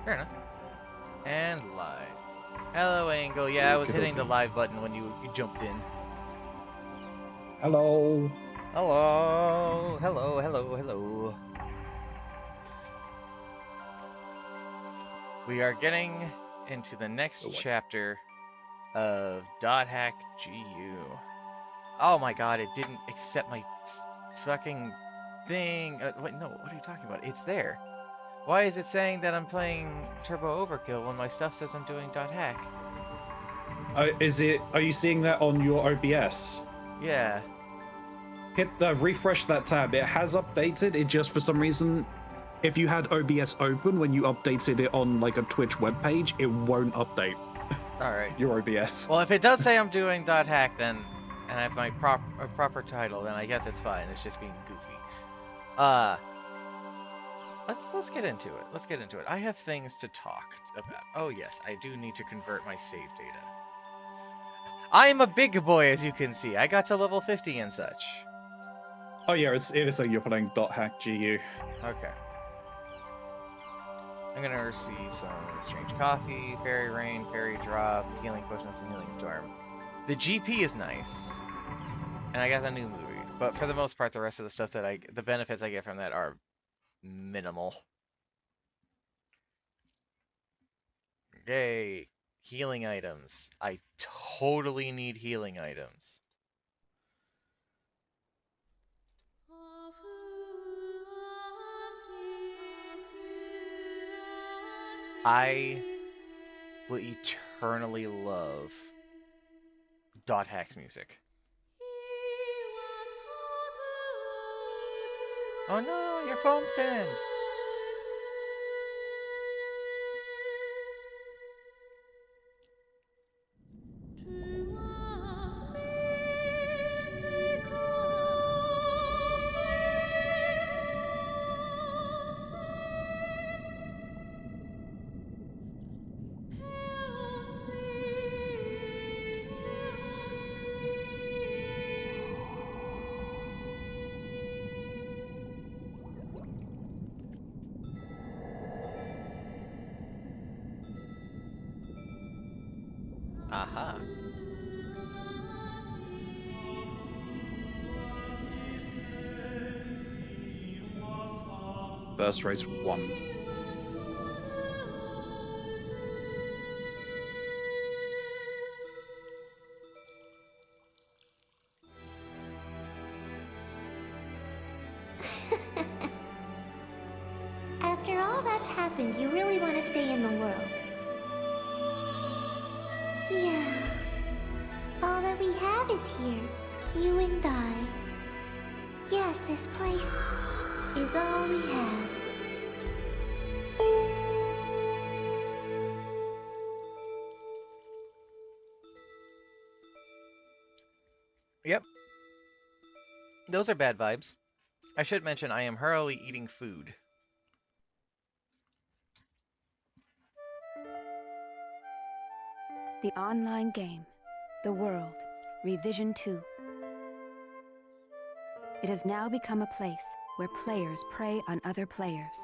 Fair enough. And live. Hello, Angle. Yeah, I was hitting the live button when you jumped in. Hello. Hello. Hello, hello, hello. We are getting into the next chapter of .hack GU. Oh my god, it didn't accept my fucking thing. Wait, no, what are you talking about? It's there. Why is it saying that I'm playing Turbo Overkill when my stuff says I'm doing .hack? Are you seeing that on your OBS? Yeah. Hit the refresh that tab. It has updated. It just for some reason, if you had OBS open when you updated it on like a Twitch webpage, it won't update. All right. Your OBS. Well, if it does say I'm doing .hack, then and I have my proper title, then I guess it's fine. It's just being goofy. Let's get into it. Let's get into it. I have things to talk about. Oh yes, I do need to convert my save data. I am a big boy, as you can see. I got to level 50 and such. Oh yeah, it is like you're playing .hack GU. Okay. I'm gonna receive some strange coffee, fairy rain, fairy drop, healing potions, and healing storm. The GP is nice, and I got the new movie. But for the most part, the rest of the stuff that the benefits I get from that are minimal. Yay, healing items. I totally need healing items. I will eternally love .hack's music. Oh no, your phone stand! Aha. Burst race 1. After all that's happened, you really want to stay in the world. Yeah. All that we have is here. You and I. Yes, this place is all we have. Yep. Those are bad vibes. I should mention I am hurriedly eating food. The online game, The World, Revision 2. It has now become a place where players prey on other players.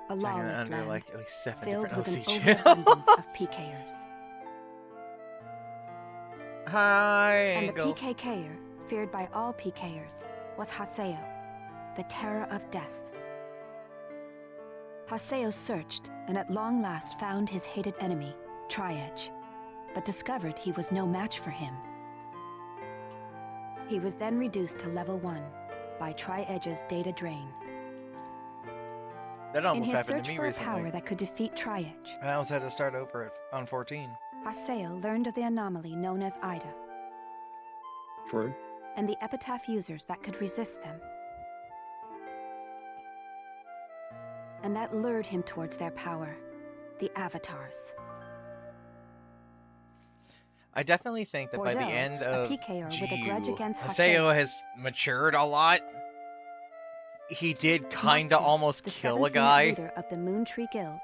A lawless land, like at least 7 filled different with an OC overabundance of channels. PKers. Hi, And Angle. the PKKer, feared by all PKers, was Haseo, the terror of death. Haseo searched, and at long last found his hated enemy, Tri-Edge, but discovered he was no match for him. He was then reduced to level 1 by Tri-Edge's data drain. That In almost his happened search to me for a recently. power that could defeat Tri-Edge, I almost had to start over on 14. Haseo learned of the anomaly known as Ida, True. and the epitaph users that could resist them. And that lured him towards their power, the Avatars. I definitely think that by the Bordeaux, end a of PKer with a grudge GU, against Haseo has matured a lot. He did kinda Matsu, almost the kill a seventh unit guy. leader of the Moon Tree Guild.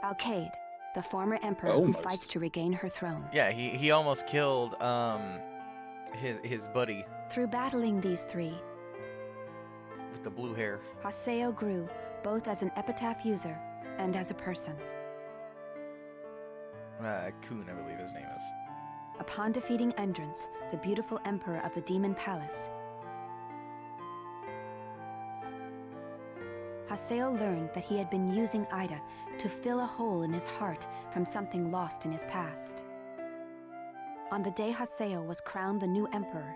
Alkaid, the former emperor who Almost. fights to regain her throne. Yeah, he almost killed his buddy. Through battling these three, with the blue hair. Haseo grew both as an epitaph user and as a person. Kun, I believe his name is. Upon defeating Endrance, the beautiful emperor of the Demon Palace, Haseo learned that he had been using Ida to fill a hole in his heart from something lost in his past. On the day Haseo was crowned the new emperor,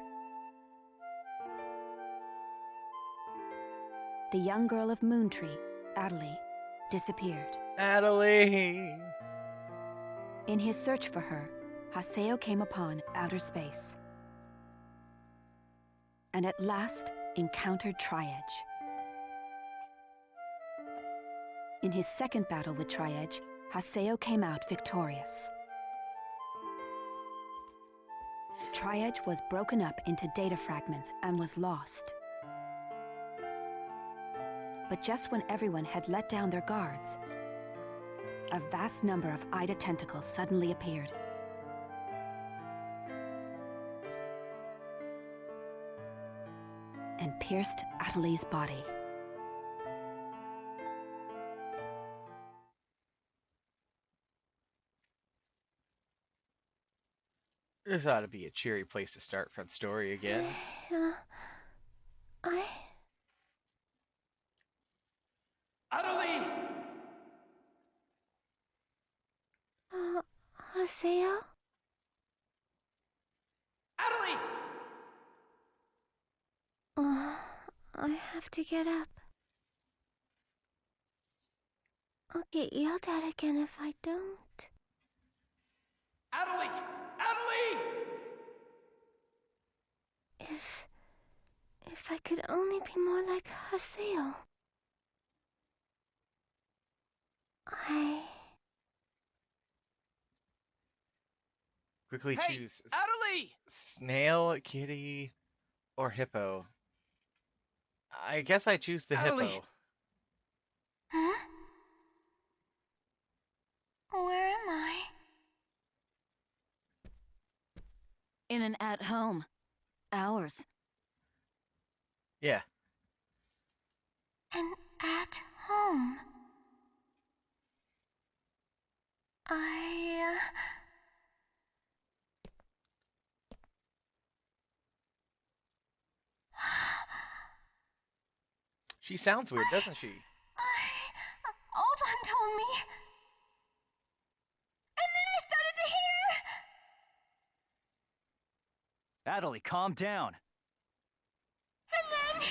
the young girl of Moontree, Adelie, disappeared. Adelie! In his search for her, Haseo came upon outer space, and at last encountered Triedge. In his second battle with Triedge, Haseo came out victorious. Triedge was broken up into data fragments and was lost. But just when everyone had let down their guards, a vast number of Ida tentacles suddenly appeared. And pierced Adelie's body. This ought to be a cheery place to start for the story again. Adelie! Haseo? Adelie! I have to get up. I'll get yelled at again if I don't. Adelie! Adelie! If I could only be more like Haseo. Quickly Hey, choose Adelie! snail, kitty, or hippo. I guess I choose the Adelie! hippo. Huh? Where am I? In an at-home. Ours. Yeah. And at home. She sounds weird, doesn't she? Oban told me. And then I started to hear. Adelie, calm down. And then.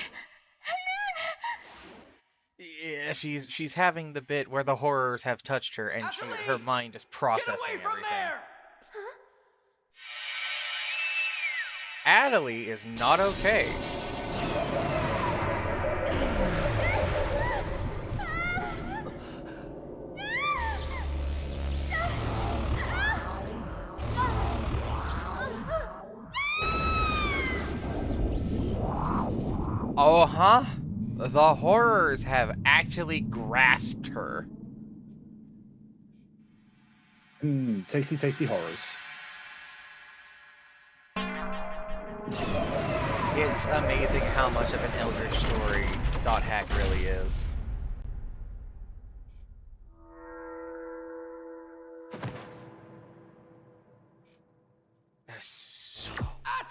Yeah, she's having the bit where the horrors have touched her, and her mind is processing Get away from everything. there! Adelie is not okay. Oh, huh? The horrors have actually grasped her. Tasty, tasty horrors. It's amazing how much of an eldritch story .hack really is. There's so Adelie!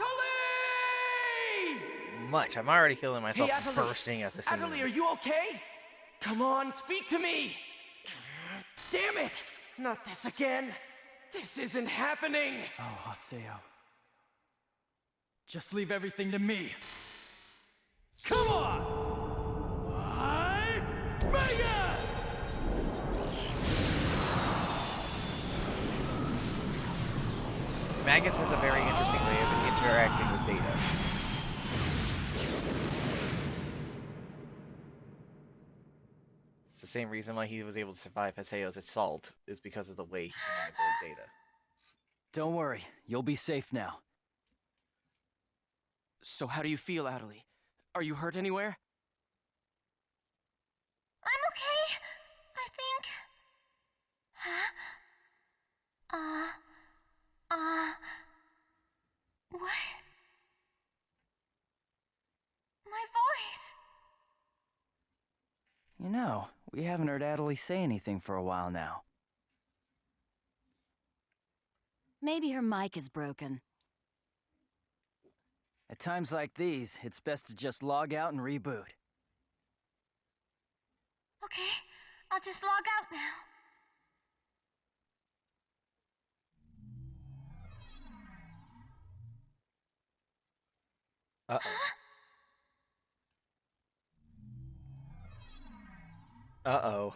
much. I'm already feeling myself Hey, Adelie. bursting at the seams. Adelie, are you okay? Come on, speak to me! Damn it! Not this again! This isn't happening! Oh, Haseo. Just leave everything to me. Come on! Mega! Magus has a very interesting way of interacting with data. It's the same reason why he was able to survive Haseo's assault, is because of the way he manipulated data. Don't worry, you'll be safe now. So how do you feel, Adelie? Are you hurt anywhere? I'm okay, I think. Huh? What? My voice. You know, we haven't heard Adelie say anything for a while now. Maybe her mic is broken. At times like these, it's best to just log out and reboot. Okay, I'll just log out now. Uh-oh. Uh-oh.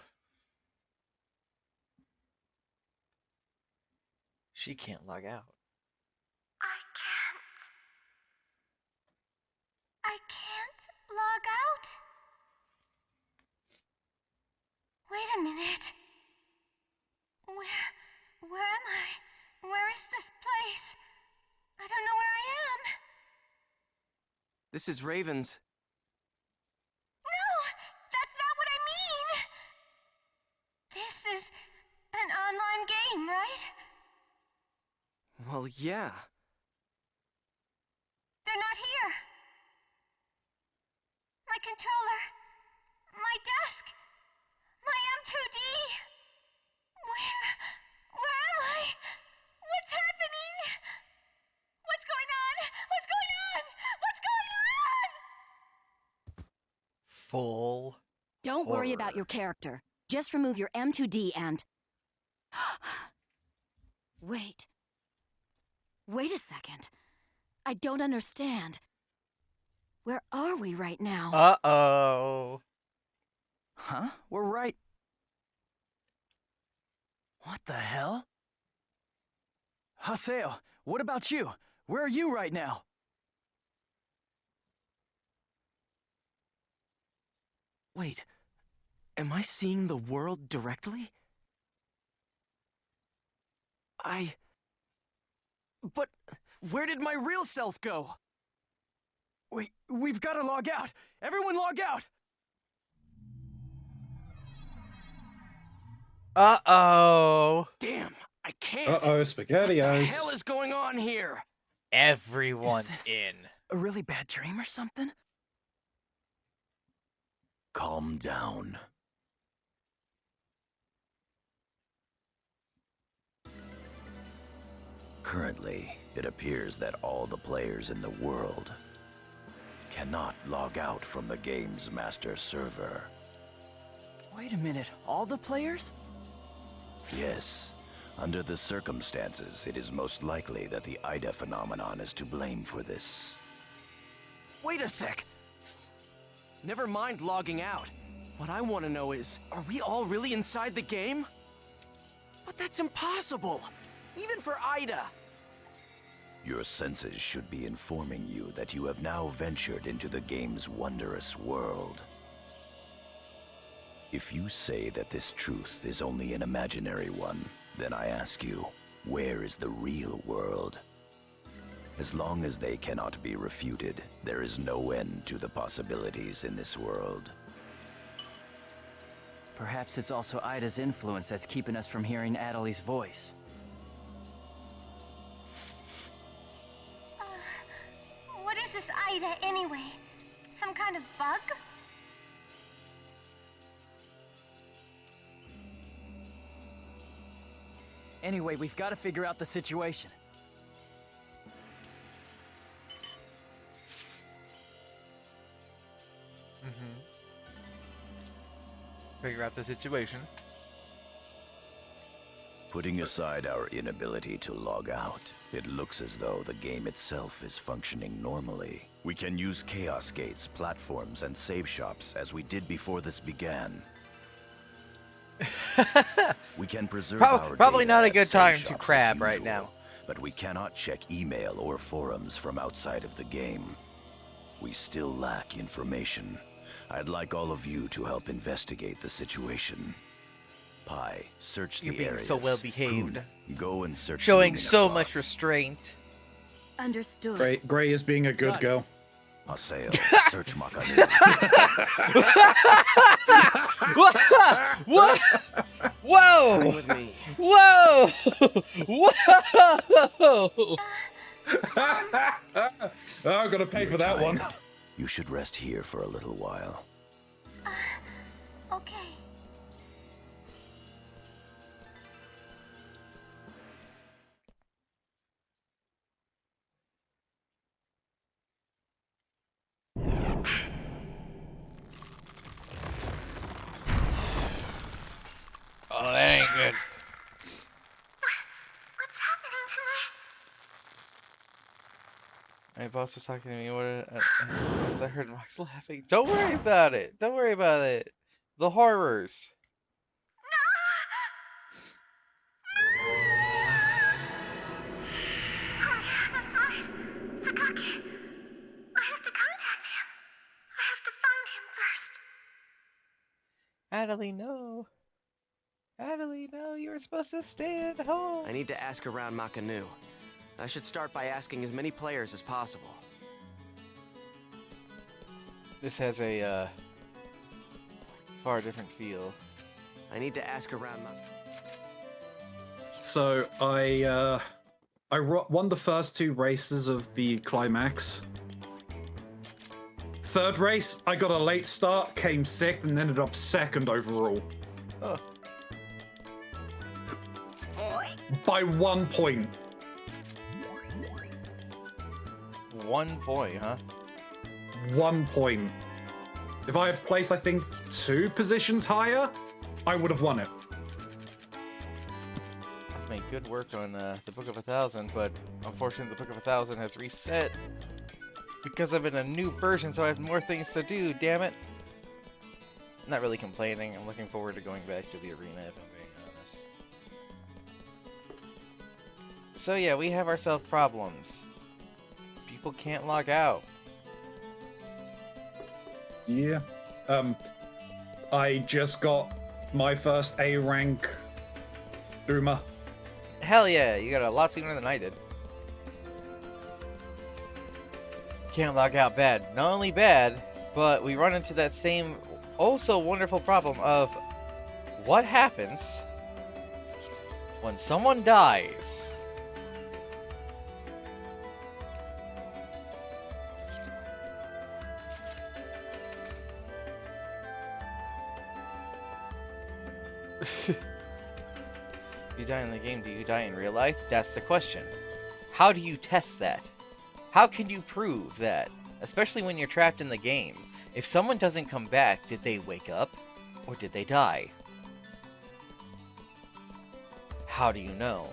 She can't log out. I can't log out? Wait a minute. Where am I? Where is this place? I don't know where I am. This is Raven's. No, that's not what I mean. This is an online game, right? Well, yeah. They're not here. My controller. My desk. My M2D. Where am I? What's happening? What's going on? What's going on? What's going on? Full. Don't worry Horror. about your character. Just remove your M2D and... Wait. Wait a second. I don't understand. Where are we right now? Uh-oh. Huh? We're right... What the hell? Haseo, what about you? Where are you right now? Wait, am I seeing the world directly? But where did my real self go? We've got to log out! Everyone log out! Uh-oh. Damn, I can't. Uh-oh, What the SpaghettiOs. hell is going on here? Everyone's Is this- in. A really bad dream or something? Calm down. Currently, it appears that all the players in the world cannot log out from the game's master server. Wait a minute, all the players? Yes, under the circumstances, it is most likely that the Ida phenomenon is to blame for this. Wait a sec. Never mind logging out. What I want to know is, are we all really inside the game? But that's impossible. Even for Ida. Your senses should be informing you that you have now ventured into the game's wondrous world. If you say that this truth is only an imaginary one, then I ask you, where is the real world? As long as they cannot be refuted, there is no end to the possibilities in this world. Perhaps it's also Ida's influence that's keeping us from hearing Adelie's voice. What is this Ida anyway? Some kind of bug? Anyway, we've got to figure out the situation. Figure out the situation. Putting aside our inability to log out, it looks as though the game itself is functioning normally. We can use chaos gates, platforms, and save shops as we did before this began. We can preserve our Probably data not a at good save time to shops as crab right usual, now. but we cannot check email or forums from outside of the game. We still lack information. I'd like all of you to help investigate the situation. Pi, search You're the being areas. so well behaved. Kun, go and search. the Showing Lumina so clock. much restraint. Understood. Gray is being a good Got it. girl. Haseo, search Makanu. What? Whoa! Come with me. Whoa! Whoa! Oh, I'm gonna pay for that one. You should rest here for a little while. ain't good. What's happening to me? My boss was talking to me. As I heard Max laughing. Don't worry about it. Don't worry about it. The horrors. Oh, yeah, that's right. Sakaki. I have to contact him. I have to find him first. Adelie, no. Adelie, no. You were supposed to stay at home. I need to ask around Makanu. I should start by asking as many players as possible. This has a far different feel. I need to ask around So I won the first 2 races of the climax. Third race, I got a late start, came 6th, and ended up 2nd overall. Oh. By 1 point. 1 point, huh? 1 point. If I had placed, I think, 2 positions higher, I would have won it. I've made good work on the Book of 1000, but unfortunately the Book of 1000 has reset because I'm in a new version, so I have more things to do, damn it. I'm not really complaining. I'm looking forward to going back to the arena, if I'm being honest. So yeah, we have ourselves problems. People can't log out. Yeah. I just got my first A rank Uma. Hell yeah, you got it a lot sooner than I did. Can't log out bad. Not only bad, but we run into that same also wonderful problem of what happens when someone dies. You die in the game, do you die in real life? That's the question. How do you test that? How can you prove that? Especially when you're trapped in the game. If someone doesn't come back, did they wake up? Or did they die? How do you know?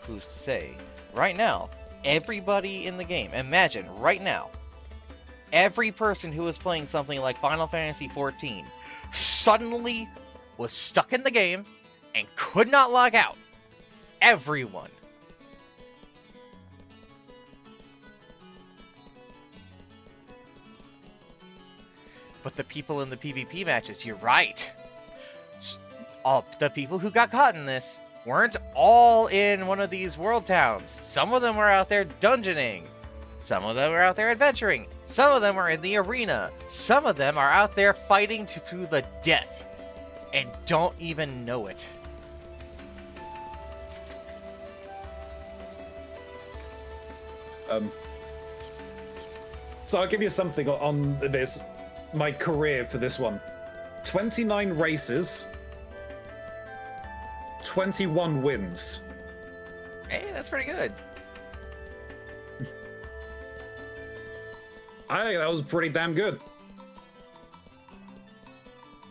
Who's to say? Right now, everybody in the game, imagine right now, every person who was playing something like Final Fantasy XIV suddenly was stuck in the game and could not log out. Everyone. But the people in the PvP matches, you're right. All the people who got caught in this weren't all in one of these world towns. Some of them were out there dungeoning. Some of them were out there adventuring. Some of them were in the arena. Some of them are out there fighting to the death and don't even know it. So I'll give you something on this, my career for this one. 29 races, 21 wins. Hey, that's pretty good. I think that was pretty damn good.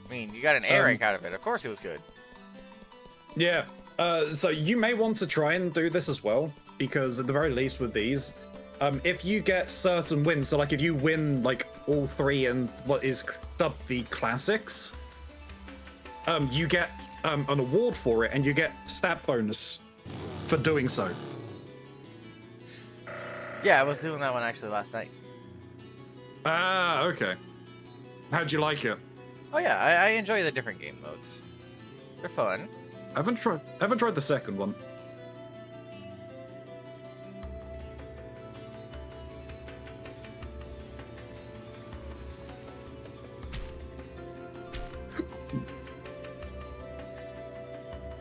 I mean, you got an A rank out of it. Of course it was good. Yeah. So you may want to try and do this as well, because at the very least with these, if you get certain wins, so like if you win like all 3 and what is dubbed the classics, you get an award for it, and you get stat bonus for doing so. Yeah, I was doing that one actually last night. Ah, okay. How'd you like it? Oh yeah, I enjoy the different game modes. They're fun. I haven't tried the second one.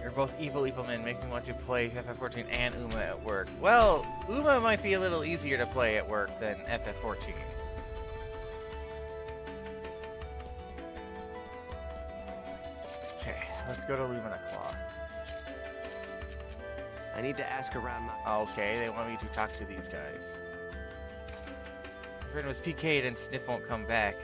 You're both evil men, make me want to play FF14 and Uma at work. Well, Uma might be a little easier to play at work than FF14. Okay, let's go to Lumina Cloth. I need to ask around my... Okay, they want me to talk to these guys. My friend was PK'd and Sniff won't come back.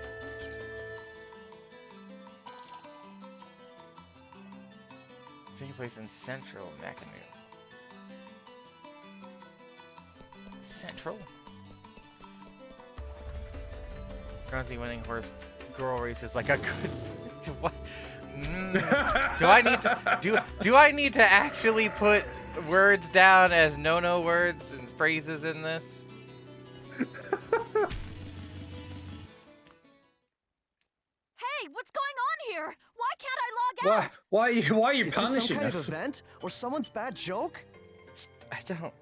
taking place in Central Nakanu. Central? Currency winning horse girl race is like a good. Do I need to do I need to actually put words down as no words and phrases in this? Hey, what's going on here? Why can't I log out? Why are you Is this some punishing kind us? of event or someone's bad joke? I don't.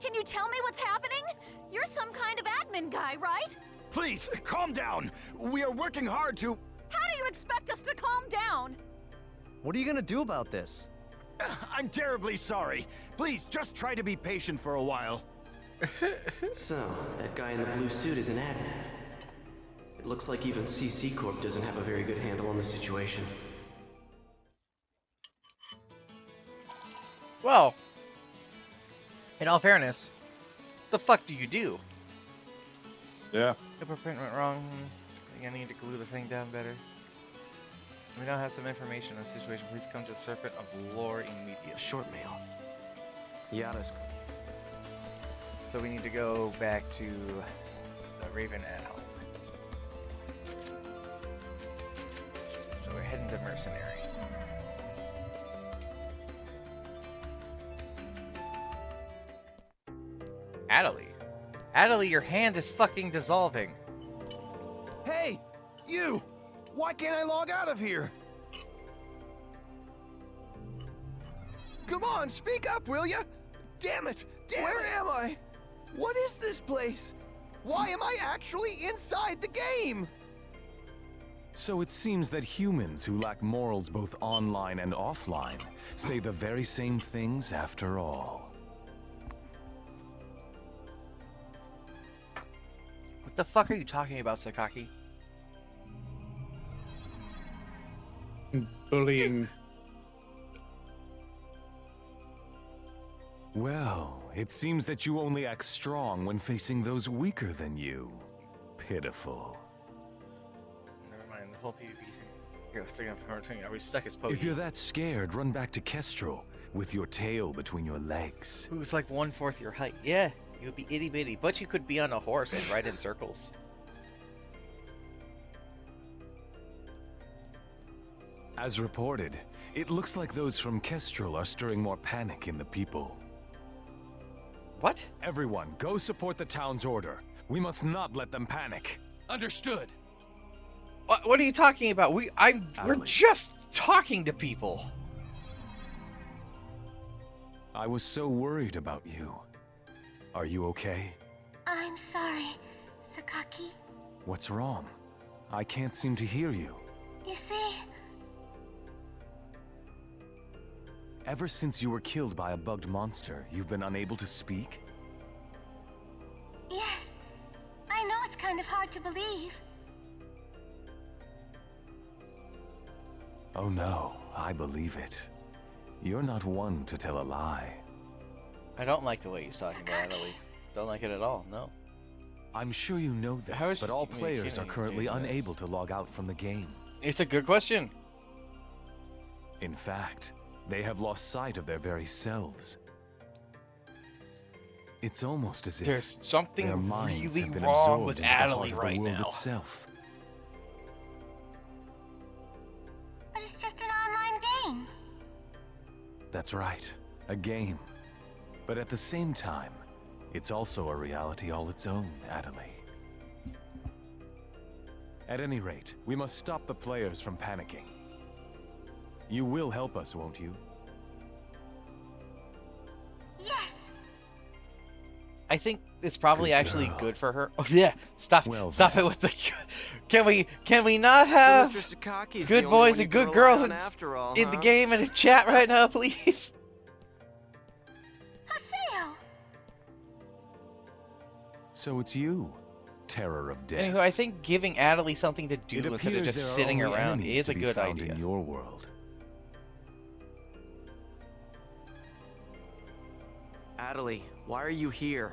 Can you tell me what's happening? You're some kind of admin guy, right? Please, calm down. We are working hard to... How do you expect us to calm down? What are you gonna do about this? I'm terribly sorry. Please, just try to be patient for a while. So, that guy in the blue suit is an admin. It looks like even CC Corp doesn't have a very good handle on the situation. Well, in all fairness, the fuck do you do? Yeah. If a print went wrong, I think I need to glue the thing down better. We now have some information on the situation. Please come to the Serpent of Lore immediately. A short mail. Yada's. So we need to go back to the Raven at home. So we're heading to Mercenary. Adelie. Adelie, your hand is fucking dissolving. Hey, you! Why can't I log out of here? Come on, speak up, will ya? Damn it! Where am I? What is this place? Why am I actually inside the game? So it seems that humans who lack morals both online and offline say the very same things after all. What the fuck are you talking about, Sakaki? Bullying. Well, it seems that you only act strong when facing those weaker than you. Pitiful. Never mind, the whole PvP thing. Are we stuck as Pokey? If you're that scared, run back to Kestrel with your tail between your legs. Who's like 1/4 your height? Yeah, you would be itty bitty, but you could be on a horse and ride in circles. As reported, it looks like those from Kestrel are stirring more panic in the people. What? Everyone, go support the town's order. We must not let them panic. Understood. What are you talking about? We're Adelie. just talking to people. I was so worried about you. Are you okay? I'm sorry, Sakaki. What's wrong? I can't seem to hear you. You see, Ever since you were killed by a bugged monster, you've been unable to speak? yes, I know it's kind of hard to believe. Oh no, I believe it. You're not one to tell a lie. I don't like the way he's talking about Adelie. Don't like it at all, no. I'm sure you know How this, is but she all players are communicating currently in this? unable to log out from the game. It's a good question. In fact, they have lost sight of their very selves. It's almost as if There's something their minds really have been wrong absorbed with into the heart Adelie of right the world now. itself. But it's just an online game. That's right, a game. But at the same time, it's also a reality all its own, Adelie. At any rate, we must stop the players from panicking. You will help us, won't you? Yes, I think it's probably Good actually girl. good for her. Oh yeah, stop Well stop then. it with the. Can we not have Mr. Sakaki's good the only boys one you and can good rely girls on in, after all, in the huh? game and in chat right now, please? Haseo. So it's you, terror of death. Anywho, I think giving Adelie something to do It instead of appears just there are sitting only around enemies is to a be good found idea. in your world. Adelie, why are you here?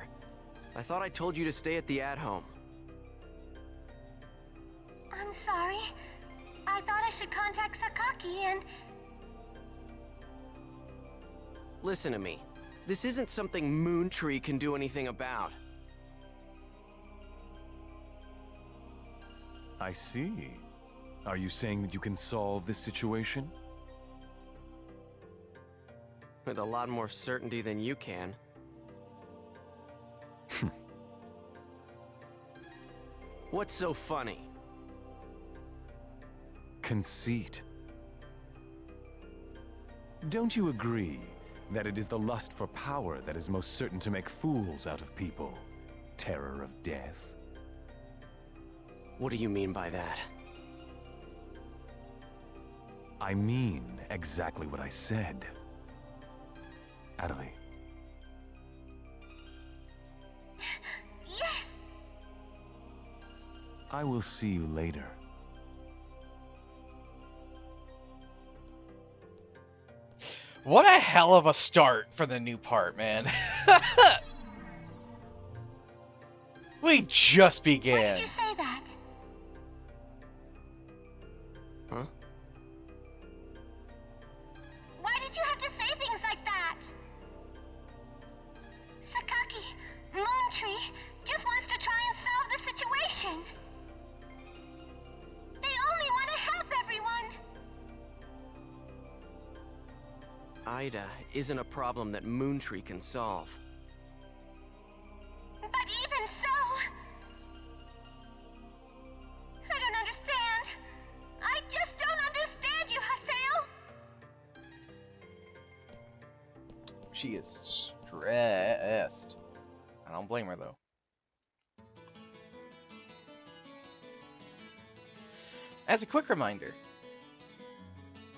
I thought I told you to stay at the at-home. I'm sorry. I thought I should contact Sakaki and... Listen to me. This isn't something Moontree can do anything about. I see. Are you saying that you can solve this situation? With a lot more certainty than you can. What's so funny? Conceit. Don't you agree that it is the lust for power that is most certain to make fools out of people? Terror of death. What do you mean by that? I mean exactly what I said. Adelie. Yes! I will see you later. What a hell of a start for the new part, man. We just began. Why did you say that? Huh? Why did you have to say things like that? Sakaki, Moontree, just wants to try and solve the situation. They only want to help everyone. Ida isn't a problem that Moontree can solve. But even so... I don't understand. I just don't understand you, Haseo. She is stressed. I don't blame her, though. As a quick reminder,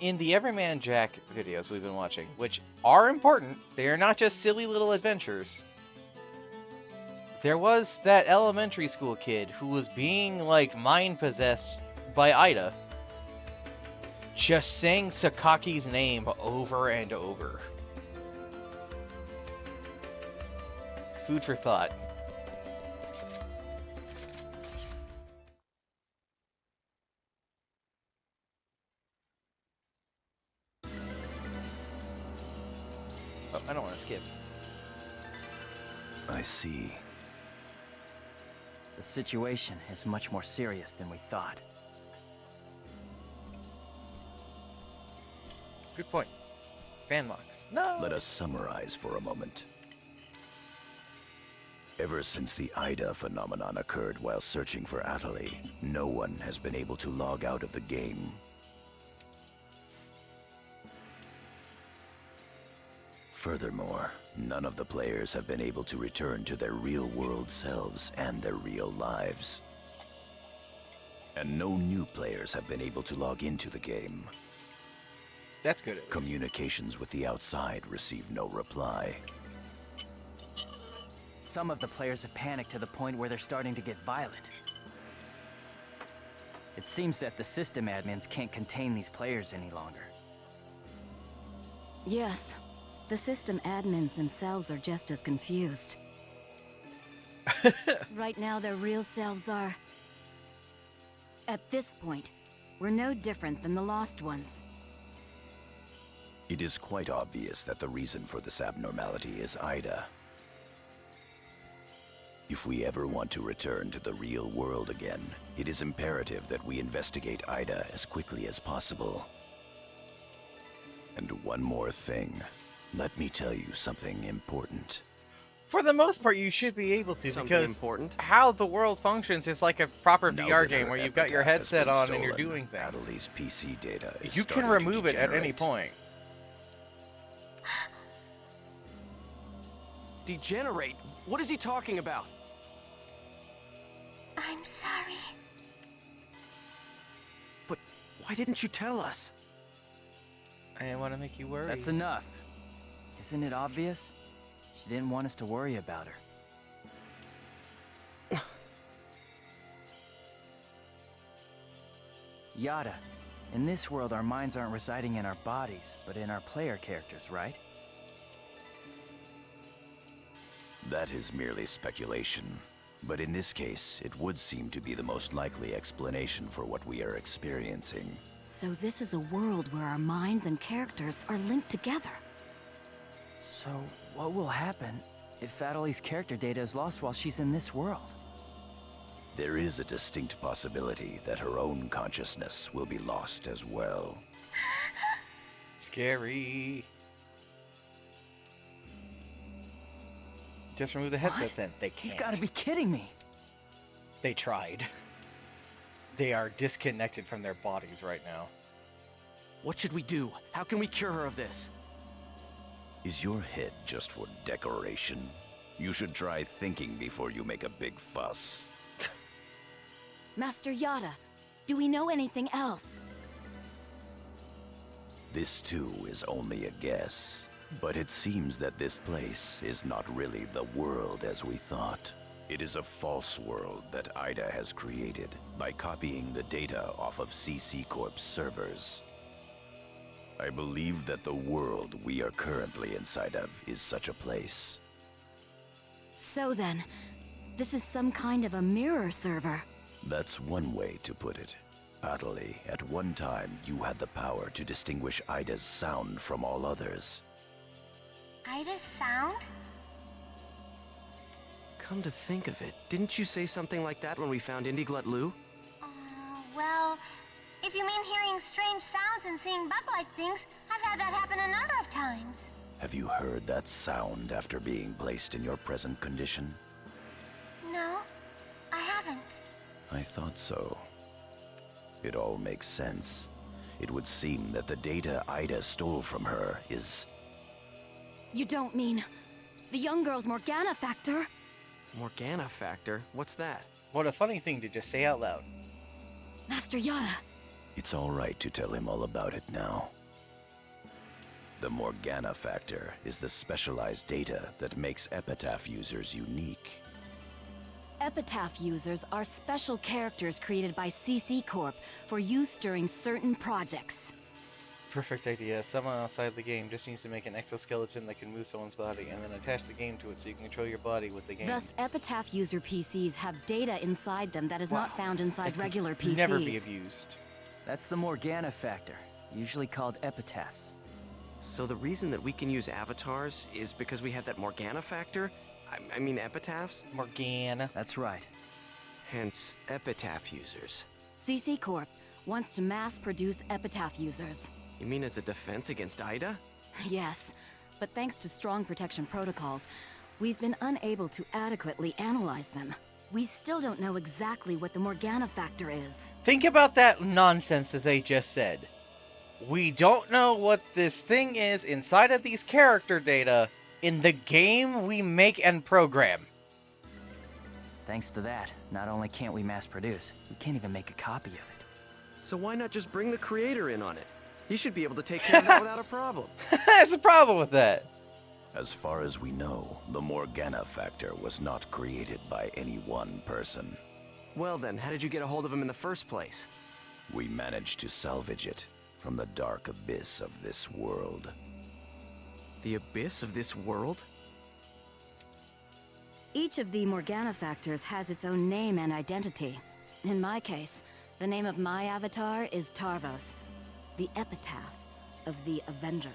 in the Everyman Jack videos we've been watching, which are important, they are not just silly little adventures, there was that elementary school kid who was being, like, mind-possessed by Ida, just saying Sakaki's name over and over. Food for thought. Oh, I don't want to skip. I see. The situation is much more serious than we thought. Good point. Fan locks. No! Let us summarize for a moment. Ever since the Ida phenomenon occurred while searching for Adelie, no one has been able to log out of the game. Furthermore, none of the players have been able to return to their real-world selves and their real lives. And no new players have been able to log into the game. That's good, at least. Communications with the outside receive no reply. Some of the players have panicked to the point where they're starting to get violent. It seems that the system admins can't contain these players any longer. Yes, the system admins themselves are just as confused. Right now, their real selves are... At this point, we're no different than the Lost Ones. It is quite obvious that the reason for this abnormality is Ida. If we ever want to return to the real world again, it is imperative that we investigate Ida as quickly as possible. And one more thing. Let me tell you something important. For the most part, you should be able to, Something because important? how the world functions is like a proper Now VR that game her where you've got your epitaph has headset been on and you're stolen, doing things. Adelie's PC data is You can starting to remove it at any degenerate. point. Degenerate? What is he talking about? I'm sorry. But why didn't you tell us? I didn't want to make you worry. That's enough. Isn't it obvious? She didn't want us to worry about her. Yada, in this world our minds aren't residing in our bodies, but in our player characters, right? That is merely speculation. But in this case, it would seem to be the most likely explanation for what we are experiencing. So this is a world where our minds and characters are linked together. So, what will happen if Adeli's character data is lost while she's in this world? There is a distinct possibility that her own consciousness will be lost as well. Scary. Just remove the headset What? then. They can't. You've got to be kidding me. They tried. They are disconnected from their bodies right now. What should we do? How can we cure her of this? Is your head just for decoration? You should try thinking before you make a big fuss. Master Yada, do we know anything else? This too is only a guess, but it seems that this place is not really the world as we thought. It is a false world that Ida has created by copying the data off of CC Corp's servers. I believe that the world we are currently inside of is such a place. So then, this is some kind of a mirror server. That's one way to put it. Adeli, at one time you had the power to distinguish Ida's sound from all others. Ida's sound? Come to think of it, didn't you say something like that when we found Indiglut Lu? Well, if you mean hearing strange sounds and seeing bug-like things, I've had that happen a number of times. Have you heard that sound after being placed in your present condition? No, I haven't. I thought so. It all makes sense. It would seem that the data Ida stole from her is... You don't mean the young girl's Morgana factor? Morgana factor? What's that? What a funny thing to just say out loud. Master Yada, It's all right to tell him all about it now. The Morgana factor is the specialized data that makes Epitaph users unique. Epitaph users are special characters created by CC Corp for use during certain projects. Perfect idea. Someone outside the game just needs to make an exoskeleton that can move someone's body and then attach the game to it so you can control your body with the game. Thus, Epitaph user PCs have data inside them that is not found inside regular PCs. Never be abused. That's the Morgana factor, usually called epitaphs. So the reason that we can use avatars is because we have that Morgana factor? I mean epitaphs? Morgana. That's right. Hence, epitaph users. CC Corp wants to mass produce Epitaph users. You mean as a defense against Ida? Yes, but thanks to strong protection protocols, we've been unable to adequately analyze them. We still don't know exactly what the Morgana factor is. Think about that nonsense that they just said. We don't know what this thing is inside of these character data in the game we make and program. Thanks to that, not only can't we mass produce, we can't even make a copy of it. So why not just bring the creator in on it? He should be able to take care of that without a problem. There's a problem with that. As far as we know, the Morgana factor was not created by any one person. Well then, how did you get a hold of him in the first place? We managed to salvage it from the dark abyss of this world. The abyss of this world? Each of the Morgana factors has its own name and identity. In my case, the name of my avatar is Tarvos, the epitaph of the Avenger.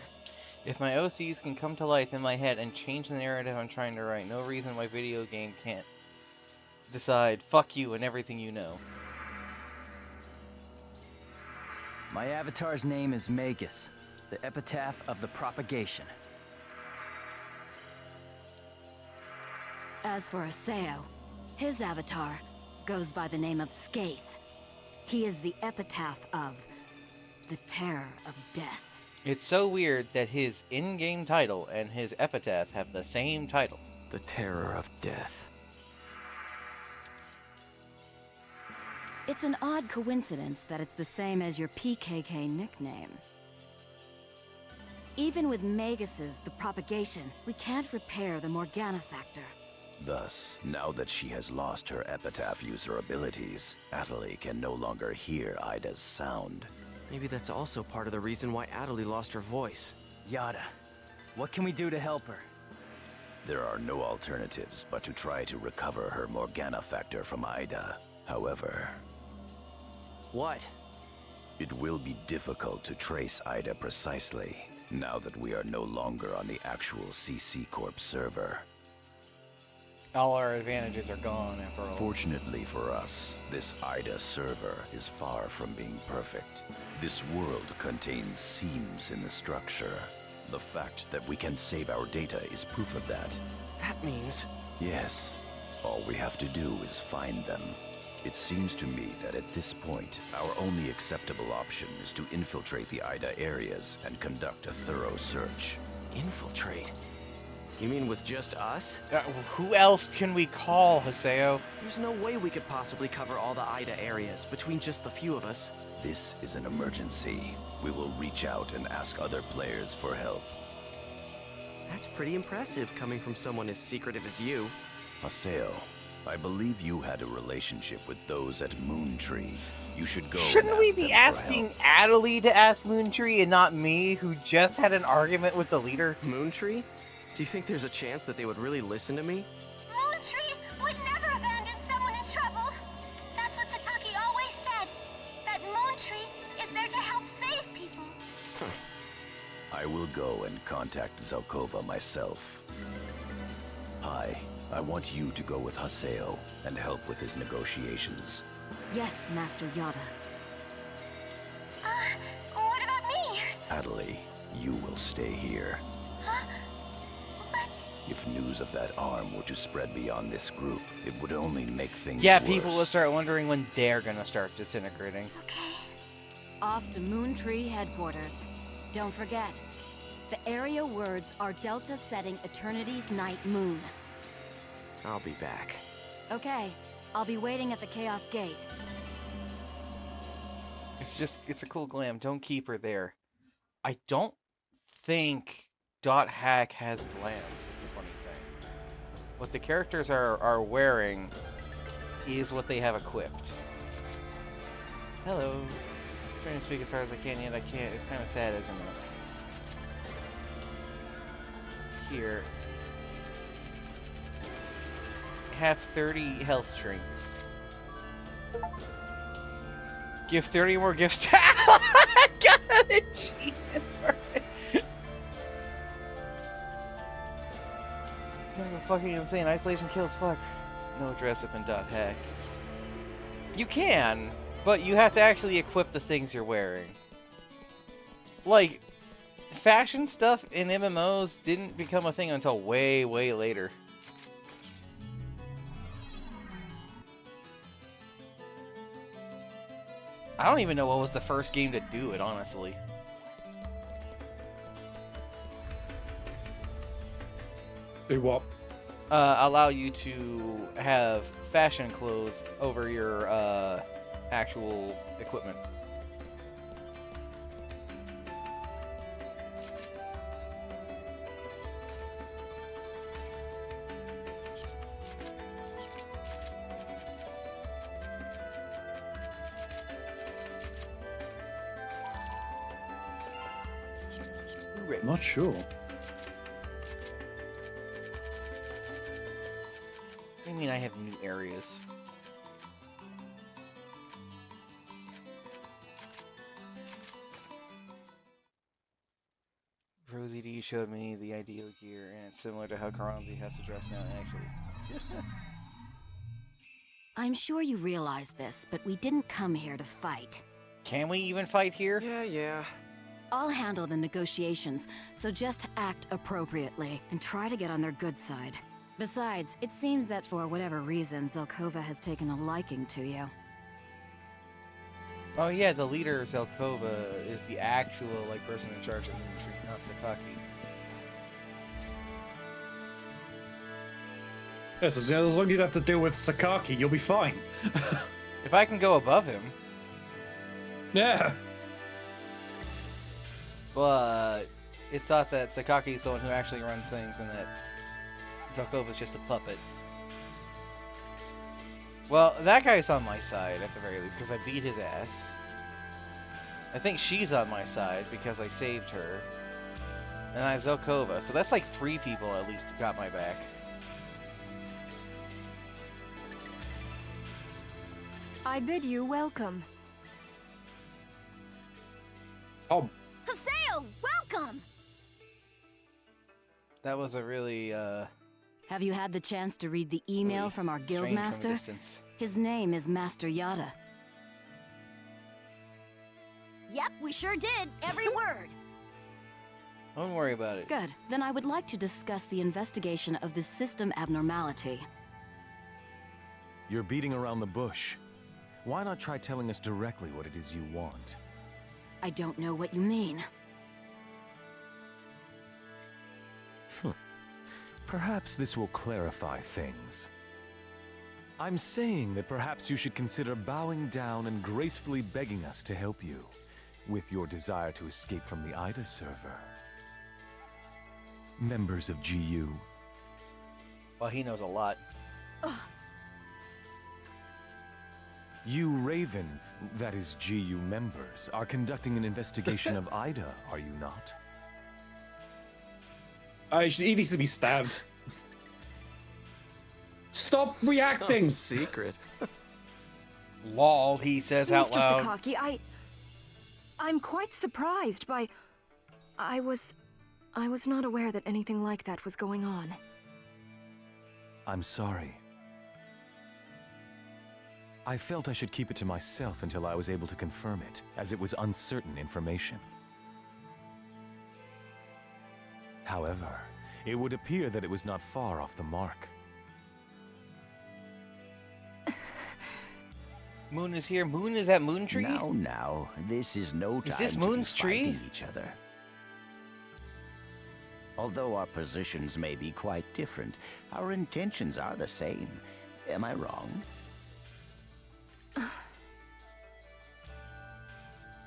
If my OCs can come to life in my head and change the narrative I'm trying to write, no reason why video game can't decide, fuck you and everything you know. My avatar's name is Magus, the epitaph of the propagation. As for Aseo, his avatar goes by the name of Skaith. He is the epitaph of the terror of death. It's so weird that his in-game title and his epitaph have the same title. The terror of death. It's an odd coincidence that it's the same as your PKK nickname. Even with Magus's The Propagation, we can't repair the Morgana factor. Thus, now that she has lost her epitaph user abilities, Adeli can no longer hear Ida's sound. Maybe that's also part of the reason why Adeli lost her voice. Yada, what can we do to help her? There are no alternatives but to try to recover her Morgana factor from Ida. However... What? It will be difficult to trace Ida precisely, now that we are no longer on the actual CC Corp server. All our advantages are gone after all. Fortunately for us, this IDA server is far from being perfect. This world contains seams in the structure. The fact that we can save our data is proof of that. That means... Yes. All we have to do is find them. It seems to me that at this point, our only acceptable option is to infiltrate the IDA areas and conduct a thorough search. Infiltrate? You mean with just us? Who else can we call, Haseo? There's no way we could possibly cover all the IDA areas between just the few of us. This is an emergency. We will reach out and ask other players for help. That's pretty impressive coming from someone as secretive as you. Haseo, I believe you had a relationship with those at Moontree. You should go. Shouldn't we be asking Adelie to ask Moontree and not me, who just had an argument with the leader? Moontree? Do you think there's a chance that they would really listen to me? Moontree would never abandon someone in trouble. That's what Sakaki always said. That Moontree is there to help save people. I will go and contact Zelkova myself. Hi, I want you to go with Haseo and help with his negotiations. Yes, Master Yada. What about me? Adelie, you will stay here. Huh? But If news of that arm were to spread beyond this group, it would only make things Yeah, worse. people will start wondering when they're gonna start disintegrating. Off to Moontree headquarters. Don't forget, the area words are Delta setting Eternity's night moon. I'll be back. Okay, I'll be waiting at the Chaos Gate. It's a cool glam. Don't keep her there. I don't think .hack has glams, is the funny thing. What the characters are wearing is what they have equipped. Hello. I'm trying to speak as hard as I can, yet I can't. It's kind of sad, isn't it? Here. Have 30 health drinks. Give 30 more gifts. I got an achievement for it. It's like a fucking insane. Isolation kills fuck. No dress up in .hack. You can, but you have to actually equip the things you're wearing. Like, fashion stuff in MMOs didn't become a thing until way, way later. I don't even know what was the first game to do it, honestly. Do what? Allow you to have fashion clothes over your actual equipment. Not sure. What do you mean I have new areas? Rosie D showed me the ideal gear, and it's similar to how Karanzi has to dress now, actually. I'm sure you realize this, but we didn't come here to fight. Can we even fight here? Yeah. I'll handle the negotiations, so just act appropriately and try to get on their good side. Besides, it seems that for whatever reason, Zelkova has taken a liking to you. Oh yeah, the leader, Zelkova, is the actual person in charge of the retreat, not Sakaki. Yes, as long as you don't have to deal with Sakaki, you'll be fine. If I can go above him. Yeah. But it's thought that Sakaki is the one who actually runs things and that Zelkova is just a puppet. Well, that guy's on my side at the very least because I beat his ass. I think she's on my side because I saved her. And I have Zelkova, so that's like 3 people at least who got my back. I bid you welcome. Oh. Haseo, welcome! That was a really, Have you had the chance to read the email really from our strange from a guildmaster? distance. His name is Master Yada. Yep, we sure did. Every word. Don't worry about it. Good. Then I would like to discuss the investigation of this system abnormality. You're beating around the bush. Why not try telling us directly what it is you want? I don't know what you mean. Perhaps this will clarify things. I'm saying that perhaps you should consider bowing down and gracefully begging us to help you with your desire to escape from the Ida server. Members of GU. Well, he knows a lot. You Raven, that is GU members, are conducting an investigation of Ida, are you not? He needs to be stabbed. Stop reacting! Secret. Lol, he says out Mr. loud. Sakaki, I'm quite surprised by... I was not aware that anything like that was going on. I'm sorry. I felt I should keep it to myself until I was able to confirm it, as it was uncertain information. However, it would appear that it was not far off the mark. Moon is here. Moon is at Moon Tree? Now, this is no time Is this to Moon's be tree? fighting each other. Although our positions may be quite different, our intentions are the same. Am I wrong?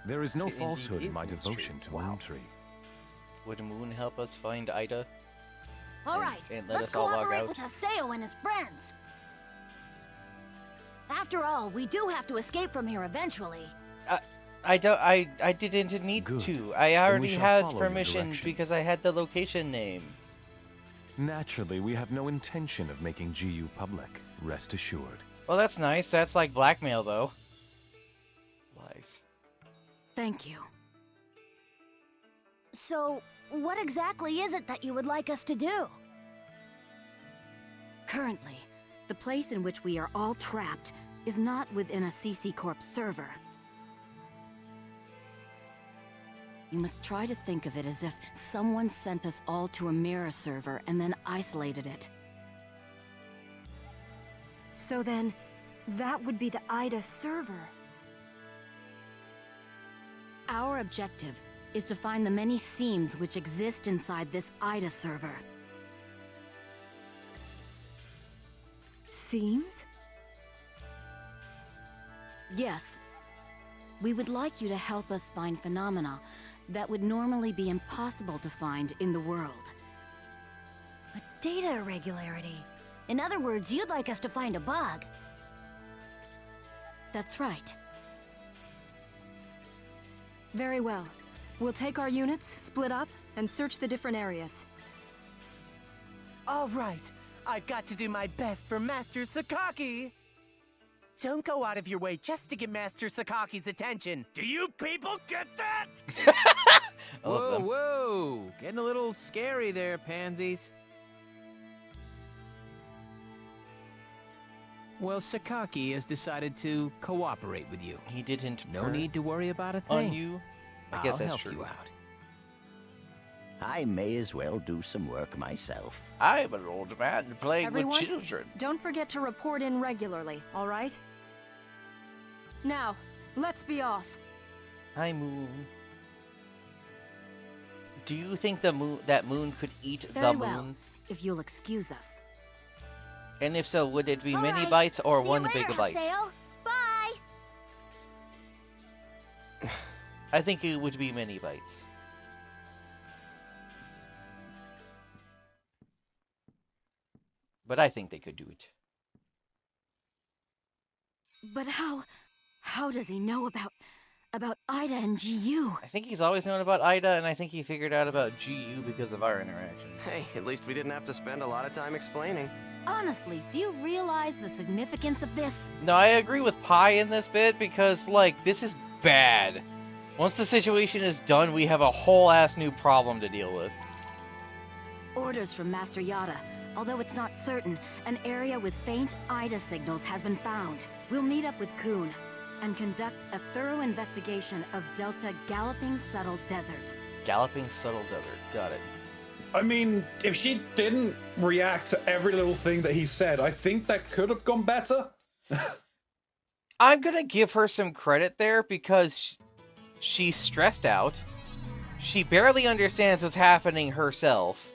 There is no It indeed falsehood in is my Moon's devotion tree. to Moon Tree. Would Moon help us find Ida? All right, and let let's us all log cooperate out. with Haseo and his friends. After all, we do have to escape from here eventually. I didn't need Good. to. I Then we already shall had follow your permission directions. because I had the location name. Naturally, we have no intention of making GU public, rest assured. Well, that's nice. That's like blackmail, though. Lies. Thank you. So, what exactly is it that you would like us to do? Currently, the place in which we are all trapped is not within a CC Corp server. You must try to think of it as if someone sent us all to a mirror server and then isolated it. So then, that would be the Ida server. Our objective is to find the many seams which exist inside this Ida server. Seems? Yes. We would like you to help us find phenomena that would normally be impossible to find in the world. A data irregularity. In other words, you'd like us to find a bug. That's right. Very well. We'll take our units, split up, and search the different areas. All right, I've got to do my best for Master Sakaki. Don't go out of your way just to get Master Sakaki's attention. Do you people get that? Whoa, whoa! Getting a little scary there, pansies. Well, Sakaki has decided to cooperate with you. He didn't. No need to worry about a on thing. you. I guess I'll that's help true. you out. I may as well do some work myself. I'm an old man playing Everyone, with children. don't forget to report in regularly, all right? Now, let's be off. Hi, Moon. Do you think that Moon could eat Very the well, moon? if you'll excuse us. And if so, would it be All many right, bites or see one you later, big bite? Haseo. Bye! I think it would be many bites. But I think they could do it. But how does he know about Ida and GU? I think he's always known about Ida, and I think he figured out about GU because of our interactions. Hey, at least we didn't have to spend a lot of time explaining. Honestly, do you realize the significance of this? No, I agree with Pi in this bit because, like, this is bad. Once the situation is done, we have a whole ass new problem to deal with. Or orders from Master Yada. Although it's not certain, an area with faint Ida signals has been found. We'll meet up with Kuhn and conduct a thorough investigation of Delta Galloping Subtle Desert. Galloping Subtle Desert. Got it. I mean, if she didn't react to every little thing that he said, I think that could have gone better. I'm gonna give her some credit there because she's stressed out. She barely understands what's happening herself.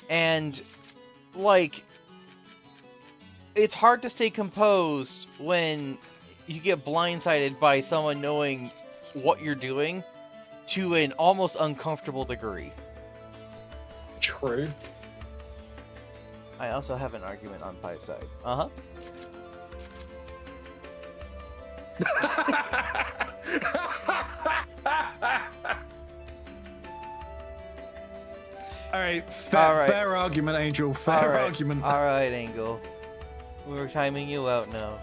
And, like, it's hard to stay composed when you get blindsided by someone knowing what you're doing to an almost uncomfortable degree. True. I also have an argument on Pai's side. Uh-huh. All right, fair argument, Angel. Fair argument. All right, Angel. We're timing you out now.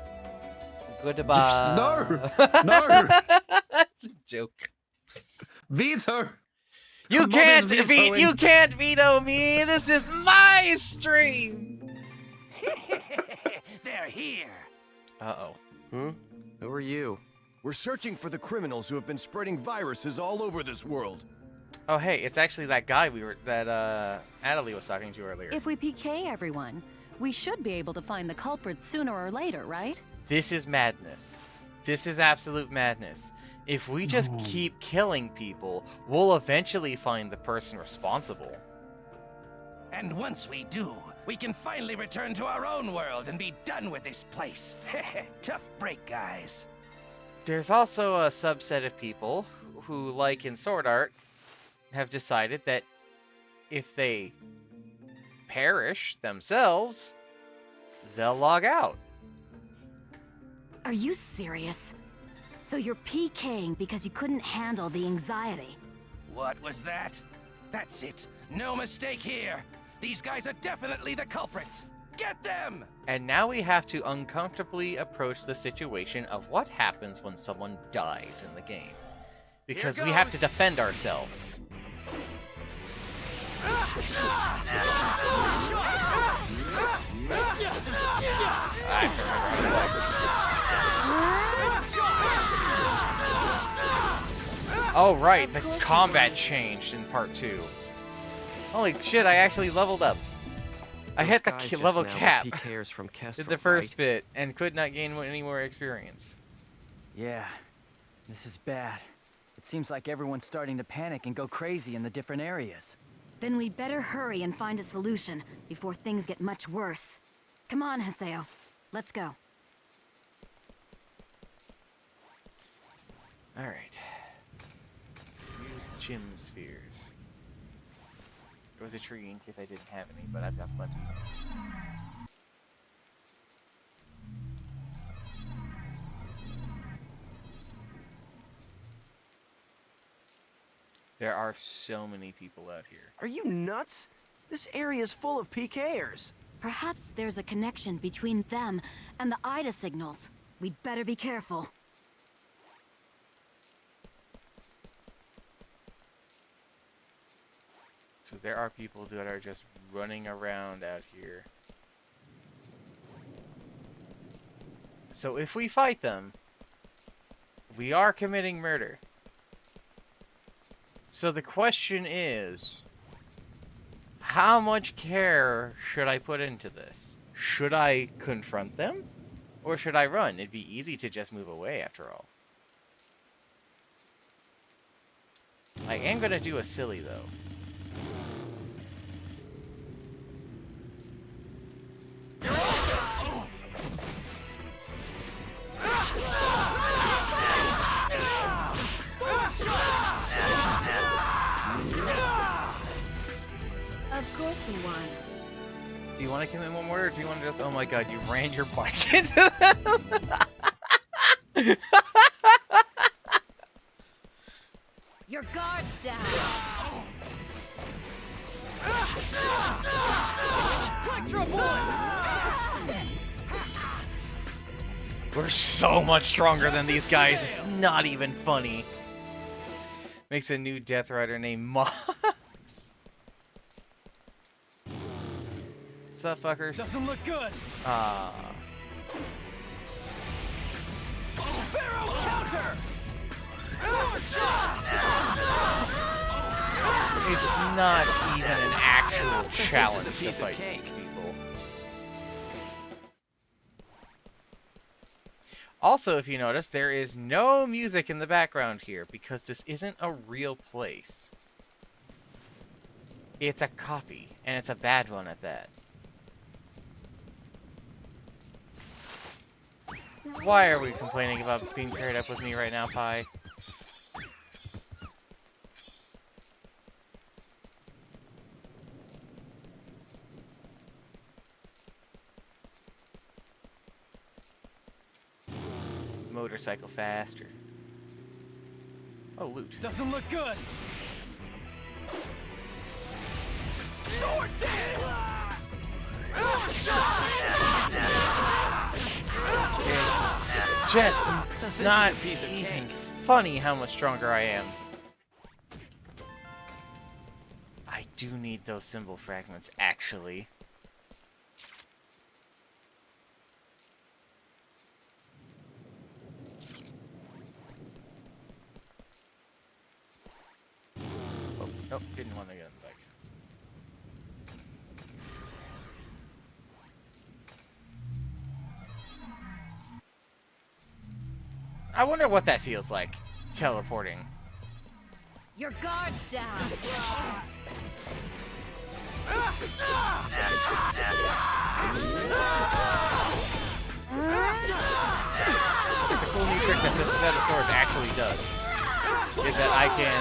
Goodbye. No. That's a joke. Veto. You can't veto me. This is my stream. They're here. Uh-oh. Who are you? We're searching for the criminals who have been spreading viruses all over this world. Oh, hey, it's actually that guy that Adelie was talking to earlier. If we PK everyone, we should be able to find the culprits sooner or later, right? This is madness. This is absolute madness. If we just keep killing people, we'll eventually find the person responsible. And once we do, we can finally return to our own world and be done with this place. Tough break, guys. There's also a subset of people who, like in Sword Art, have decided that if they perish themselves, they'll log out. Are you serious? So you're PKing because you couldn't handle the anxiety? What was that? That's it. No mistake here. These guys are definitely the culprits. Get them! And now we have to uncomfortably approach the situation of what happens when someone dies in the game. Because we have to defend ourselves. Oh right, the combat changed in part 2. Holy shit, I actually leveled up. I hit the level cap. Did the first bit and could not gain any more experience. Yeah, this is bad. It seems like everyone's starting to panic and go crazy in the different areas. Then we'd better hurry and find a solution before things get much worse. Come on, Haseo. Let's go. Alright. Use the gym spheres. There was a tree in case I didn't have any, but I've got plenty. There are so many people out here. Are you nuts? This area is full of PKers. Perhaps there's a connection between them and the Ida signals. We'd better be careful. So there are people that are just running around out here. So if we fight them, we are committing murder. So the question is, how much care should I put into this? Should I confront them? Or should I run? It'd be easy to just move away after all. I am gonna do a silly though. Of course we won. Do you want to commit one more, or do you want to just... Oh my god, you ran your bike into them! Your guard's down! We're so much stronger than these guys, it's not even funny. Makes a new Death Rider named Moss. up, fuckers? Doesn't look good. Barrel counter. It's not even an actual challenge to fight these people. Also, if you notice, there is no music in the background here because this isn't a real place. It's a copy, and it's a bad one at that. Why are we complaining about being paired up with me right now, Pi? Motorcycle faster. Oh, loot. Doesn't look good. Sword dance! It's just not even funny how much stronger I am. I do need those symbol fragments, actually. Oh, nope, didn't want to get in the back. I wonder what that feels like, teleporting. Your guard's down. It's a cool new trick that this set of swords actually does. Is that I can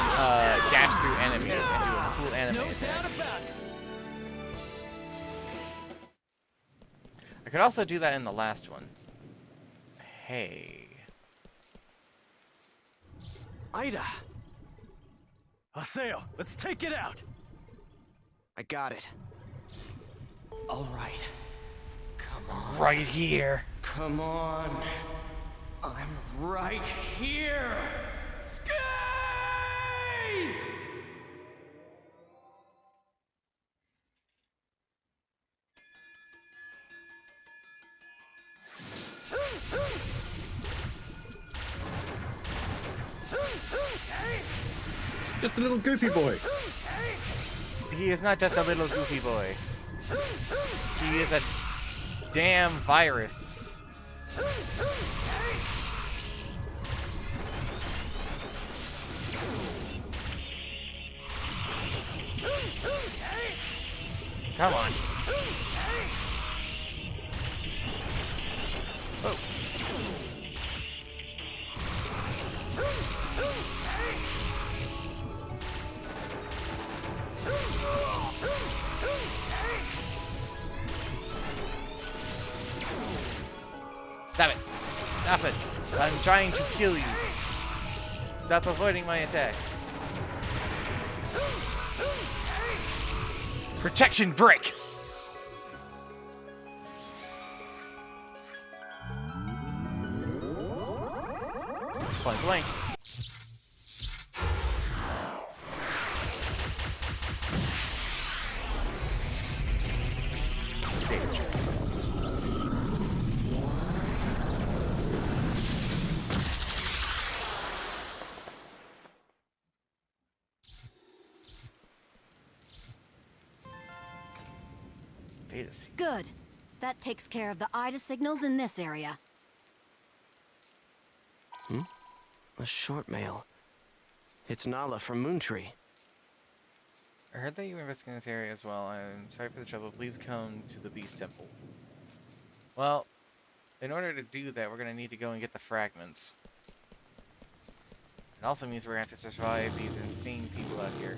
dash through enemies and do a cool anime attack. I could also do that in the last one. Hey. Ida! Haseo, let's take it out! I got it. All right. Come on. Right here. Come on. I'm right here! Skye! Just a little goopy boy. He is not just a little goofy boy. He is a damn virus. Come on. Oh. Stop it. Stop it. I'm trying to kill you. Stop avoiding my attacks. Protection brick! Blank blank. Good. That takes care of the Ida signals in this area. A short mail. It's Nala from Moontree. I heard that you were investigating this area as well. I'm sorry for the trouble. Please come to the Beast Temple. Well, in order to do that, we're going to need to go and get the fragments. It also means we're going to have to survive these insane people out here.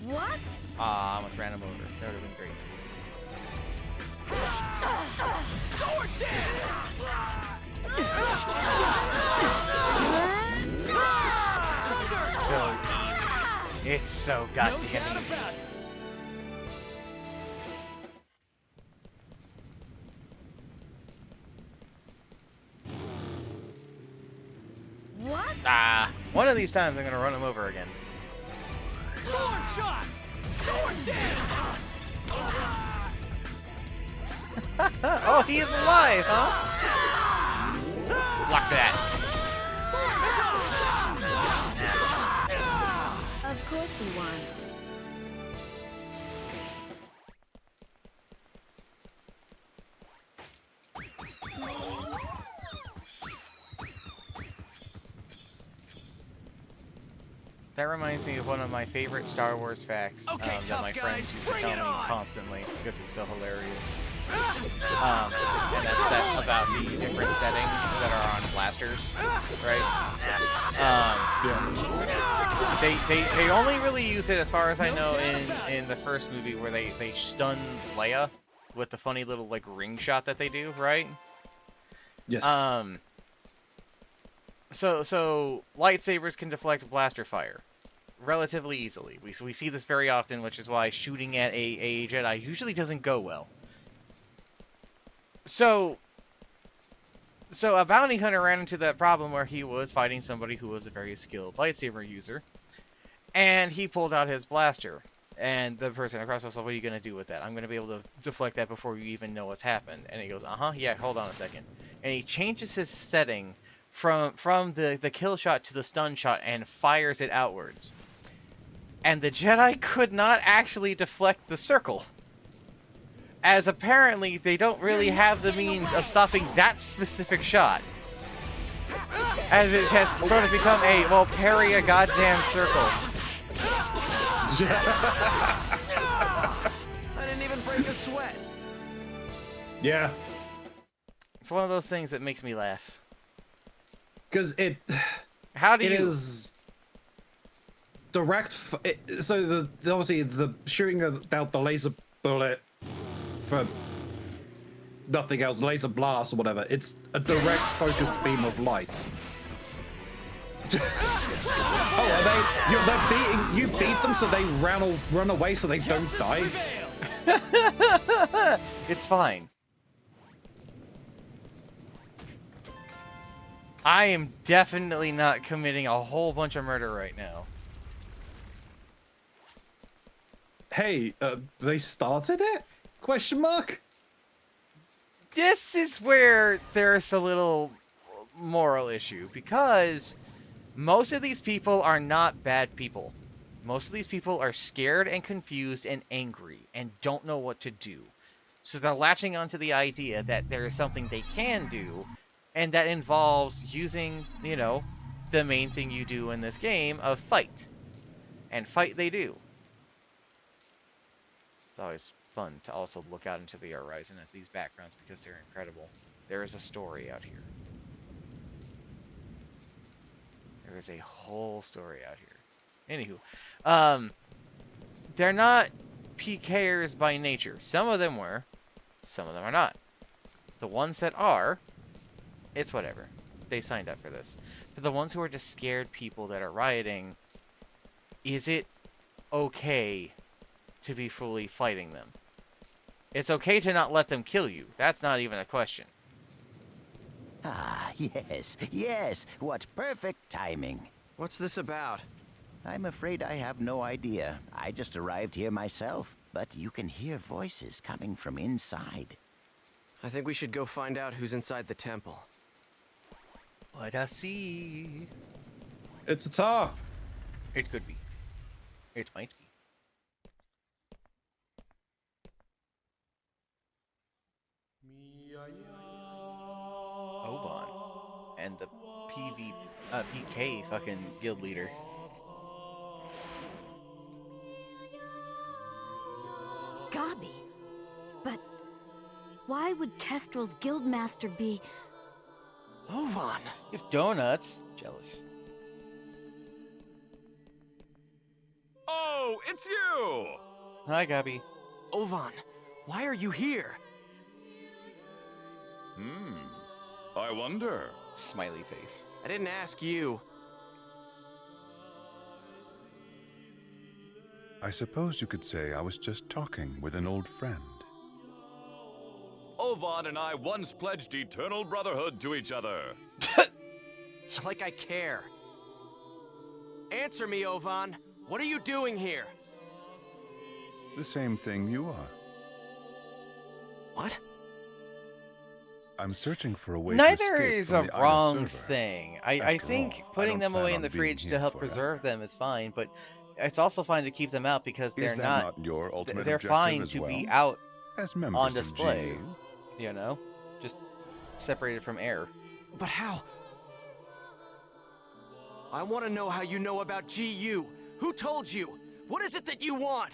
What? Ah, I almost ran them over. That would have been great. Sword dance! So easy. It's so goddamn easy. What? Ah, one of these times I'm gonna run him over again. Sword shot! Sword dance! Oh, he's alive, huh? Block that. Of course we won. That reminds me of one of my favorite Star Wars facts that my friends used to tell me constantly because it's so hilarious. And that's that about the different settings that are on blasters, right? They only really use it, as far as I know, in the first movie where they stun Leia with the funny little like ring shot that they do, right? Yes. So lightsabers can deflect blaster fire relatively easily. We see this very often, which is why shooting at a Jedi usually doesn't go well. So a bounty hunter ran into that problem where he was fighting somebody who was a very skilled lightsaber user, and he pulled out his blaster. And the person across was like, "What are you going to do with that? I'm going to be able to deflect that before you even know what's happened." And he goes, yeah, hold on a second. And he changes his setting from the kill shot to the stun shot and fires it outwards. And the Jedi could not actually deflect the circle, as apparently they don't really have the means of stopping that specific shot, as it has sort of become a, well, parry a goddamn circle. I didn't even break a sweat. Yeah. It's one of those things that makes me laugh. Because it is direct. So obviously the shooting out the laser bullet for nothing else, laser blast or whatever. It's a direct focused beam of light. Oh, are they're beating you? Beat them so they run away so they don't die. It's fine. I am definitely not committing a whole bunch of murder right now. Hey, they started it? Question mark? This is where there's a little moral issue, because most of these people are not bad people. Most of these people are scared and confused and angry and don't know what to do. So they're latching onto the idea that there is something they can do, and that involves using, you know, the main thing you do in this game of fight. And fight they do. It's always fun to also look out into the horizon at these backgrounds because they're incredible. There is a story out here. There is a whole story out here. Anywho, they're not PKers by nature. Some of them were, some of them are not. The ones that are, it's whatever. They signed up for this. For the ones who are just scared people that are rioting, is it okay to be fully fighting them? It's okay to not let them kill you. That's not even a question. Ah, yes. What perfect timing. What's this about? I'm afraid I have no idea. I just arrived here myself, but you can hear voices coming from inside. I think we should go find out who's inside the temple. Let us see. It's a tar. It could be. It might be. Oban. And the PK fucking guild leader. Gabi. But why would Kestrel's guildmaster be... Oban! You have donuts. Jealous. Oh, it's you! Hi, Gabi. Oban, why are you here? I wonder. Smiley face. I didn't ask you. I suppose you could say I was just talking with an old friend. Oban and I once pledged eternal brotherhood to each other. Like I care. Answer me, Oban. What are you doing here? The same thing you are. What? I'm searching for a way to Neither escape is from a the Ida wrong server. thing. I After think all, I putting don't them plan away in on the being fridge to here help forever. preserve them is fine, but it's also fine to keep them out because they're Is that not your ultimate they're objective fine as to well? be out As members on of display. GU? You know, just separated from air. But how? I want to know how you know about GU. Who told you? What is it that you want?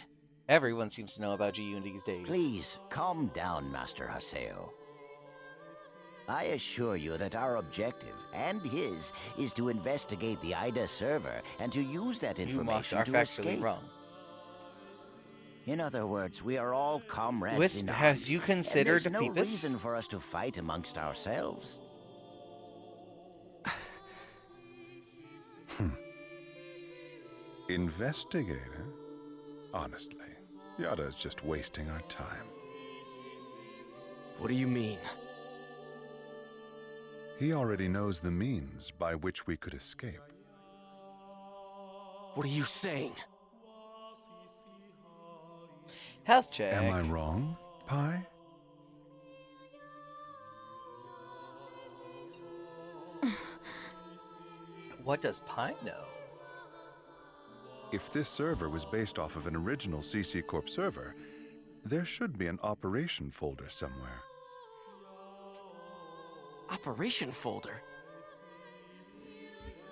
Everyone seems to know about GU these days. Please, calm down, Master Haseo. I assure you that our objective, and his, is to investigate the Ida server and to use that information are to factually escape. wrong. In other words, we are all comrades Wisp, in arms, has you considered and there's no Peepus? reason for us to fight amongst ourselves. Investigator? Honestly, Yada is just wasting our time. What do you mean? He already knows the means by which we could escape. What are you saying? Health check. Am I wrong, Pi? What does Pi know? If this server was based off of an original CC Corp server, there should be an operation folder somewhere. Operation folder?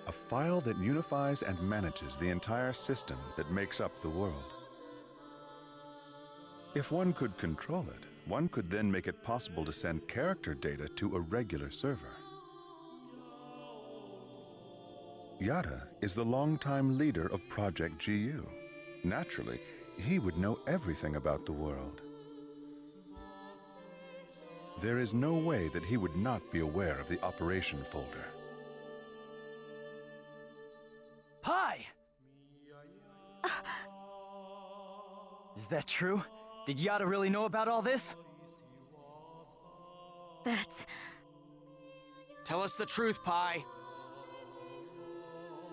A file that unifies and manages the entire system that makes up the world. If one could control it, one could then make it possible to send character data to a regular server. Yada is the longtime leader of Project GU. Naturally, he would know everything about the world. There is no way that he would not be aware of the operation folder. Pi! Is that true? Did Yada really know about all this? That's... Tell us the truth, Pi.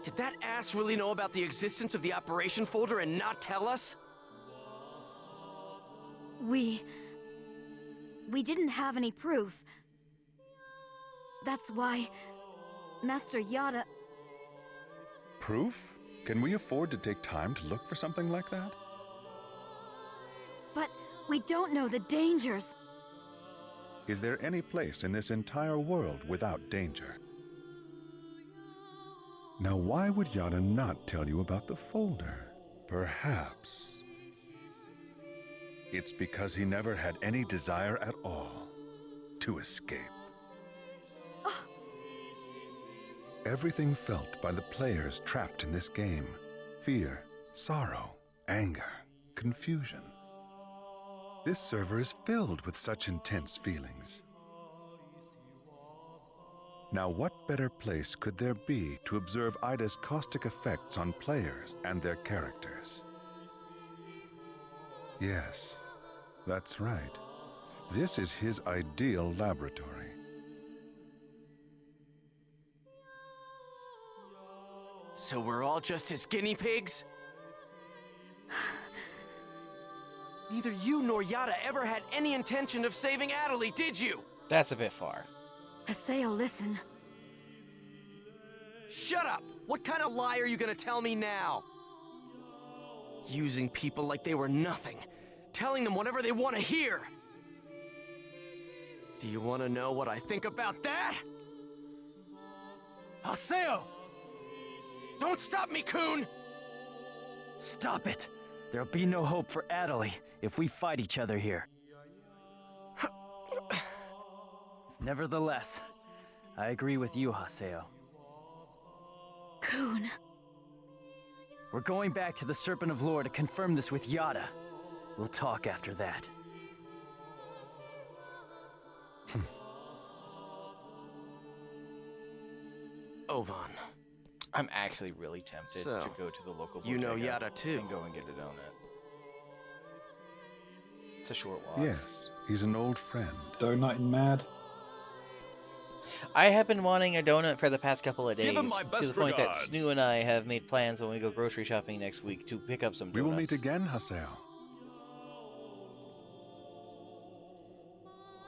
Did that ass really know about the existence of the operation folder and not tell us? We didn't have any proof. That's why Master Yada... Proof? Can we afford to take time to look for something like that? But we don't know the dangers. Is there any place in this entire world without danger? Now, why would Yada not tell you about the folder? Perhaps it's because he never had any desire at all to escape. Everything felt by the players trapped in this game: fear, sorrow, anger, confusion. This server is filled with such intense feelings. Now, what better place could there be to observe Ida's caustic effects on players and their characters? Yes, that's right. This is his ideal laboratory. So we're all just his guinea pigs? Neither you nor Yada ever had any intention of saving Adelie, did you? That's a bit far. Haseo, listen. Shut up! What kind of lie are you gonna tell me now? Using people like they were nothing. Telling them whatever they want to hear. Do you want to know what I think about that? Haseo! Don't stop me, Coon! Stop it! There'll be no hope for Adelie if we fight each other here. Nevertheless, I agree with you, Haseo. Coon. We're going back to the Serpent of Lore to confirm this with Yada. We'll talk after that. Ovan. I'm actually really tempted So, to go to the local you know bodega Yada too. and go and get a donut. It's a short walk. Yes, he's an old friend. Donut and mad. I have been wanting a donut for the past couple of days, Give him my to best the point that regards. Snoo and I have made plans when we go grocery shopping next week to pick up some donuts. We will meet again, Haseo.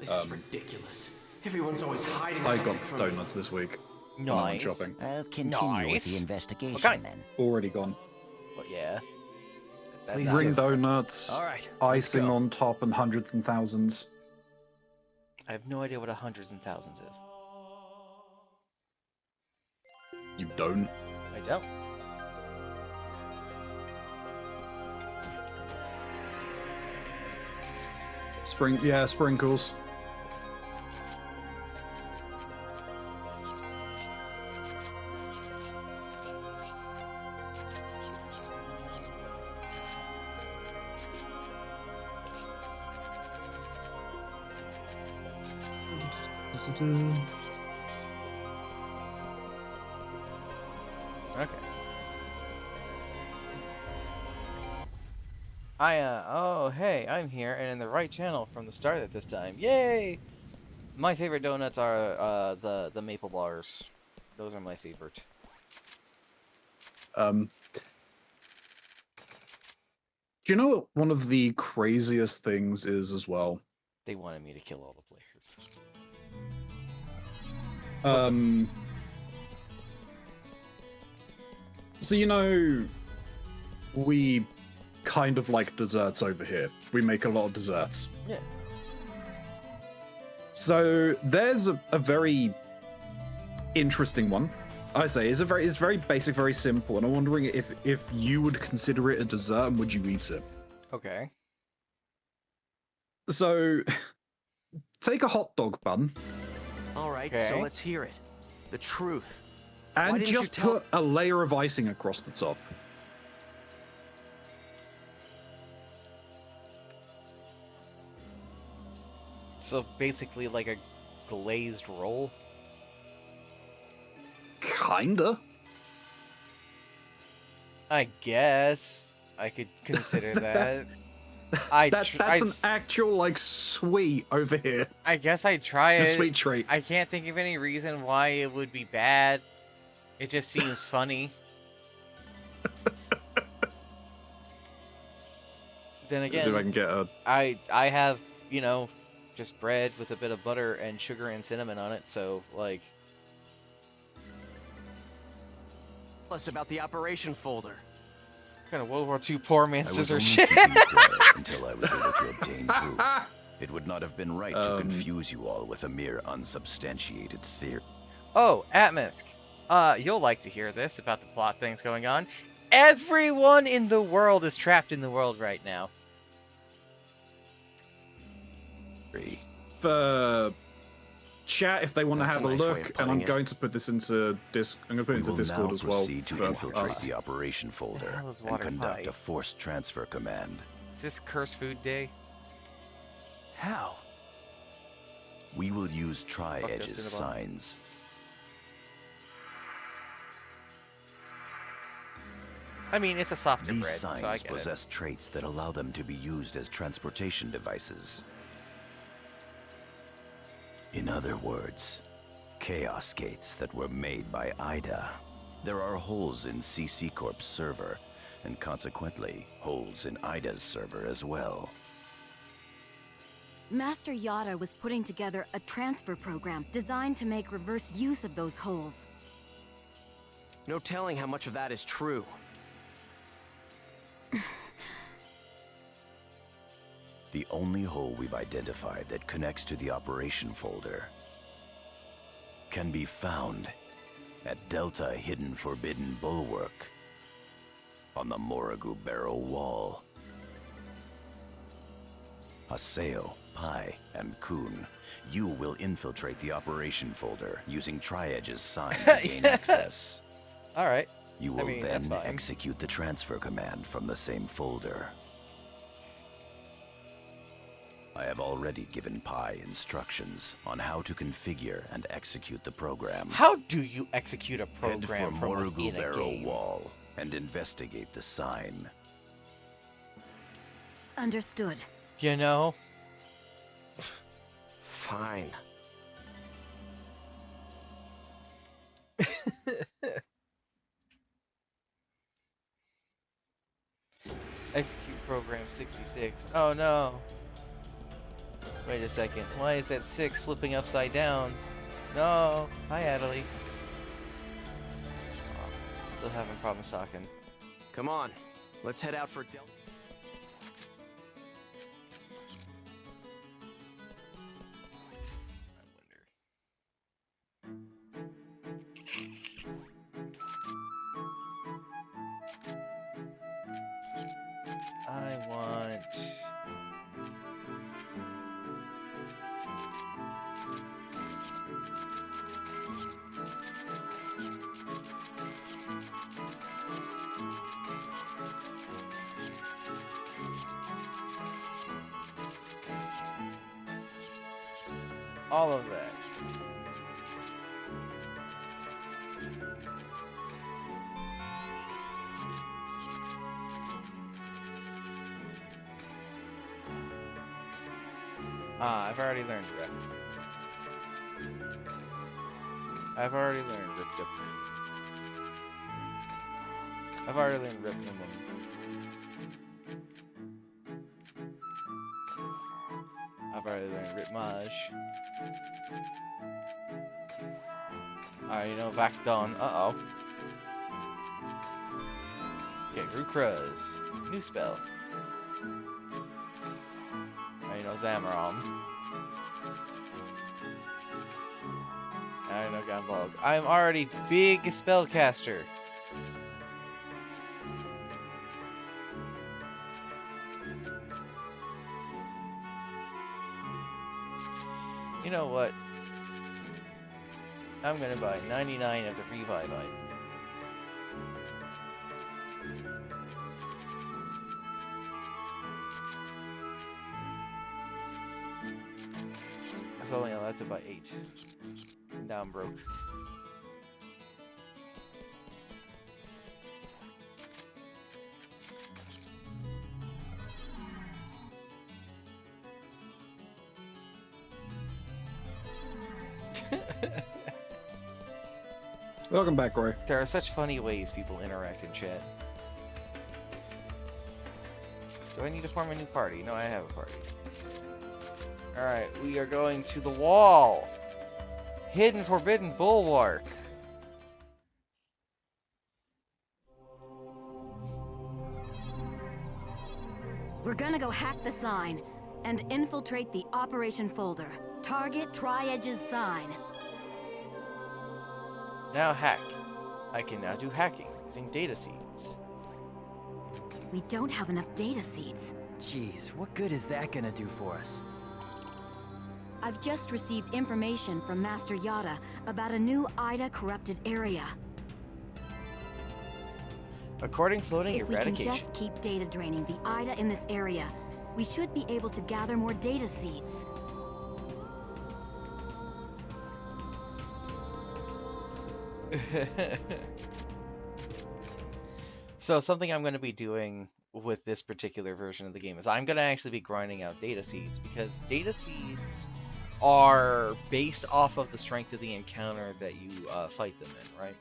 This is ridiculous. Everyone's always hiding I something got from me. donuts this week. When I went Nice. shopping. I'll continue with the investigation Okay. then. Already gone. Well, yeah. Please Ring do. donuts. All right, let's Icing go. on top and hundreds and thousands. I have no idea what a hundreds and thousands is. You don't? I don't. Sprinkles. Okay. Oh, hey, I'm here and in the right channel from the start at this time. Yay! My favorite donuts are, the maple bars. Those are my favorite. Do you know what one of the craziest things is as well? They wanted me to kill all the players. So you know, we kind of like desserts over here. We make a lot of desserts. Yeah. So there's a very interesting one. I say it's very basic, very simple, and I'm wondering if you would consider it a dessert and would you eat it? Okay. So take a hot dog bun. All right, Okay. so let's hear it. The truth. And Why didn't you just tell- put a layer of icing across the top. So basically like a glazed roll? Kinda. I guess I could consider that. That's an actual like sweet over here. I guess I'd try A it. sweet treat. I can't think of any reason why it would be bad. It just seems funny. Then Let's see if I again, can get a. I have, you know, just bread with a bit of butter and sugar and cinnamon on it, so like Tell us about the operation folder. what kind of World War II poor man I was scissor only shit. keeping quiet until I was able to obtain proof. It would not have been right to confuse you all with a mere unsubstantiated theory. Oh, Atmisk. You'll like to hear this about the plot things going on. Everyone in the world is trapped in the world right now. For chat, if they want to That's have a a nice way of look, and putting I'm it. going to put this into I'm going to put it into We will Discord now as well proceed to for infiltrate us. the operation folder hell is and water conduct pie? a forced transfer command. Is this curse food day? How? We will use tri-edges Cinnabon. signs. I mean, it's a softer These bread, signs so I get it. possess traits that allow them to be used as transportation devices. In other words, chaos gates that were made by Ida. There are holes in CC Corp's server, and consequently, holes in Ida's server as well. Master Yada was putting together a transfer program designed to make reverse use of those holes. No telling how much of that is true. The only hole we've identified that connects to the operation folder can be found at Delta Hidden Forbidden Bulwark on the Morrigu Barrow Wall. Haseo, Pai, and Kun, you will infiltrate the operation folder using Tri-Edge's sign to gain access. Alright. You will that's then fine. execute the transfer command from the same folder. I have already given Pai instructions on how to configure and execute the program. How do you execute a Head program for from Morrigu within a Barrow game? Wall and investigate the sign. Understood. You know? Fine. Execute program 66. Oh no. Wait a second. Why is that 6 flipping upside down? No. Hi, Adelie. Oh, still having problems talking. Come on, let's head out for Delta. I want... all of that. Ah, I've already learned Rip. I've already learned Rip. I've already learned Rip. I've already learned Rip Maj. Alright, you know, back done. Uh-oh. Okay, Rukruz. New spell. I know Zamaron. I know Gunvogue. I'm already big spellcaster. You know what? I'm gonna buy 99 of the revive item. I was only allowed to buy 8. Now I'm broke. Welcome back, Roy. There are such funny ways people interact in chat. Do I need to form a new party? No, I have a party. Alright, we are going to the wall! Hidden Forbidden Bulwark! We're gonna go hack the sign and infiltrate the operation folder. Target Tri-Edge's sign. Now hack. I can now do hacking using data seeds. We don't have enough data seeds. Jeez, what good is that gonna do for us? I've just received information from Master Yada about a new IDA corrupted area. According floating If we eradication. can just keep data draining the IDA in this area, we should be able to gather more data seeds. So something I'm going to be doing with this particular version of the game is I'm going to actually be grinding out data seeds, because data seeds are based off of the strength of the encounter that you fight them in, right?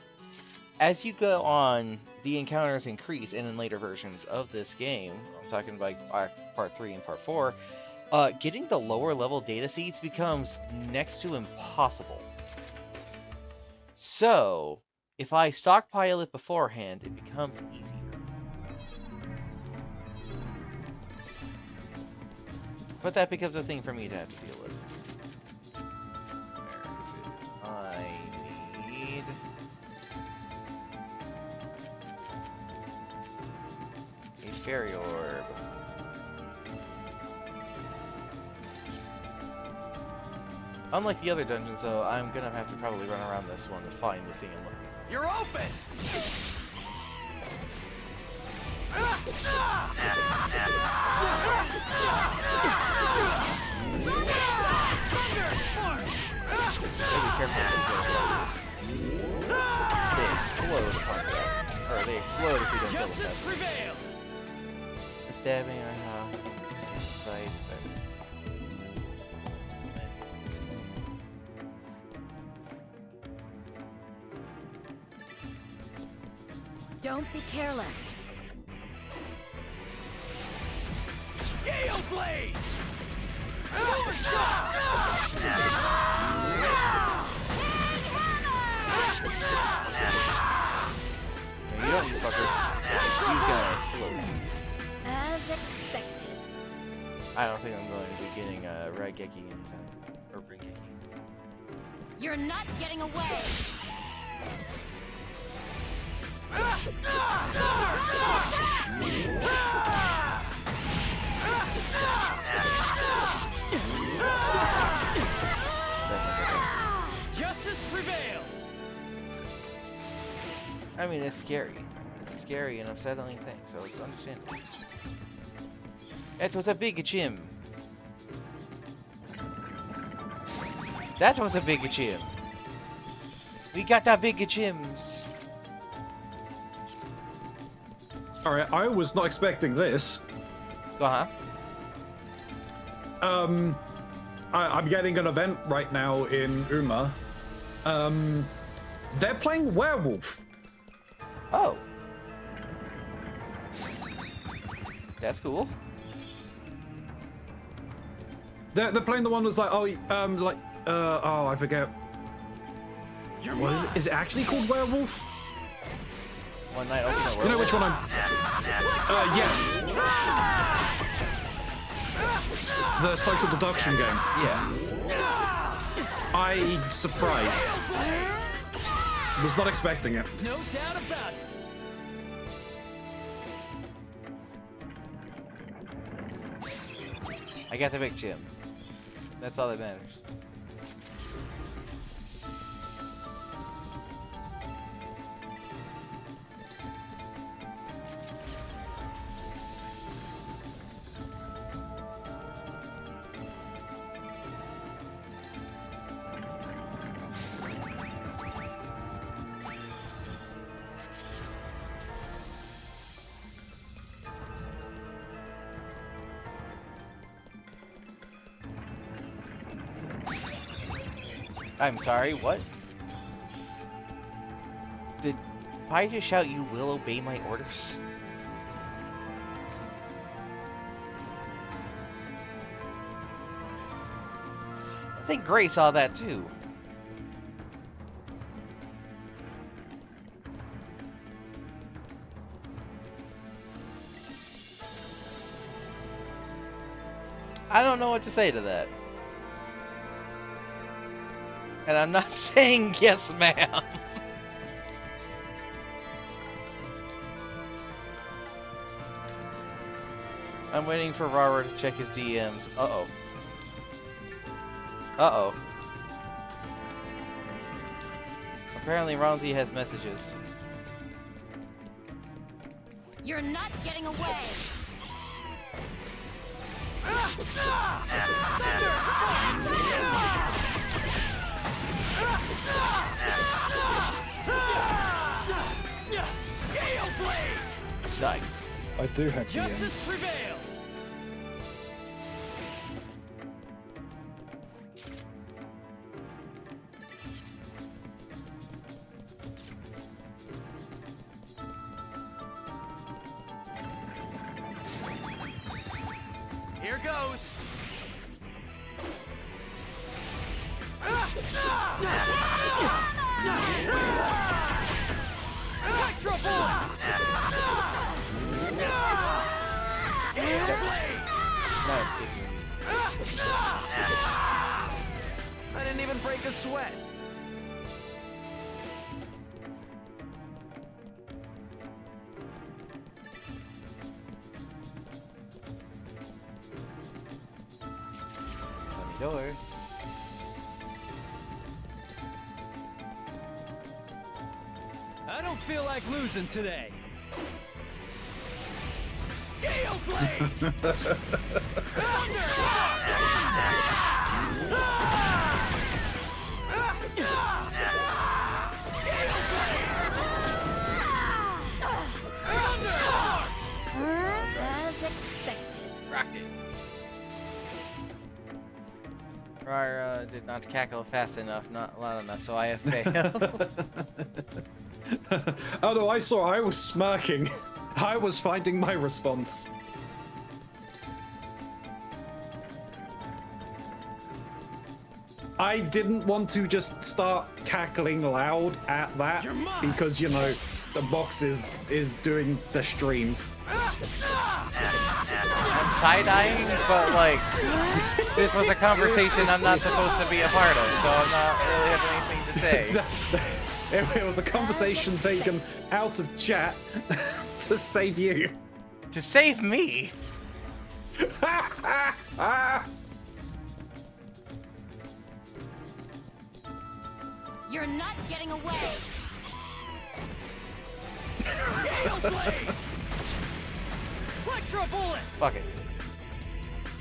As you go on, the encounters increase, and in later versions of this game, I'm talking about Part 3 and Part 4, getting the lower level data seeds becomes next to impossible. So, if I stockpile it beforehand, it becomes easier. But that becomes a thing for me to have to deal with. Where is it? I need... a fairy orb. Unlike the other dungeons, though, I'm gonna have to probably run around this one to find the thing I'm looking for. You're open! Gotta be careful with these they explode upon death. Or they explode if we don't kill them. Stabbing or sight. Don't be careless. Gale Blade! You don't, you fucker. He's gonna explode. As expected. I don't think I'm going to be getting a Raigeki anytime. Or Raigeki. You're not getting away. Justice prevails. I mean, it's scary. It's a scary and unsettling thing, so it's understandable. It was a big gym. That was a big gym. We got our big gyms. Alright, I was not expecting this. Uh-huh. I'm getting an event right now in Uma. They're playing Werewolf. Oh. That's cool. They're playing the one that's like, oh, oh, I forget. What is it? Is it actually called Werewolf? One Night Ultimate Werewolf. You know which one I'm... yes. The social deduction game. Yeah. I surprised. Was not expecting it. No doubt about it. I got the big gym. That's all that matters. I'm sorry, what? Did I just shout you will obey my orders? I think Gray saw that too. I don't know what to say to that. And I'm not saying yes, ma'am. I'm waiting for Robert to check his DMs. Uh-oh. Uh-oh. Apparently Ronzi has messages. You're not getting away. Die. I do have Justice DMs. prevails. Here goes. Extra point. Nice. I didn't even break a sweat. Door. I don't feel like losing today. Gale blade! As expected. Rocked it. Rar did not cackle fast enough, not loud enough, so I have failed. Oh no, I was smirking. I was finding my response. I didn't want to just start cackling loud at that because, you know, the box is doing the streams. I'm side-eyeing, but like, this was a conversation I'm not supposed to be a part of, so I'm not really having anything to say. It was a conversation taken out of chat to save you. To save me? You're not getting away. Electro bullet! Fuck it.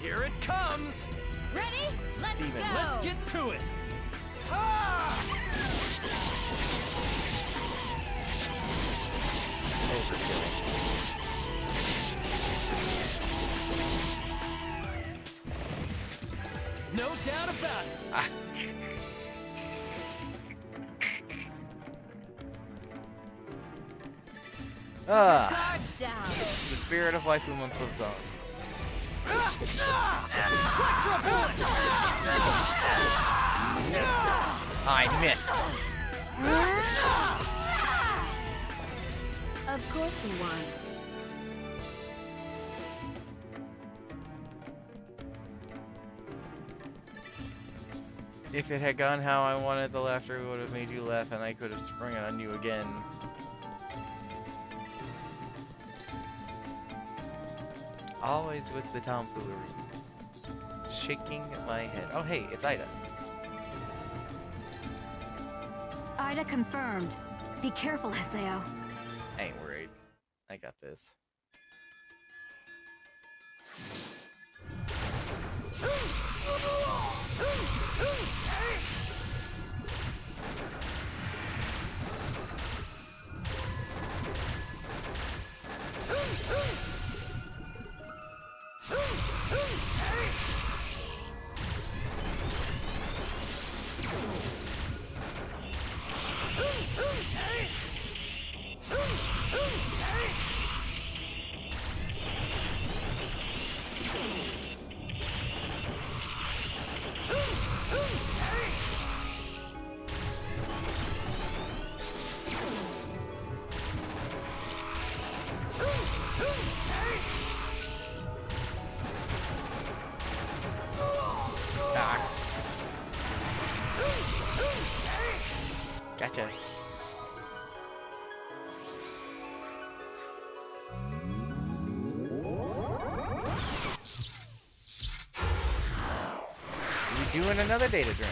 Here it comes! Ready? Let's Demon. go! Let's get to it! No doubt about it! Guards down. The spirit of life month lives on. I missed. Of course we won. If it had gone how I wanted, the laughter would have made you laugh, and I could have sprung on you again. Always with the tomfoolery. Shaking my head. Oh, hey, it's Ida. Ida confirmed. Be careful, Haseo. I ain't worried. I got this. Gotcha. We doing another data drain.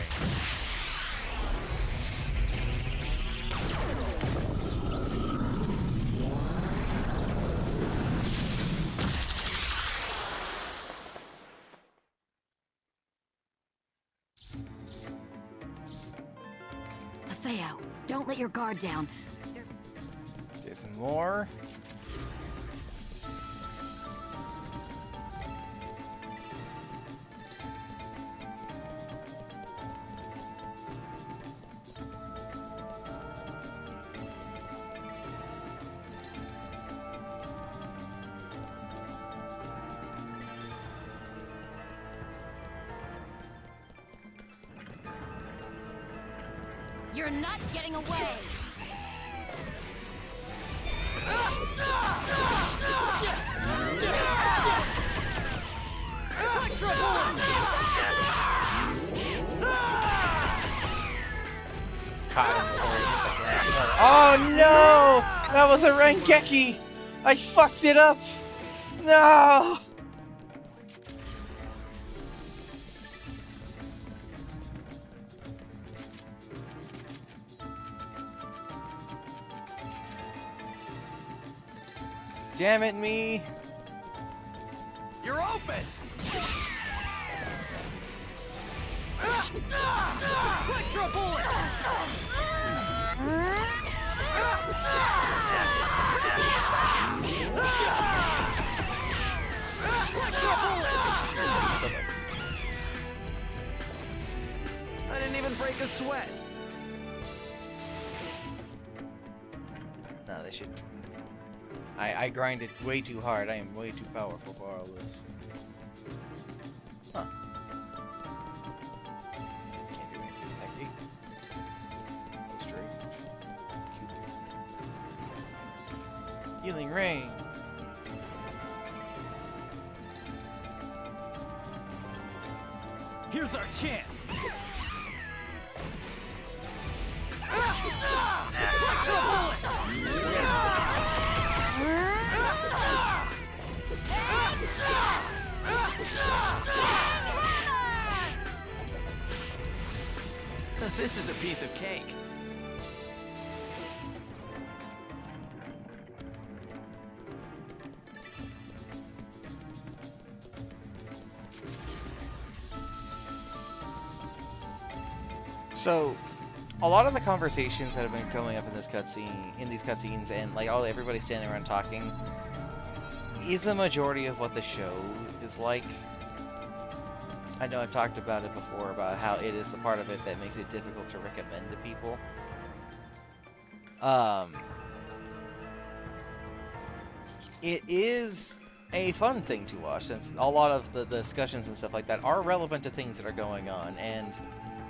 Haseo, don't let your guard down. Get some more. You're not getting away. Oh no! That was a Rengeki! I fucked it up! No! Damn it, me! You're open! Electro bullet! I didn't even break a sweat. No, they should. I grinded way too hard. I am way too powerful for all this. Huh. Can't do Healing rain. Here's our chance. This is a piece of cake. So, a lot of the conversations that have been coming up in this cutscene, in these cutscenes, and like everybody standing around talking, is the majority of what the show is like. I know I've talked about it before, about how it is the part of it that makes it difficult to recommend to people. It is a fun thing to watch, since a lot of the discussions and stuff like that are relevant to things that are going on, and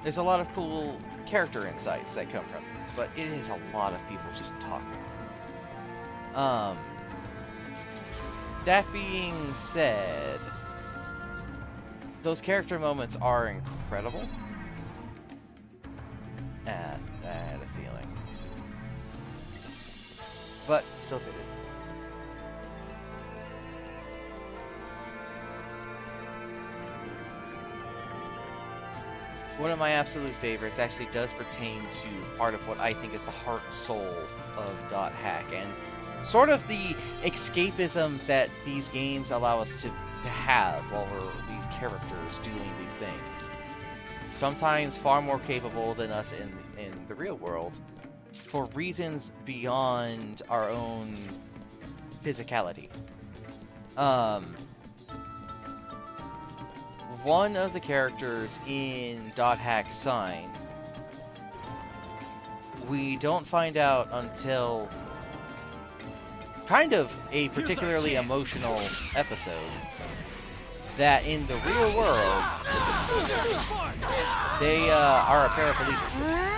there's a lot of cool character insights that come from it, but it is a lot of people just talking. That being said, those character moments are incredible. I had a feeling. But still did it. One of my absolute favorites actually does pertain to part of what I think is the heart and soul of .hack, and sort of the escapism that these games allow us to have while we're these characters doing these things. Sometimes far more capable than us in the real world, for reasons beyond our own physicality. One of the characters in .hack Sign, we don't find out until kind of a particularly emotional episode, that in the real world, they are a paraplegic.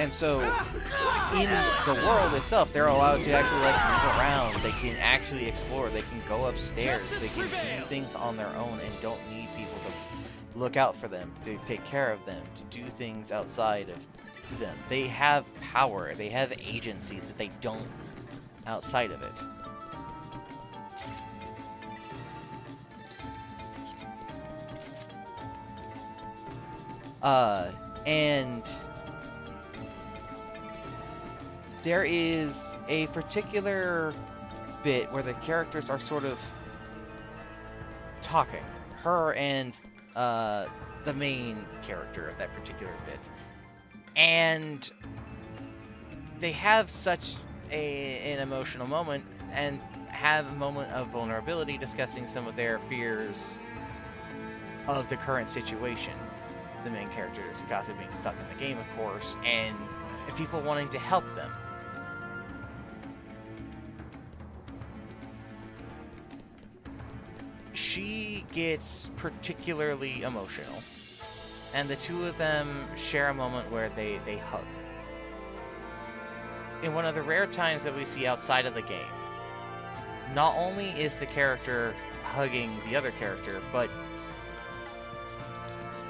And so, in the world itself, they're allowed to actually like move around. They can actually explore. They can go upstairs. They can do things on their own and don't need people to look out for them, to take care of them, to do things outside of them. They have power. They have agency that they don't outside of it. And there is a particular bit where the characters are sort of talking. Her and the main character of that particular bit. And they have such an emotional moment and have a moment of vulnerability discussing some of their fears of the current situation. The main character is Tsukasa being stuck in the game, of course, and people wanting to help them. She gets particularly emotional, and the two of them share a moment where they hug. In one of the rare times that we see outside of the game, not only is the character hugging the other character, but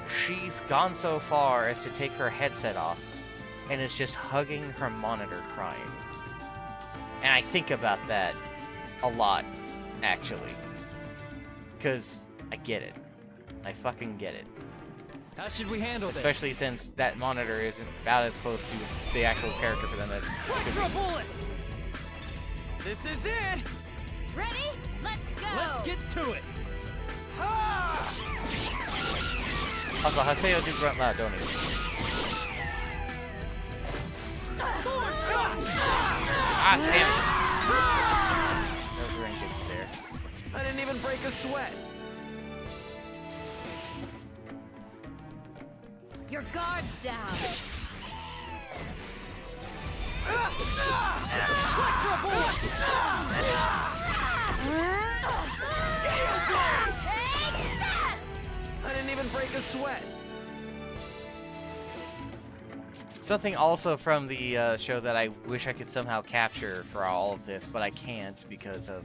she's gone so far as to take her headset off and is just hugging her monitor crying. And I think about that a lot, actually. Because I get it. I fucking get it. How should we handle Especially since that monitor isn't about as close to the actual character for them as it could be. Bullet! This is it! Ready? Let's go! Let's get to it! Also, Haseo do grunt loud, don't he? Ah, damn it! Those were good there. I didn't even break a sweat. Your guard's down. I didn't even break a sweat. Something also from the show that I wish I could somehow capture for all of this, but I can't because of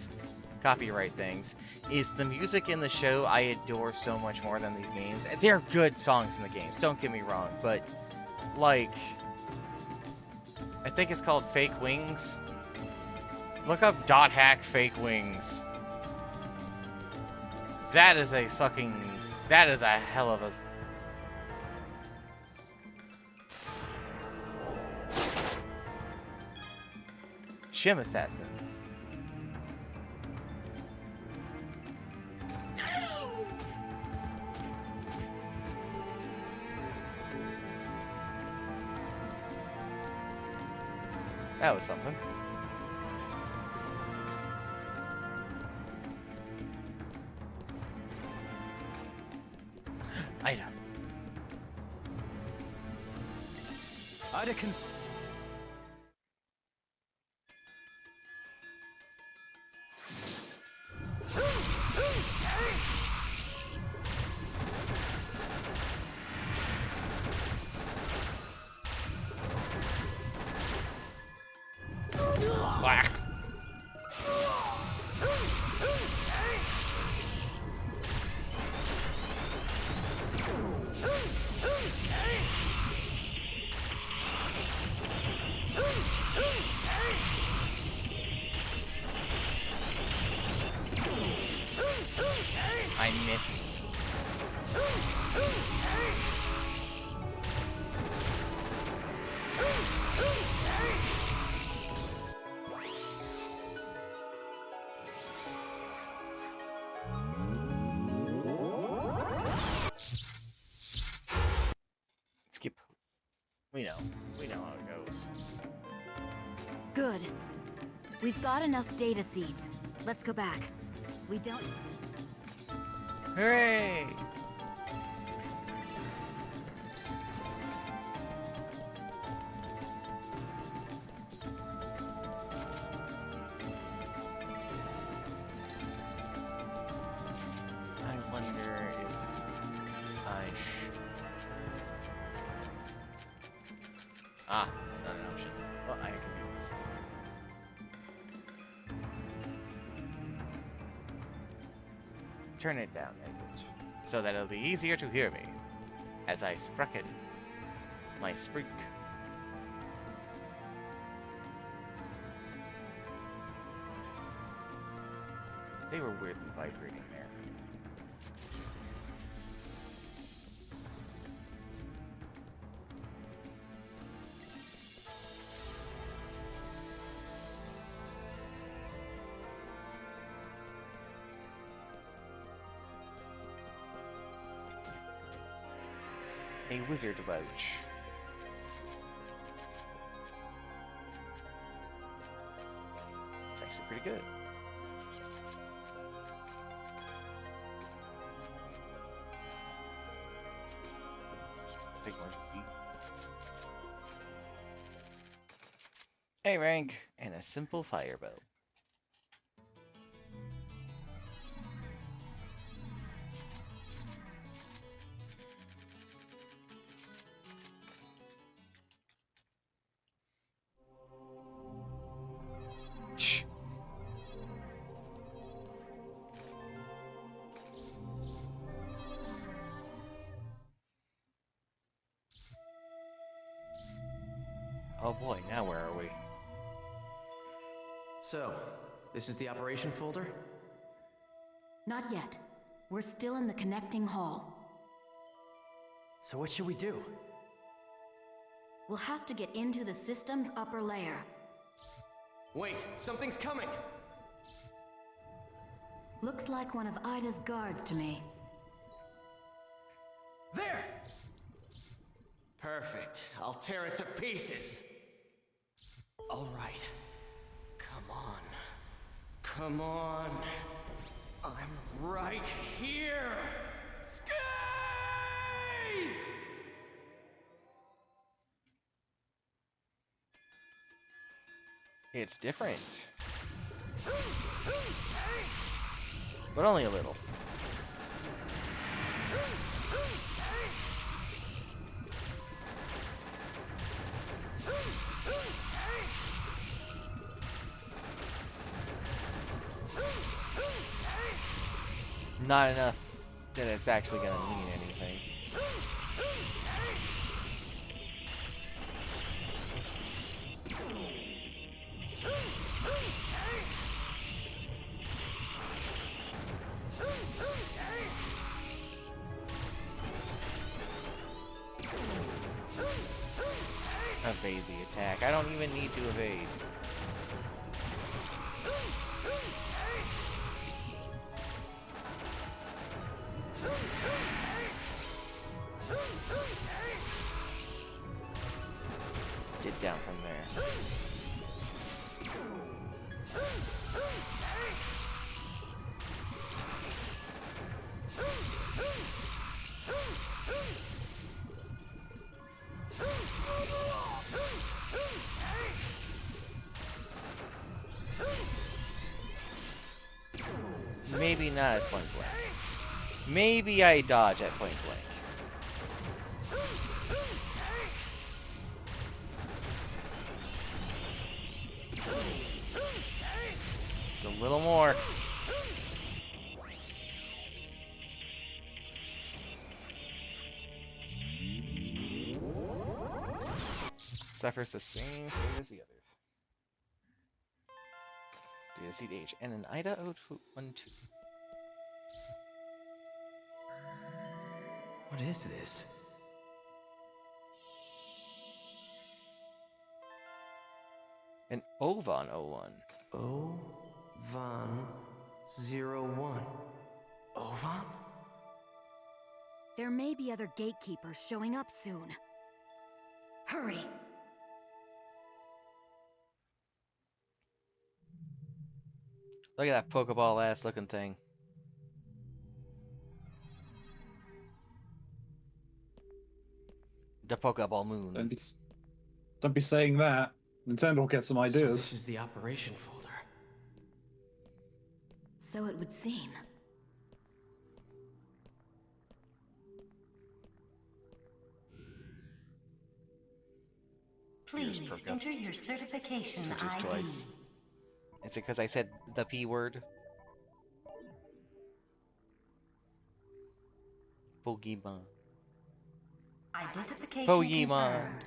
copyright things, is the music in the show I adore so much more than these games. They're good songs in the games, don't get me wrong, but, like, I think it's called Fake Wings. Look up .hack Fake Wings. That is a fucking... That is a hell of a... Shim Assassins. That was something. Item. Ida can... Whack. I missed. Skip. We know how it goes. Good. We've got enough data seeds. Let's go back. We don't... Hooray! I wonder if I should... Ah, it's not an option. Well, I can do this. Turn it down a bit, so that it'll be easier to hear me, as I sprechen my spreek. They were weirdly vibrating there. A wizard pouch. It's actually pretty good. Take more to eat. A rank and a simple fire bow. Oh boy, now where are we? So, this is the operation folder? Not yet. We're still in the connecting hall. So what should we do? We'll have to get into the system's upper layer. Wait, something's coming! Looks like one of Ida's guards to me. There! Perfect. I'll tear it to pieces. All right. Come on. Come on. I'm right here. Skate! It's different. But only a little. not enough that it's actually gonna mean anything. Evade the attack. I don't even need to evade. Get down from there. Maybe not at point blank. Maybe I dodge at point blank. Just a little more. Suffers the same fate as the others. Do the seed age and an Ida vol.2. What is this? An Ovon 01. Von 01. Ovon? There may be other gatekeepers showing up soon. Hurry! Look at that Pokeball ass looking thing. The Pokeball moon. Don't be saying that. Nintendo will get some ideas. So this is the operation folder. So it would seem. Please enter your certification Switches ID. twice. Is it because I said the P word? Pokemon. Identification Pokemon. confirmed.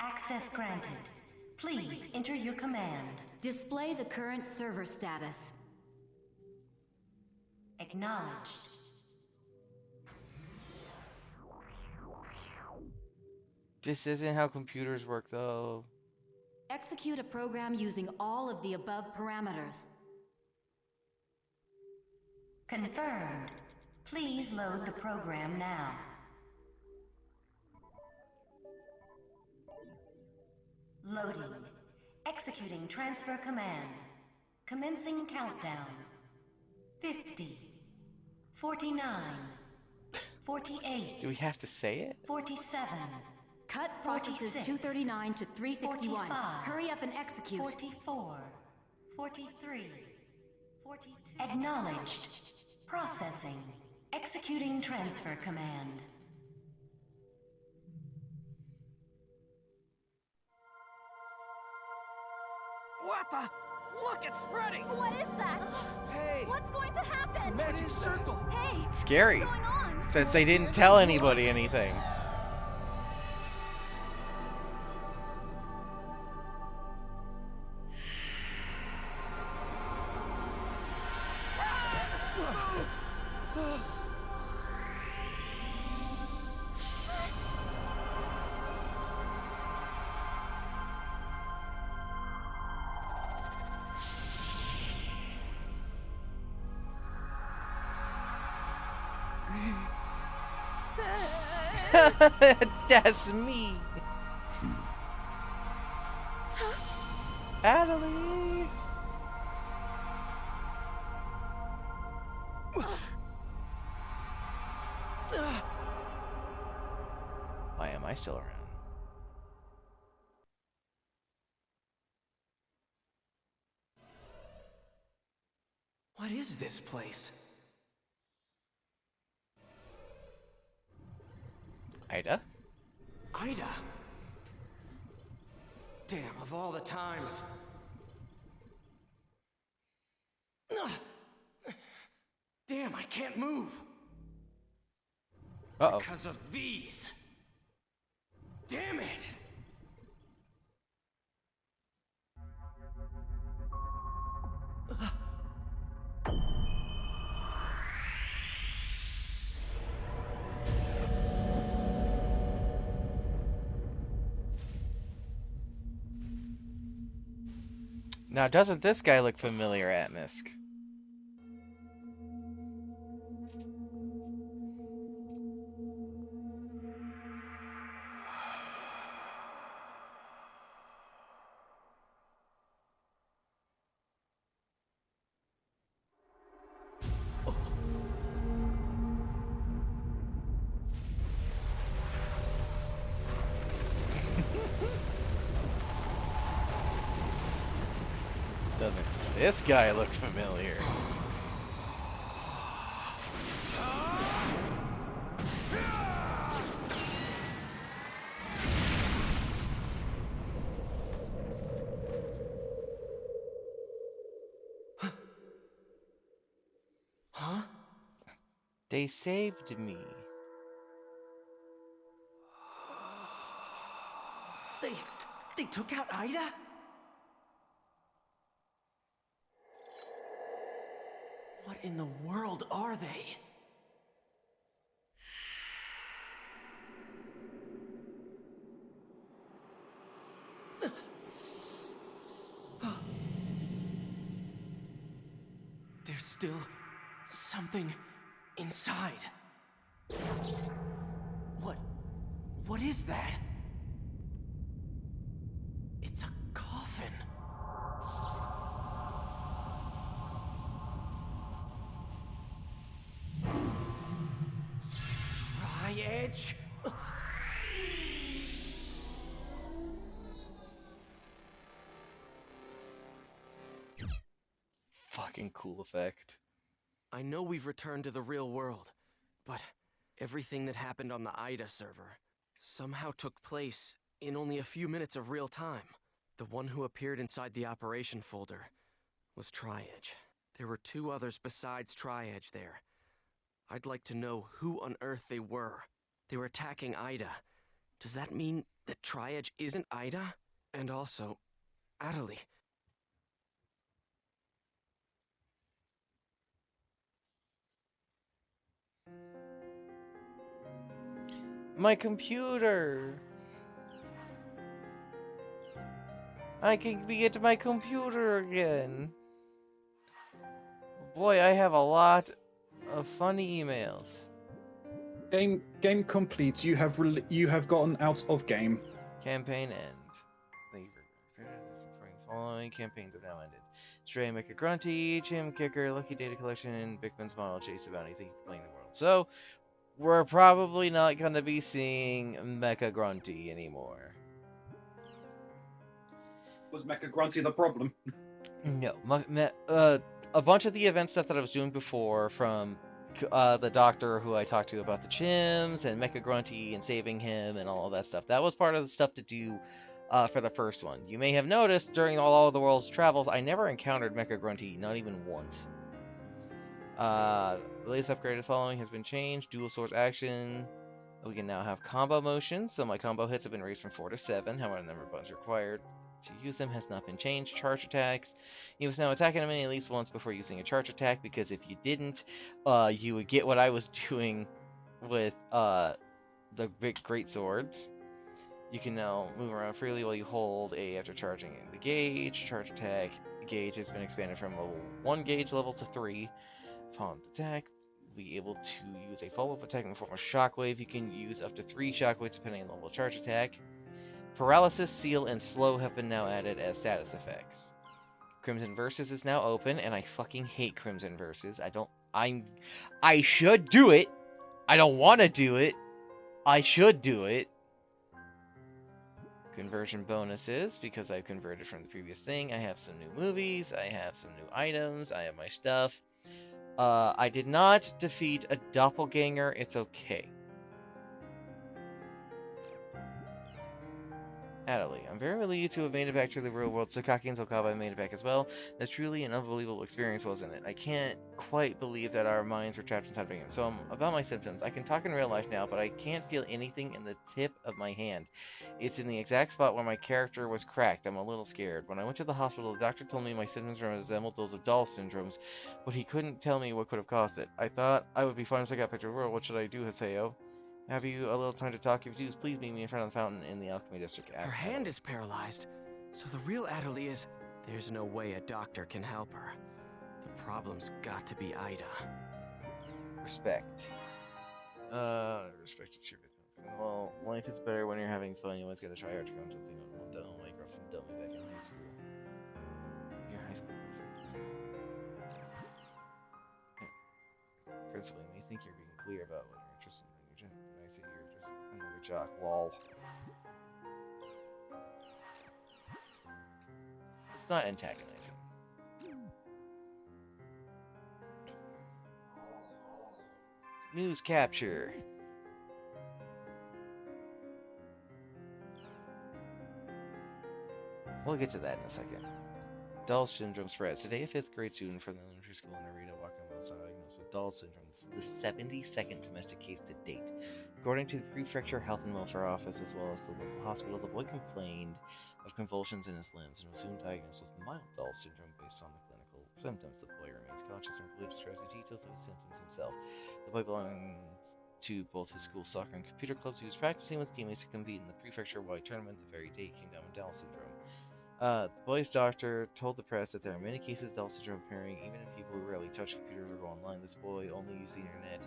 Access granted. Please enter your command. Display the current server status. Acknowledged. This isn't how computers work, though. Execute a program using all of the above parameters. Confirmed. Please load the program now. Loading. Executing transfer command. Commencing countdown. 50. 49. 48. Do we have to say it? 47. Cut processes 46, 239 to 361. 45, Hurry up and execute. 44. 43. 42. Acknowledged. Processing. Executing transfer command. What the? Look, it's spreading! What is that? Hey! What's going to happen? Magic circle! Hey! Scary. What's going on? Since they didn't tell anybody anything. That's me. Adelie. Why am I still around? What is this place? Ida? Ida? Damn, of all the times. Damn, Damn, I can't move. Uh-oh. Because of these. Damn it! Now, doesn't this guy look familiar, Atmisk? Doesn't this guy look familiar? Huh? They saved me. They took out Ida? What in the world are they? There's still something inside. What is that? It's a coffin. Dry edge? Fucking cool effect. I know we've returned to the real world, but everything that happened on the Ida server somehow took place in only a few minutes of real time. The one who appeared inside the operation folder was Tri-Edge. There were 2 others besides Tri-Edge there. I'd like to know who on earth they were. They were attacking Ida. Does that mean that Tri-Edge isn't Ida? And also, Adelie. My computer! I can get to my computer again. Boy, I have a lot of funny emails. Game complete. You have gotten out of game. Campaign end. Thank you for the following campaigns have now ended. Stray, Mecha Grunty, Chim Kicker, Lucky Data Collection, Bickman's Model, Chase the Bounty. Thank you for playing the world. So, we're probably not going to be seeing Mecha Grunty anymore. Was Mecha Grunty the problem? No. A bunch of the event stuff that I was doing before, from the doctor who I talked to about the Chims and Mecha Grunty and saving him and all of that stuff, that was part of the stuff to do for the first one. You may have noticed during all of the world's travels, I never encountered Mecha Grunty, not even once. The latest upgraded following has been changed. Dual source action. We can now have combo motions, so my combo hits have been raised from 4 to 7. However, the number of buttons required to use them has not been changed. Charge attacks. You must now attack an enemy at least once before using a charge attack, because if you didn't, you would get what I was doing with the big great swords. You can now move around freely while you hold A after charging the gauge. Charge attack gauge has been expanded from level 1 gauge level to 3. Following the attack, be able to use a follow-up attack in the form of Shockwave. You can use up to 3 Shockwaves depending on the level of charge attack. Paralysis, Seal, and Slow have been now added as status effects. Crimson Versus is now open, and I fucking hate Crimson Versus. I should do it. I don't want to do it. I should do it. Conversion bonuses, because I've converted from the previous thing. I have some new movies. I have some new items. I have my stuff. I did not defeat a doppelganger. It's okay. Adelie, I'm very relieved to have made it back to the real world. Sakaki and Sokawa made it back as well. That's truly an unbelievable experience, wasn't it? I can't quite believe that our minds were trapped inside of a game. So, about my symptoms. I can talk in real life now, but I can't feel anything in the tip of my hand. It's in the exact spot where my character was cracked. I'm a little scared. When I went to the hospital, the doctor told me my symptoms resembled those of Dahl syndromes, but he couldn't tell me what could have caused it. I thought I would be fine once I got back to the world. What should I do, Haseo? Have you a little time to talk? If you do, please meet me in front of the fountain in the Alchemy District. Her hand is paralyzed, so the real Adelie is... There's no way a doctor can help her. The problem's got to be Ida. Respect. Respect to well, life is better when you're having fun. You always gotta try hard to come to the thing on one. Don't my girlfriend dumped me back in high school. Your high school girlfriend. Principally, you think you're being clear about what you're interested in. I see you're just another jock. Lol. It's not antagonizing. News capture. We'll get to that in a second. Dahl syndrome spreads. Today, a 5th grade student from the elementary school in Narita, Wakamo, was diagnosed with Dahl syndrome. This is the 72nd domestic case to date. According to the Prefecture Health and Welfare Office, as well as the local hospital, the boy complained of convulsions in his limbs and was soon diagnosed with mild Dahl syndrome based on the clinical symptoms. The boy remains conscious and fully describes the details of his symptoms himself. The boy belonged to both his school soccer and computer clubs. He was practicing with teammates to compete in the prefecture-wide tournament the very day he came down with Dahl syndrome. The boy's doctor told the press that there are many cases of Dahl syndrome appearing even in people who rarely touch computers or go online. This boy only used the internet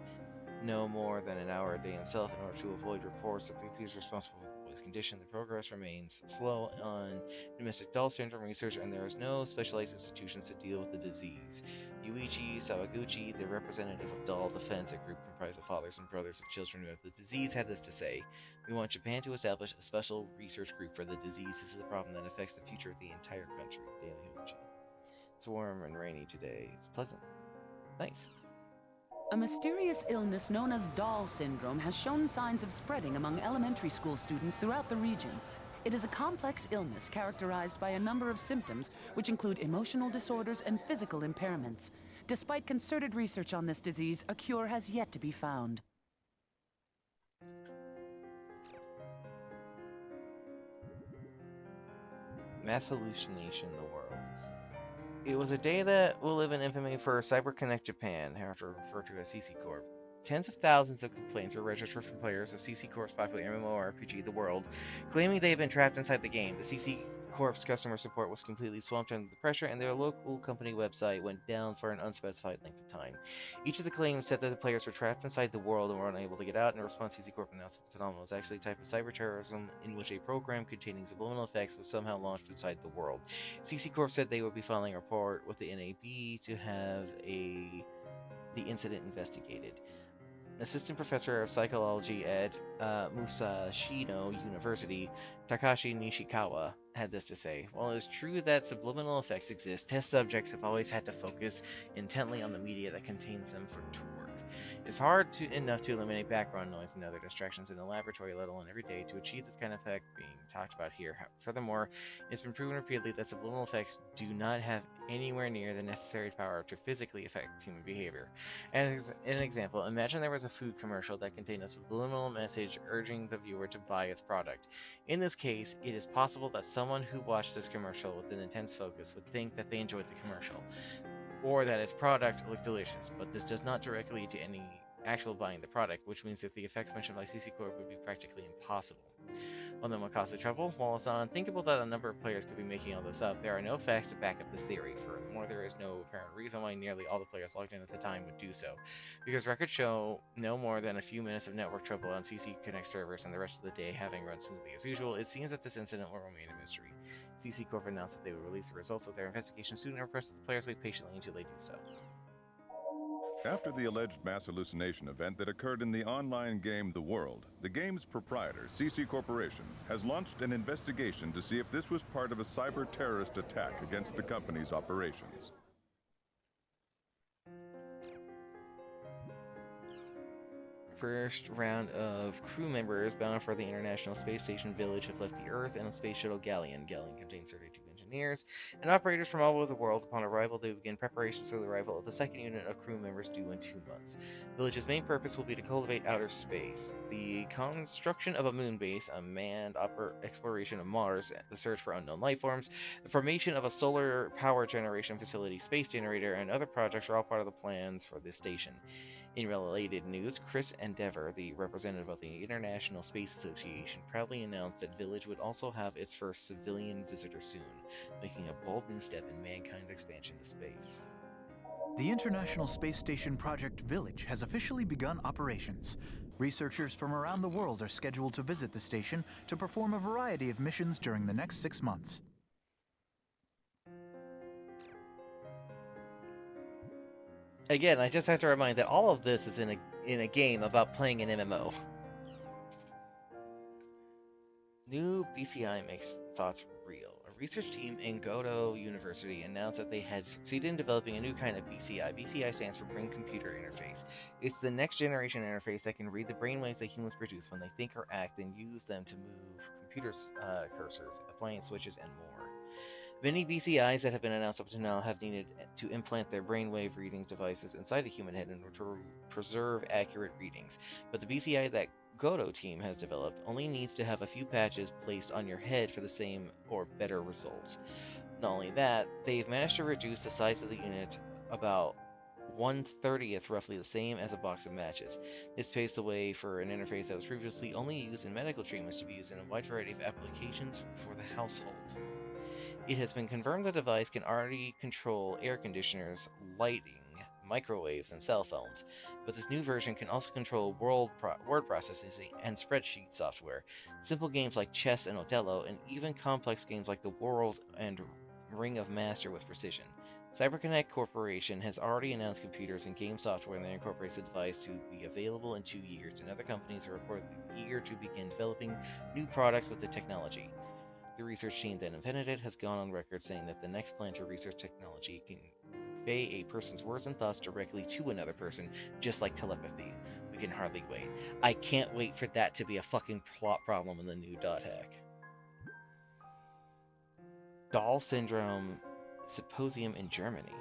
no more than an hour a day himself in order to avoid reports that the computer is responsible for the boy's condition. The progress remains slow on domestic Dahl syndrome research, and there is no specialized institutions to deal with the disease. Yuichi Sawaguchi, the representative of Dahl Defense, a group comprised of fathers and brothers of children who have the disease, had this to say: "We want Japan to establish a special research group for the disease. This is a problem that affects the future of the entire country." Daily Hoichi. It's warm and rainy today. It's pleasant. Nice. A mysterious illness known as Dahl syndrome has shown signs of spreading among elementary school students throughout the region. It is a complex illness characterized by a number of symptoms, which include emotional disorders and physical impairments. Despite concerted research on this disease, a cure has yet to be found. Mass hallucination in the world. It was a day that will live in infamy for CyberConnect Japan, hereafter referred to as CC Corp. Tens of thousands of complaints were registered from players of CC Corp's popular MMORPG The World, claiming they had been trapped inside the game. The CC Corp's customer support was completely swamped under the pressure, and their local company website went down for an unspecified length of time. Each of the claims said that the players were trapped inside the world and were unable to get out. In response, CC Corp announced that the phenomenon was actually a type of cyber-terrorism in which a program containing subliminal effects was somehow launched inside the world. CC Corp said they would be filing a report with the NAB to have the incident investigated. Assistant Professor of Psychology at Musashino University, Takashi Nishikawa, had this to say: "While it is true that subliminal effects exist, test subjects have always had to focus intently on the media that contains them to work. It's hard enough to eliminate background noise and other distractions in a laboratory, let alone every day, to achieve this kind of effect being talked about here. Furthermore, it's been proven repeatedly that subliminal effects do not have anywhere near the necessary power to physically affect human behavior. As an example, imagine there was a food commercial that contained a subliminal message urging the viewer to buy its product. In this case, it is possible that someone who watched this commercial with an intense focus would think that they enjoyed the commercial, or that its product looked delicious, but this does not directly lead to any actual buying the product, which means that the effects mentioned by CC Corp would be practically impossible. Well, then what caused the trouble? While it's unthinkable that a number of players could be making all this up, there are no facts to back up this theory. Furthermore, there is no apparent reason why nearly all the players logged in at the time would do so, because records show no more than a few minutes of network trouble on CC Connect servers and the rest of the day having run smoothly as usual. It seems that this incident will remain a mystery. CC Corp announced that they would release the results of their investigation soon and requested the players wait patiently until they do so." After the alleged mass hallucination event that occurred in the online game The World, the game's proprietor, CC Corporation, has launched an investigation to see if this was part of a cyber-terrorist attack against the company's operations. first round of crew members bound for the International Space Station Village have left the Earth in a space shuttle Galleon. Galleon contains 32 engineers and operators from all over the world. Upon arrival, they begin preparations for the arrival of the second unit of crew members due in 2 months. Village's main purpose will be to cultivate outer space, the construction of a moon base, a manned exploration of Mars, the search for unknown life forms, the formation of a solar power generation facility, space generator, and other projects are all part of the plans for this station. In related news, Chris Endeavor, the representative of the International Space Association, proudly announced that Village would also have its first civilian visitor soon, making a bold new step in mankind's expansion to space. The International Space Station Project Village has officially begun operations. Researchers from around the world are scheduled to visit the station to perform a variety of missions during the next 6 months. Again, I just have to remind that all of this is in a game about playing an MMO. New BCI makes thoughts real. A research team in Goto University announced that they had succeeded in developing a new kind of BCI. BCI stands for Brain-Computer Interface. It's the next generation interface that can read the brainwaves that humans produce when they think or act and use them to move computer cursors, appliance switches, and more. Many BCIs that have been announced up to now have needed to implant their brainwave reading devices inside a human head in order to preserve accurate readings, but the BCI that Goto team has developed only needs to have a few patches placed on your head for the same or better results. Not only that, they've managed to reduce the size of the unit about 1/30th, roughly the same as a box of matches. This paves the way for an interface that was previously only used in medical treatments to be used in a wide variety of applications for the household. It has been confirmed the device can already control air conditioners, lighting, microwaves, and cell phones, but this new version can also control word processing and spreadsheet software, simple games like chess and Othello, and even complex games like The World and Ring of Master with precision. CyberConnect Corporation has already announced computers and game software that incorporates the device to be available in 2 years, and other companies are reportedly eager to begin developing new products with the technology. The research team that invented it has gone on record saying that the next plan to research technology can convey a person's words and thoughts directly to another person, just like telepathy. We can hardly wait. I can't wait for that to be a fucking plot problem in the new .hack. Doll Syndrome Symposium in Germany.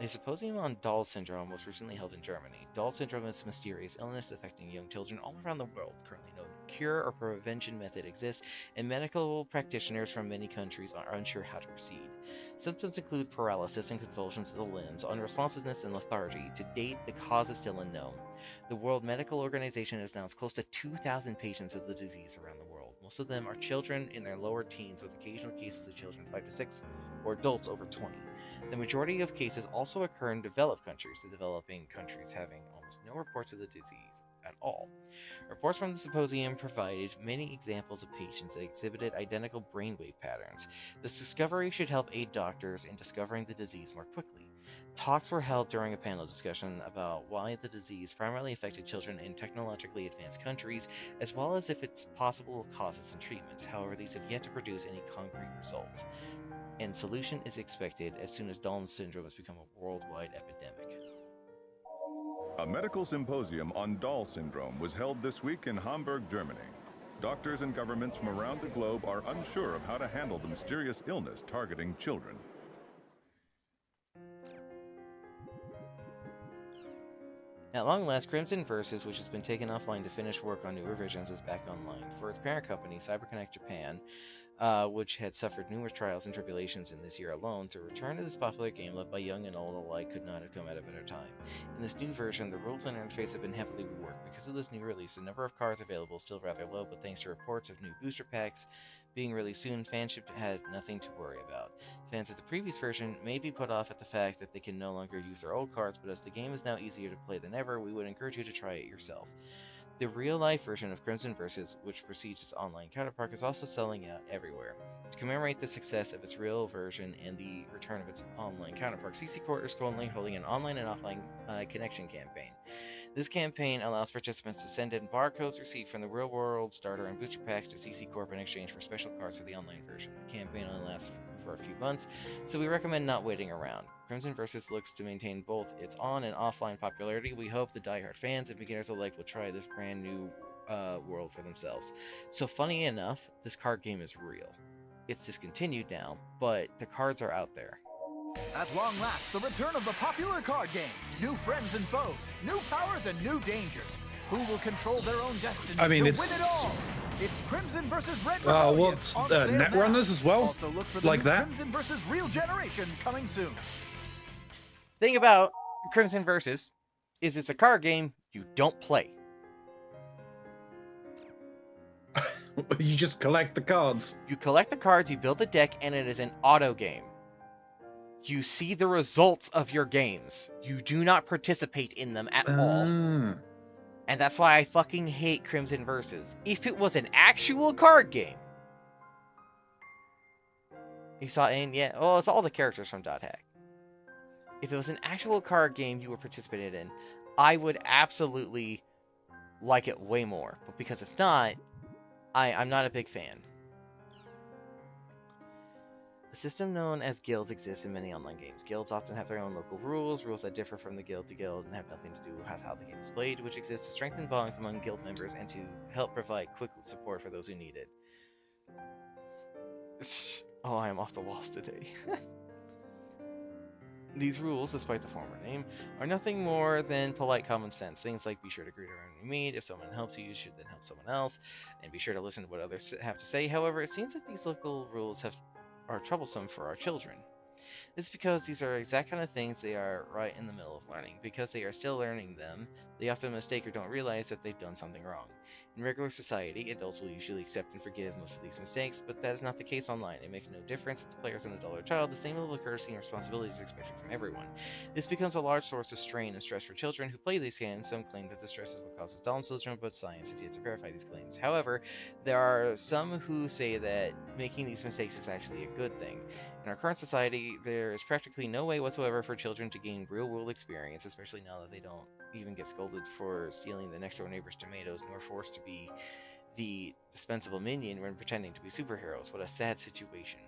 A symposium on Doll syndrome was recently held in Germany. Doll syndrome is a mysterious illness affecting young children all around the world. Currently no cure or prevention method exists, and medical practitioners from many countries are unsure how to proceed. Symptoms include paralysis and convulsions of the limbs, unresponsiveness, and lethargy. To date, the cause is still unknown. The World Medical Organization has announced close to 2,000 patients of the disease around the world. Most of them are children in their lower teens, with occasional cases of children 5 to 6 or adults over 20. The majority of cases also occur in developed countries, the developing countries having almost no reports of the disease at all. Reports from the symposium provided many examples of patients that exhibited identical brainwave patterns. This discovery should help aid doctors in discovering the disease more quickly. Talks were held during a panel discussion about why the disease primarily affected children in technologically advanced countries, as well as if its possible causes and treatments. However, these have yet to produce any concrete results, and solution is expected as soon as Down syndrome has become a worldwide epidemic. A medical symposium on Doll syndrome was held this week in Hamburg, Germany. Doctors and governments from around the globe are unsure of how to handle the mysterious illness targeting children. At long last, Crimson Versus, which has been taken offline to finish work on new revisions, is back online. For its parent company, CyberConnect Japan, which had suffered numerous trials and tribulations in this year alone, to return to this popular game loved by young and old alike could not have come at a better time. In this new version, the rules and interface have been heavily reworked. Because of this new release, the number of cards available is still rather low, but thanks to reports of new booster packs being released soon, fans should have nothing to worry about. Fans of the previous version may be put off at the fact that they can no longer use their old cards, but as the game is now easier to play than ever, we would encourage you to try it yourself. The real-life version of Crimson Versus, which precedes its online counterpart, is also selling out everywhere. To commemorate the success of its real version and the return of its online counterpart, CC Corp is currently holding an online and offline connection campaign. This campaign allows participants to send in barcodes received from the real-world starter and booster packs to CC Corp in exchange for special cards for the online version. The campaign only lasts for a few months, so we recommend not waiting around. Crimson Versus looks to maintain both its on and offline popularity. We hope the diehard fans and beginners alike will try this brand new world for themselves. So funny enough, this card game is real. It's discontinued now, but the cards are out there. At long last, the return of the popular card game. New friends and foes, new powers and new dangers. Who will control their own destiny I mean, to it's... win it all? It's Crimson versus Red well, Rebellion it's on sale now. Netrunners as well, Also look for the like new that. Crimson versus Real Generation coming soon. Thing about Crimson Versus is it's a card game you don't play. You just collect the cards. You collect the cards, you build the deck, and it is an auto game. You see the results of your games. You do not participate in them at all. And that's why I fucking hate Crimson Versus. If it was an actual card game... You saw in, yeah, well, it's all the characters from .hack. If it was an actual card game you were participated in, I would absolutely like it way more. But because it's not, I'm not a big fan. A system known as guilds exists in many online games. Guilds often have their own local rules that differ from the guild to guild and have nothing to do with how the game is played, which exists to strengthen bonds among guild members and to help provide quick support for those who need it. Oh, I am off the walls today. These rules, despite the former name, are nothing more than polite common sense. Things like be sure to greet everyone you meet. If someone helps you, you should then help someone else. And be sure to listen to what others have to say. However, it seems that these local rules are troublesome for our children. This is because these are exact kind of things they are right in the middle of learning. Because they are still learning them, they often mistake or don't realize that they've done something wrong. In regular society, adults will usually accept and forgive most of these mistakes, but that is not the case online. It makes no difference if the player is an adult or child. The same level of courtesy and responsibility is expected from everyone. This becomes a large source of strain and stress for children who play these games. Some claim that the stress is what causes Down syndrome, but science has yet to verify these claims. However, there are some who say that making these mistakes is actually a good thing. In our current society, there is practically no way whatsoever for children to gain real-world experience, especially now that they don't even get scolded for stealing the next-door neighbor's tomatoes, nor forced to be the dispensable minion when pretending to be superheroes. What a sad situation.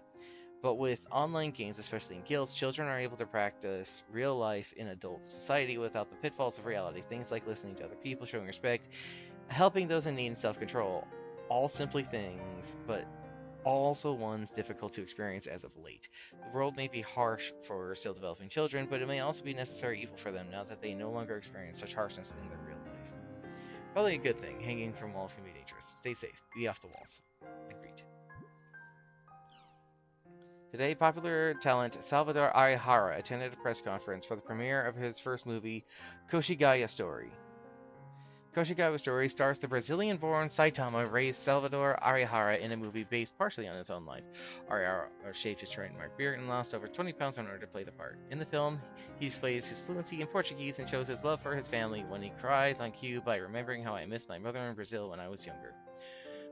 But with online games, especially in guilds, children are able to practice real life in adult society without the pitfalls of reality. Things like listening to other people, showing respect, helping those in need, and self-control. All simply things, but also ones difficult to experience as of late. The world may be harsh for still developing children, but it may also be necessary evil for them now that they no longer experience such harshness in their real life. Probably a good thing. Hanging from walls can be dangerous. Stay safe. Be off the walls. Agreed. Today, popular talent Salvador Arihara attended a press conference for the premiere of his first movie, Koshigaya Story. Koshigaya Story stars the Brazilian-born Saitama raised Salvador Arihara in a movie based partially on his own life. Arihara shaved his trademark beard and lost over 20 pounds in order to play the part. In the film, he displays his fluency in Portuguese and shows his love for his family when he cries on cue by remembering how I missed my mother in Brazil when I was younger.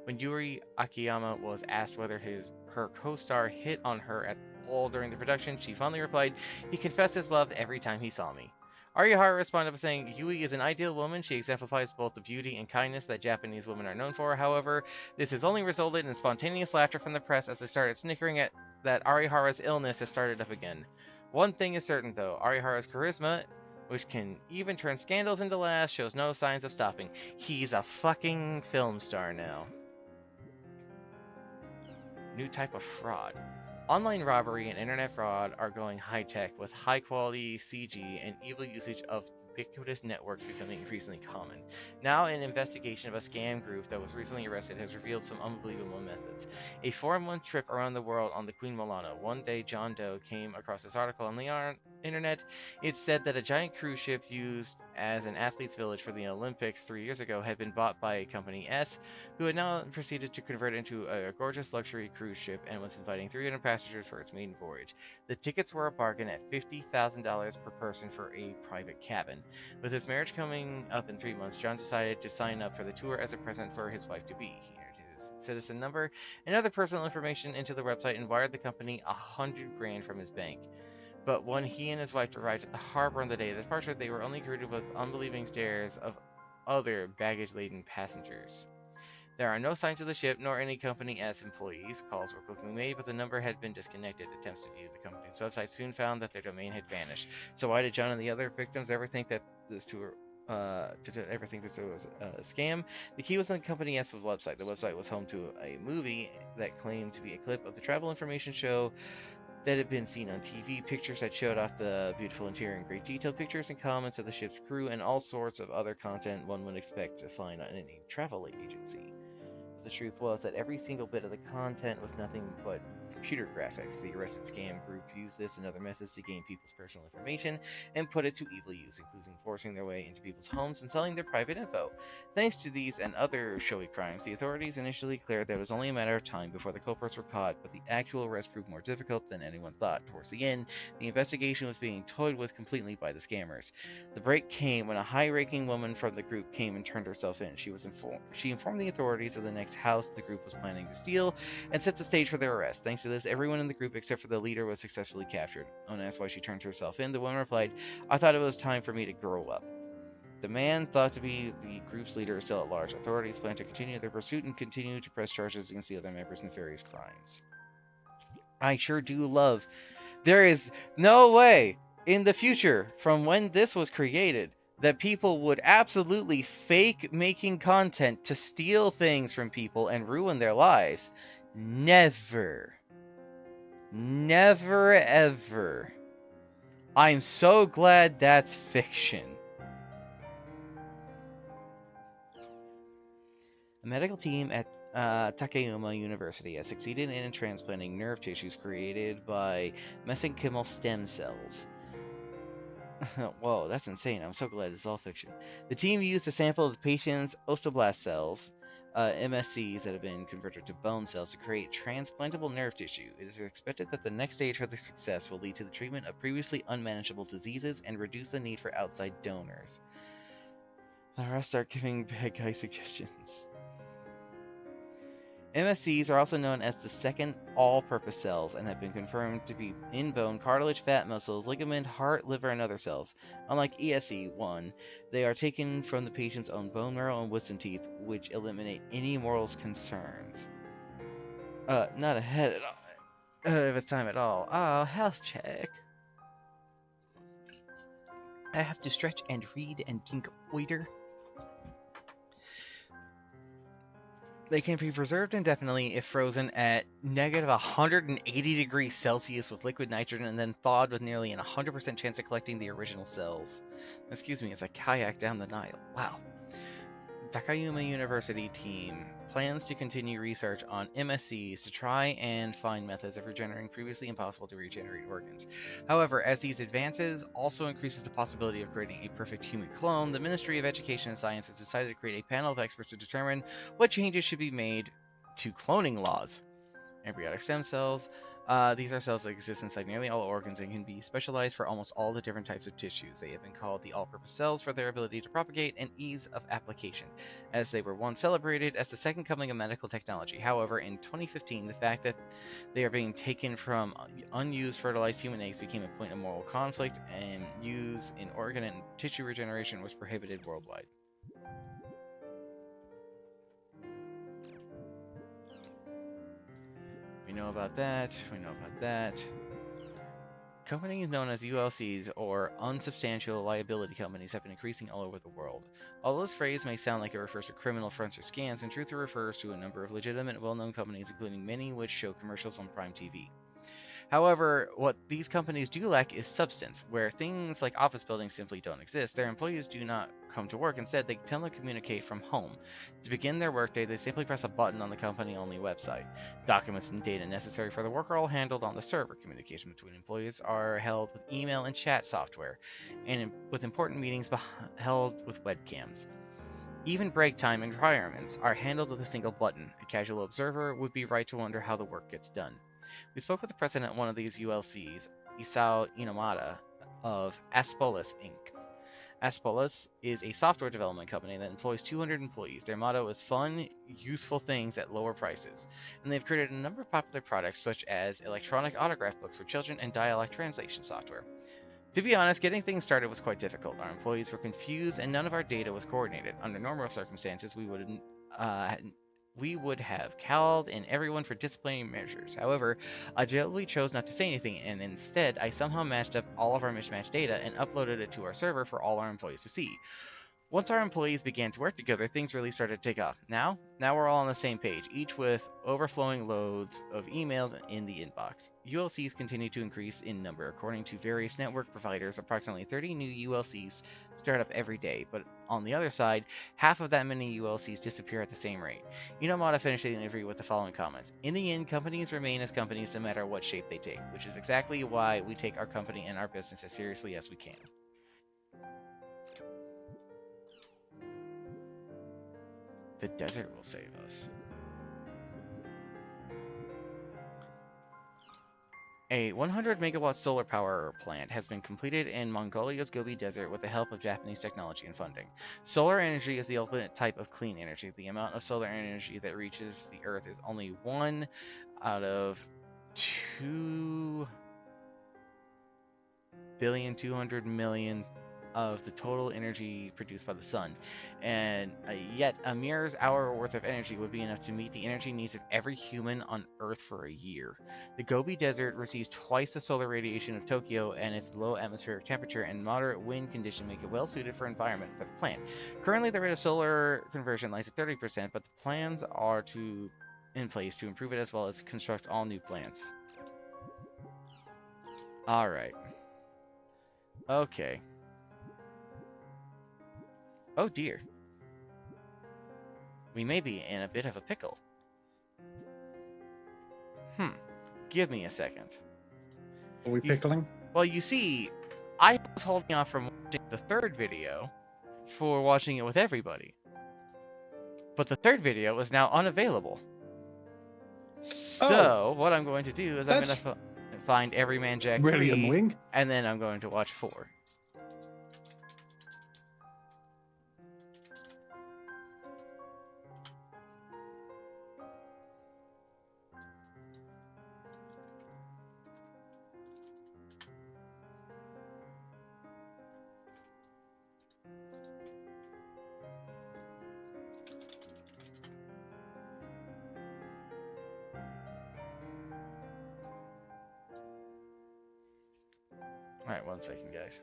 When Yuri Akiyama was asked whether her co-star hit on her at all during the production, she fondly replied, "He confessed his love every time he saw me." Arihara responded by saying, "Yui is an ideal woman. She exemplifies both the beauty and kindness that Japanese women are known for. However, this has only resulted in spontaneous laughter from the press as they started snickering at that Arihara's illness has started up again. One thing is certain, though. Arihara's charisma, which can even turn scandals into laughs, shows no signs of stopping. He's a fucking film star now." New type of fraud. Online robbery and internet fraud are going high-tech with high-quality CG and evil usage of ubiquitous networks becoming increasingly common. Now, an investigation of a scam group that was recently arrested has revealed some unbelievable methods. A 4-month trip around the world on the Queen Milana. One day, John Doe came across this article on the internet. It said that a giant cruise ship used as an athlete's village for the Olympics 3 years ago had been bought by a company S, who had now proceeded to convert it into a gorgeous luxury cruise ship and was inviting 300 passengers for its maiden voyage. The tickets were a bargain at $50,000 per person for a private cabin. With his marriage coming up in 3 months, John decided to sign up for the tour as a present for his wife-to-be. He entered his citizen number and other personal information into the website and wired the company $100,000 from his bank. But when he and his wife arrived at the harbor on the day of the departure, they were only greeted with unbelieving stares of other baggage-laden passengers. There are no signs of the ship nor any company as employees. Calls were quickly made, but the number had been disconnected. Attempts to view the company's website soon found that their domain had vanished. So why did John and the other victims ever think that this tour ever think this was a scam? The key was on the company S's website. The website was home to a movie that claimed to be a clip of the travel information show that had been seen on TV, pictures that showed off the beautiful interior in great detail, pictures and comments of the ship's crew, and all sorts of other content one would expect to find on any travel agency. The truth was that every single bit of the content was nothing but computer graphics. The arrested scam group used this and other methods to gain people's personal information and put it to evil use, including forcing their way into people's homes and selling their private info. Thanks to these and other showy crimes, the authorities initially declared that it was only a matter of time before the culprits were caught, but the actual arrest proved more difficult than anyone thought. Towards the end, the investigation was being toyed with completely by the scammers. The break came when a high-ranking woman from the group came and turned herself in. She informed the authorities of the next house the group was planning to steal and set the stage for their arrest. Thanks to this, everyone in the group except for the leader was successfully captured. When asked why she turned herself in, the woman replied, "I thought it was time for me to grow up." The man, thought to be the group's leader, is still at large. Authorities plan to continue their pursuit and continue to press charges against the other members' nefarious crimes. I sure do love. There is no way in the future from when this was created that people would absolutely fake making content to steal things from people and ruin their lives. Never. Never ever. I'm so glad that's fiction. A medical team at Takayama University has succeeded in transplanting nerve tissues created by mesenchymal stem cells. Whoa, that's insane. I'm so glad this is all fiction. The team used a sample of the patient's osteoblast cells, MSCs that have been converted to bone cells, to create transplantable nerve tissue. It is expected that the next stage for the success will lead to the treatment of previously unmanageable diseases and reduce the need for outside donors. The rest start giving bad guy suggestions. MSCs are also known as the second all-purpose cells and have been confirmed to be in bone, cartilage, fat, muscles, ligament, heart, liver, and other cells. Unlike ESE-1, they are taken from the patient's own bone marrow and wisdom teeth, which eliminate any moral concerns. Not ahead of its time at all. Oh, health check. I have to stretch and read and drink water. They can be preserved indefinitely if frozen at negative 180 degrees Celsius with liquid nitrogen and then thawed with nearly a 100% chance of collecting the original cells. Excuse me, as I kayak down the Nile. Wow. Takayama University team plans to continue research on MSCs to try and find methods of regenerating previously impossible to regenerate organs. However, as these advances also increases the possibility of creating a perfect human clone, the Ministry of Education and Science has decided to create a panel of experts to determine what changes should be made to cloning laws. Embryonic stem cells. These are cells that exist inside nearly all organs and can be specialized for almost all the different types of tissues. They have been called the all-purpose cells for their ability to propagate and ease of application, as they were once celebrated as the second coming of medical technology. However, in 2015, the fact that they are being taken from unused fertilized human eggs became a point of moral conflict, and use in organ and tissue regeneration was prohibited worldwide. We know about that. We know about that. Companies known as ULCs, or unsubstantial liability companies, have been increasing all over the world. Although this phrase may sound like it refers to criminal fronts or scams, in truth it refers to a number of legitimate, well-known companies, including many which show commercials on Prime TV. However, what these companies do lack is substance. Where things like office buildings simply don't exist, their employees do not come to work. Instead, they telecommunicate from home. To begin their workday, they simply press a button on the company-only website. Documents and data necessary for the work are all handled on the server. Communication between employees are held with email and chat software, and with important meetings held with webcams. Even break time and requirements are handled with a single button. A casual observer would be right to wonder how the work gets done. We spoke with the president of one of these ULCs, Isao Inomata, of Aspolis Inc. Aspolis is a software development company that employs 200 employees. Their motto is fun, useful things at lower prices. And they've created a number of popular products such as electronic autograph books for children and dialect translation software. To be honest, getting things started was quite difficult. Our employees were confused and none of our data was coordinated. Under normal circumstances, we would we would have called in everyone for disciplinary measures. However, I deliberately chose not to say anything, and instead, I somehow matched up all of our mismatched data and uploaded it to our server for all our employees to see. Once our employees began to work together, things really started to take off. Now we're all on the same page, each with overflowing loads of emails in the inbox. ULCs continue to increase in number. According to various network providers, approximately 30 new ULCs start up every day, but on the other side, half of that many ULCs disappear at the same rate. Inomata finished the interview with the following comments. In the end, companies remain as companies no matter what shape they take, which is exactly why we take our company and our business as seriously as we can. The desert will save us. A 100 megawatt solar power plant has been completed in Mongolia's Gobi Desert with the help of Japanese technology and funding. Solar energy is the ultimate type of clean energy. The amount of solar energy that reaches the Earth is only 1 out of 2,200,000,000 of the total energy produced by the sun, and yet a mere hour worth of energy would be enough to meet the energy needs of every human on Earth for a year. The Gobi Desert receives twice the solar radiation of Tokyo, and its low atmospheric temperature and moderate wind condition make it well suited for environment for the plant. Currently, the rate of solar conversion lies at 30%, but the plans are in place to improve it as well as construct all new plants. All right. Okay. Oh dear. We may be in a bit of a pickle. Give me a second. Are we pickling? Well, you see, I was holding off from watching the third video for watching it with everybody. But the third video is now unavailable. So, what I'm going to do is I'm going to find Everyman Jack 3, really annoying. And then I'm going to watch 4. Alright, 1 second, guys.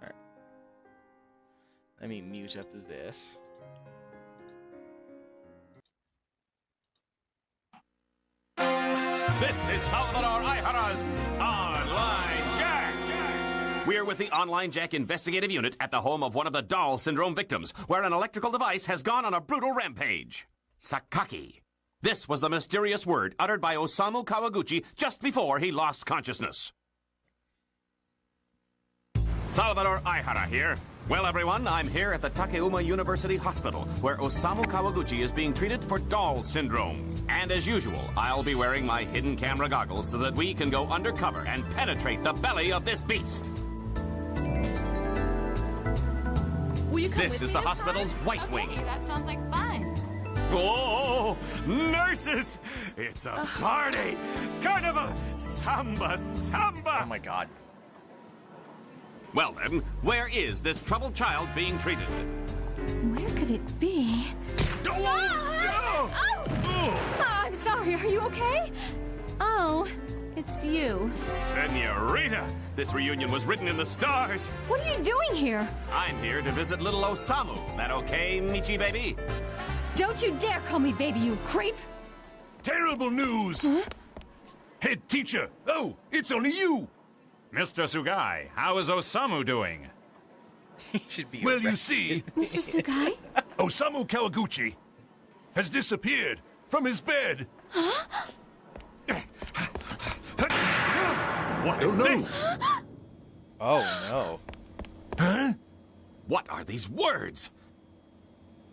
Alright. Let me mute up this. This is Salvador Aihara's Online Jack! We're with the Online Jack investigative unit at the home of one of the Doll Syndrome victims, where an electrical device has gone on a brutal rampage. Sakaki. This was the mysterious word uttered by Osamu Kawaguchi just before he lost consciousness. Salvador Aihara here. Well, everyone, I'm here at the Takeuma University Hospital, where Osamu Kawaguchi is being treated for Doll Syndrome. And as usual, I'll be wearing my hidden camera goggles so that we can go undercover and penetrate the belly of this beast. This is the hospital's White Wing. That sounds like fun. Oh, nurses! It's a party! Carnival! Samba! Samba! Oh my god. Well then, where is this troubled child being treated? Where could it be? I'm sorry, are you okay? Oh, it's you. Senorita! This reunion was written in the stars! What are you doing here? I'm here to visit little Osamu. That okay, Michi baby? Don't you dare call me baby, you creep! Terrible news! Huh? Head teacher! Oh, it's only you! Mr. Sugai, how is Osamu doing? He should be Well, you see... Mr. Sugai? Osamu Kawaguchi has disappeared from his bed. Huh? What is this? Oh, no. Huh? What are these words?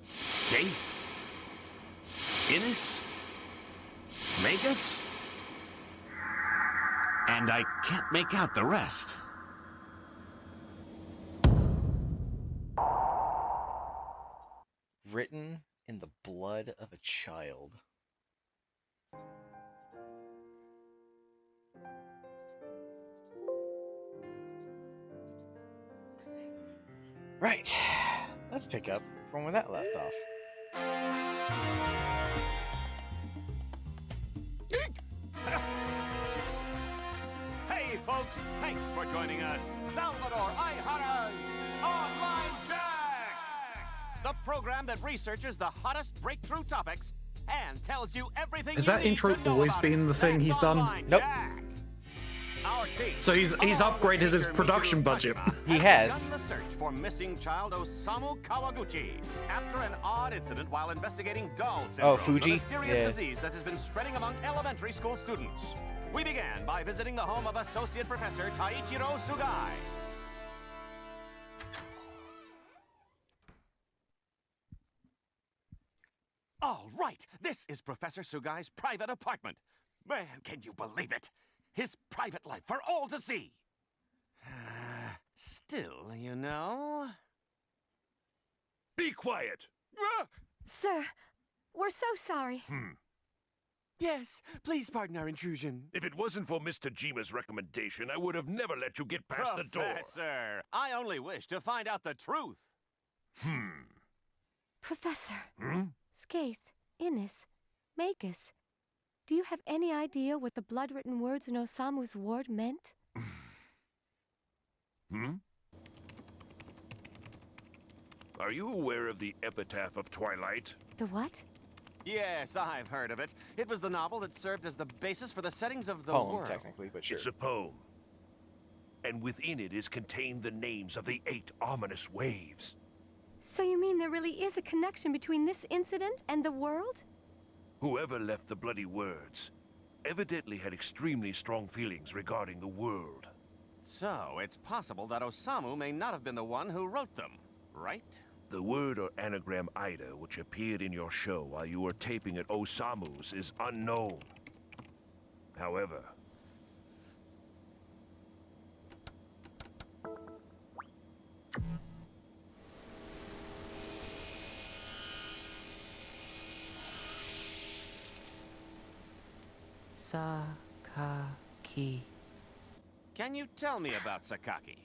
Skaith? Minisce? Magus? and I can't make out the rest. Written in the blood of a child. Right. Let's pick up from where that left off. Hey, folks, thanks for joining us. Salvador Ayhara's Online Jack! The program that researches the hottest breakthrough topics and tells you everything Has you that need intro to know always about been it. the thing That's he's done? Online Nope. Jack. Our team, So he's upgraded his production budget. He has. begun the search for missing child Osamu Kawaguchi after an odd incident while investigating doll syndrome, Fuji? the mysterious Yeah. disease that has been spreading among elementary school students. We began by visiting the home of Associate Professor Taichiro Sugai. All right, this is Professor Sugai's private apartment. Man, can you believe it? His private life for all to see. Still, you know... Be quiet! Sir, we're so sorry. Yes, please pardon our intrusion. If it wasn't for Mr. Jima's recommendation, I would have never let you get past the door. Professor, I only wish to find out the truth. Professor, Skaith, Innis, Magus, do you have any idea what the blood-written words in Osamu's ward meant? Are you aware of the epitaph of Twilight? The what? Yes, I've heard of it. It was the novel that served as the basis for the settings of the Poem, world. technically, but sure. It's a poem. And within it is contained the names of the 8 ominous waves. So you mean there really is a connection between this incident and the world? Whoever left the bloody words evidently had extremely strong feelings regarding the world. So, it's possible that Osamu may not have been the one who wrote them, right? The word or anagram Ida, which appeared in your show while you were taping at Osamu's, is unknown. However, Sakaki. Can you tell me about Sakaki?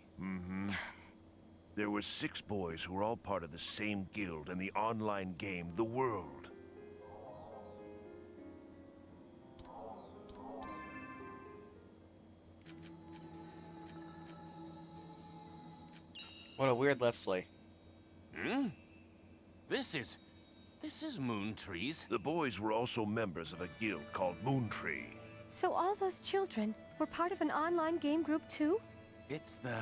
there were 6 boys who were all part of the same guild in the online game, The World. What a weird Let's Play. This is Moon Trees. The boys were also members of a guild called Moontree. So all those children were part of an online game group too? It's the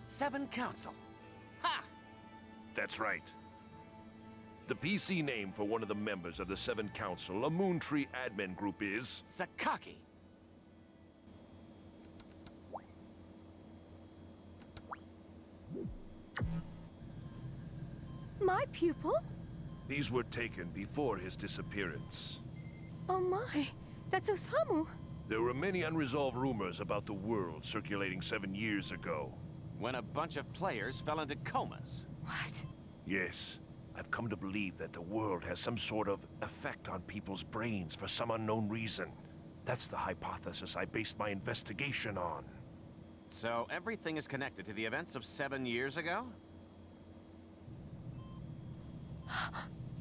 7 Council. Ha! That's right. The PC name for one of the members of the 7 Council, a Moontree admin group, is... Sakaki. My pupil? These were taken before his disappearance. Oh my, that's Osamu. There were many unresolved rumors about the world circulating 7 years ago. When a bunch of players fell into comas. What? Yes, I've come to believe that the world has some sort of effect on people's brains for some unknown reason. That's the hypothesis I based my investigation on. So everything is connected to the events of 7 years ago?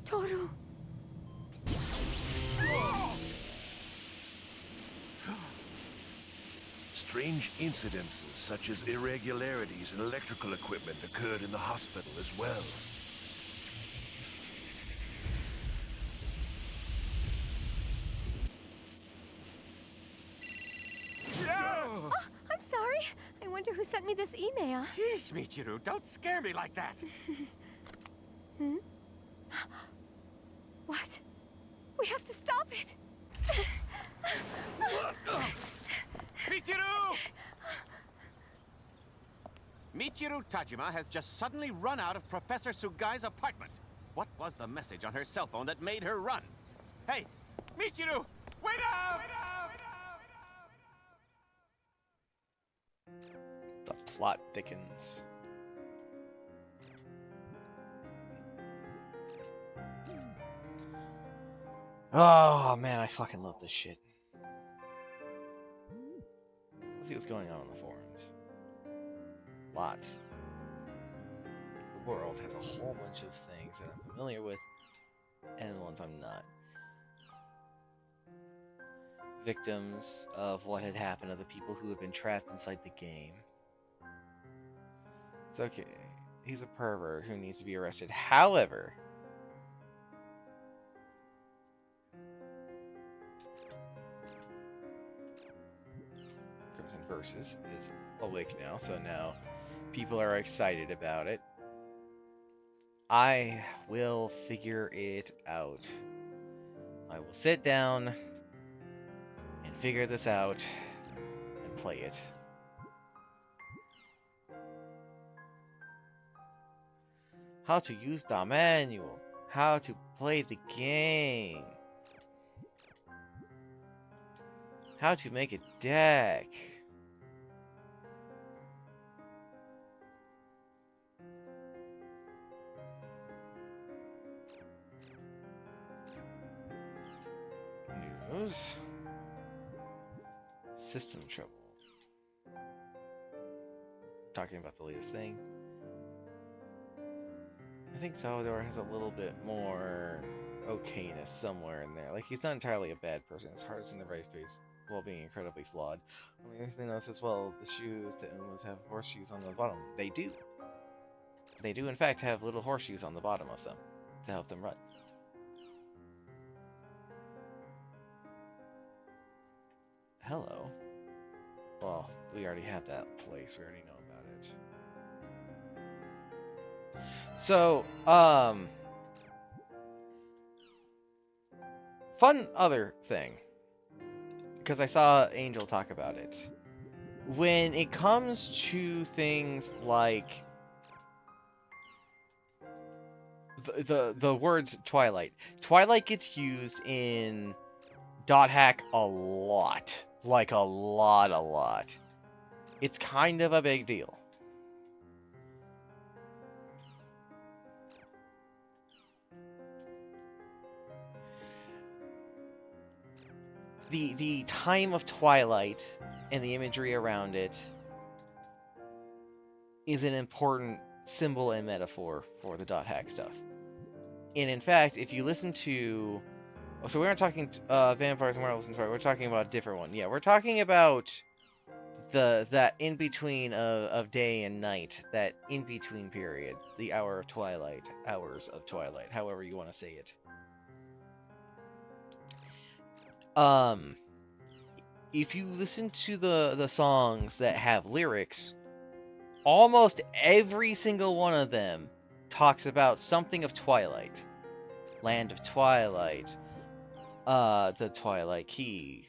Toru. Strange incidences such as irregularities in electrical equipment occurred in the hospital as well. Oh, I'm sorry. I wonder who sent me this email. Sheesh, Michiru, don't scare me like that. What? We have to stop it. Michiru! Michiru Tajima has just suddenly run out of Professor Sugai's apartment. What was the message on her cell phone that made her run? Hey, Michiru, wait up! The plot thickens. Oh man, I fucking love this shit. Let's see what's going on in the forums. Lots. The world has a whole bunch of things that I'm familiar with, and ones I'm not. Victims of what had happened to the people who had been trapped inside the game. It's okay. He's a pervert who needs to be arrested. However, Crimson Versus is awake now, so now people are excited about it. I will figure it out. I will sit down and figure this out and play it. How to use the manual. How to play the game. How to make a deck. News. System trouble. Talking about the latest thing. I think Salvador has a little bit more okayness somewhere in there. Like, he's not entirely a bad person. His heart is in the right place while being incredibly flawed. I mean, anything else as well, the shoes to Umas have horseshoes on the bottom. They do. They do, in fact, have little horseshoes on the bottom of them to help them run. Hello. Well, we already have that place. We already know about it. So, fun other thing, because I saw Angel talk about it. When it comes to things like the words Twilight gets used in .hack a lot, like a lot. It's kind of a big deal. The time of Twilight and the imagery around it is an important symbol and metaphor for the .hack stuff. And in fact, if you listen to... So we aren't talking Vampires and Werewolves and Spiders, we're talking about a different one. Yeah, we're talking about that in-between of day and night, that in-between period, the hour of twilight, hours of twilight, however you want to say it. If you listen to the songs that have lyrics, almost every single one of them talks about something of Twilight. Land of Twilight, the Twilight Key,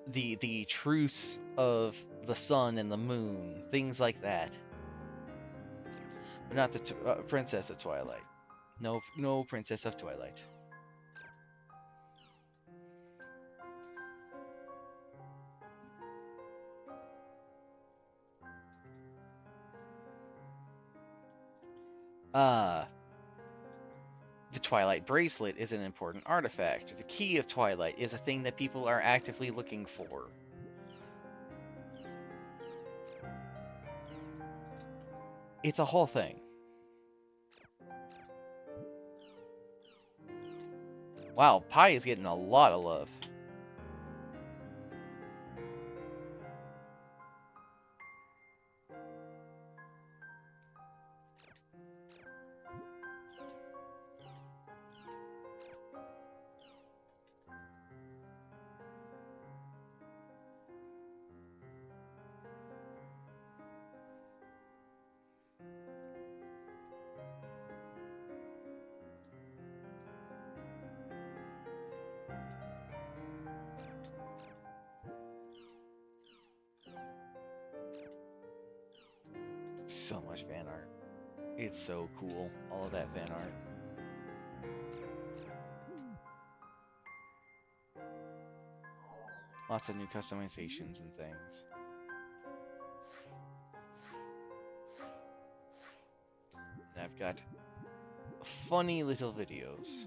the truce of the sun and the moon, things like that. But not the Princess of Twilight. No Princess of Twilight. The Twilight Bracelet is an important artifact. The Key of Twilight is a thing that people are actively looking for. It's a whole thing. Wow, Pi is getting a lot of love. So much fan art. It's so cool, all of that fan art. Lots of new customizations and things. got funny little videos.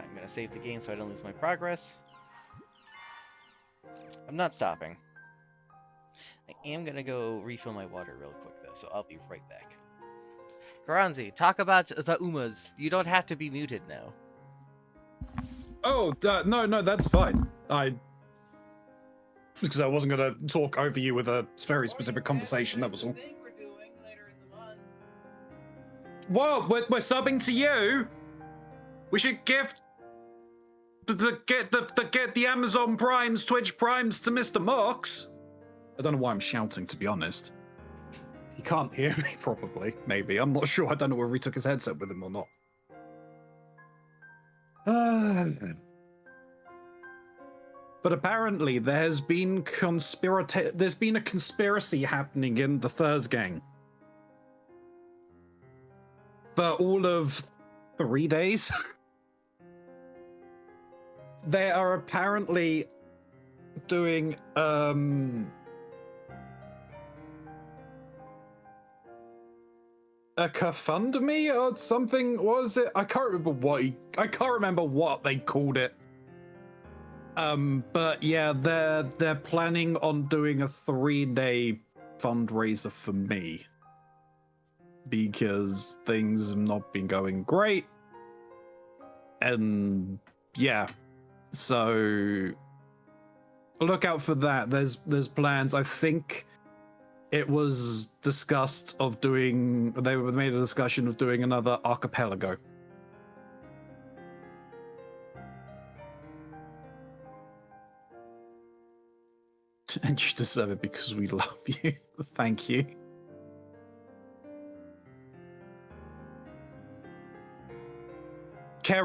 I'm gonna save the game so I don't lose my progress. I'm not stopping. I am gonna go refill my water real quick though, so I'll be right back. Karanzi, talk about the Umas. You don't have to be muted now. Oh, no, that's fine. Because I wasn't gonna talk over you with a very specific conversation, that was all. Well, we're subbing to you. We should give the Amazon Primes, Twitch Primes to Mr. Mox. I don't know why I'm shouting, to be honest. He can't hear me probably, maybe. I'm not sure. I don't know whether he took his headset with him or not. But apparently there's been a conspiracy happening in the Thurs gang. For all of 3 days. They are apparently doing a GoFundMe or something. What was it? I can't remember what they called it. But yeah, they're planning on doing a 3-day fundraiser for me because things have not been going great, and yeah, so look out for that. There's plans. I think it was discussed of doing. They made a discussion of doing another archipelago. And you deserve it because we love you. Thank you.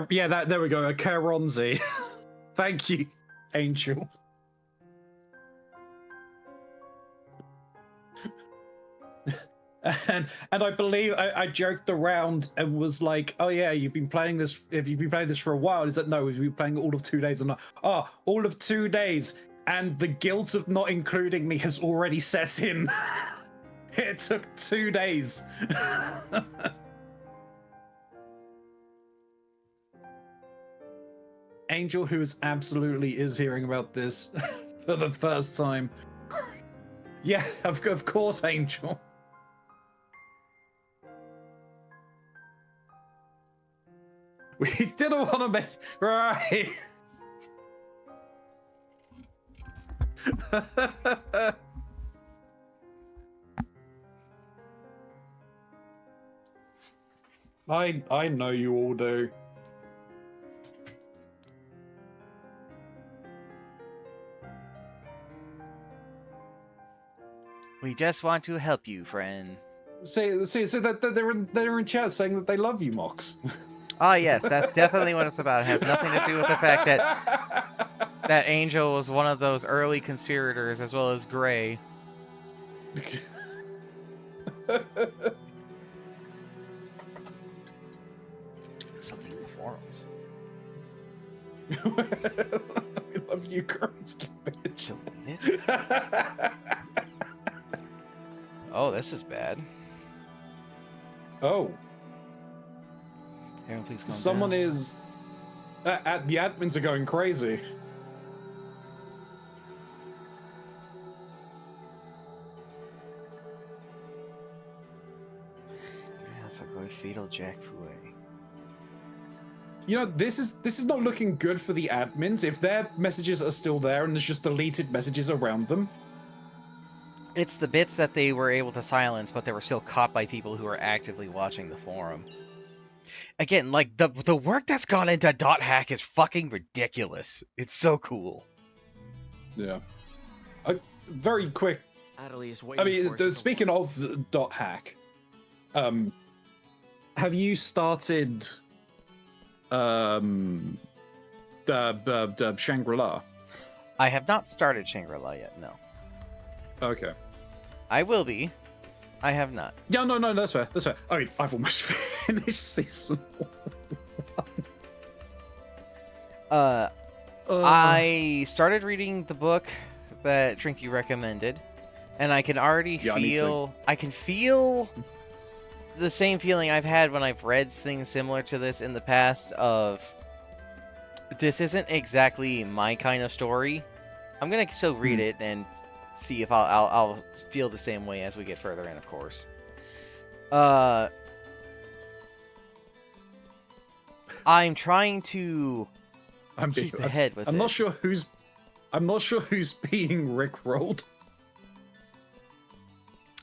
Yeah, there we go. A Karonzi. Thank you, Angel. And I believe I joked around and was like, "Oh yeah, you've been playing this. If you've been playing this for a while, is that no? We've been playing all of 2 days." I'm like, "Oh, all of 2 days." And the guilt of not including me has already set in. It took 2 days. Angel, who absolutely is hearing about this for the first time. Yeah, of course, Angel. We didn't want to make... Right. I know you all do. We just want to help you, friend. See that they're in chat saying that they love you, Mox. Ah, yes, that's definitely what it's about. It has nothing to do with the fact that Angel was one of those early conspirators, as well as Gray. Something in the forums. I love you, Kernsky bitch. Oh, this is bad. Oh. Aaron, please calm Someone down. is... the admins are going crazy. That's a good fatal Jack Fouet. You know, this is not looking good for the admins. If their messages are still there and there's just deleted messages around them. It's the bits that they were able to silence, but they were still caught by people who were actively watching the forum. Again, like, the work that's gone into .hack is fucking ridiculous. It's so cool. Yeah. Very quick. Adelie is I waiting mean, speaking of .hack, have you started the Shangri-La? I have not started Shangri-La yet, no. Okay. I will be. I have not. Yeah, no, that's fair. That's fair. I mean, I've almost finished season 1. I started reading the book that Trinky recommended, and I can already feel... I can feel the same feeling I've had when I've read things similar to this in the past of... This isn't exactly my kind of story. I'm going to still read it and see if I'll feel the same way as we get further in, of course. I'm trying to keep ahead with it. I'm not sure who's being rickrolled.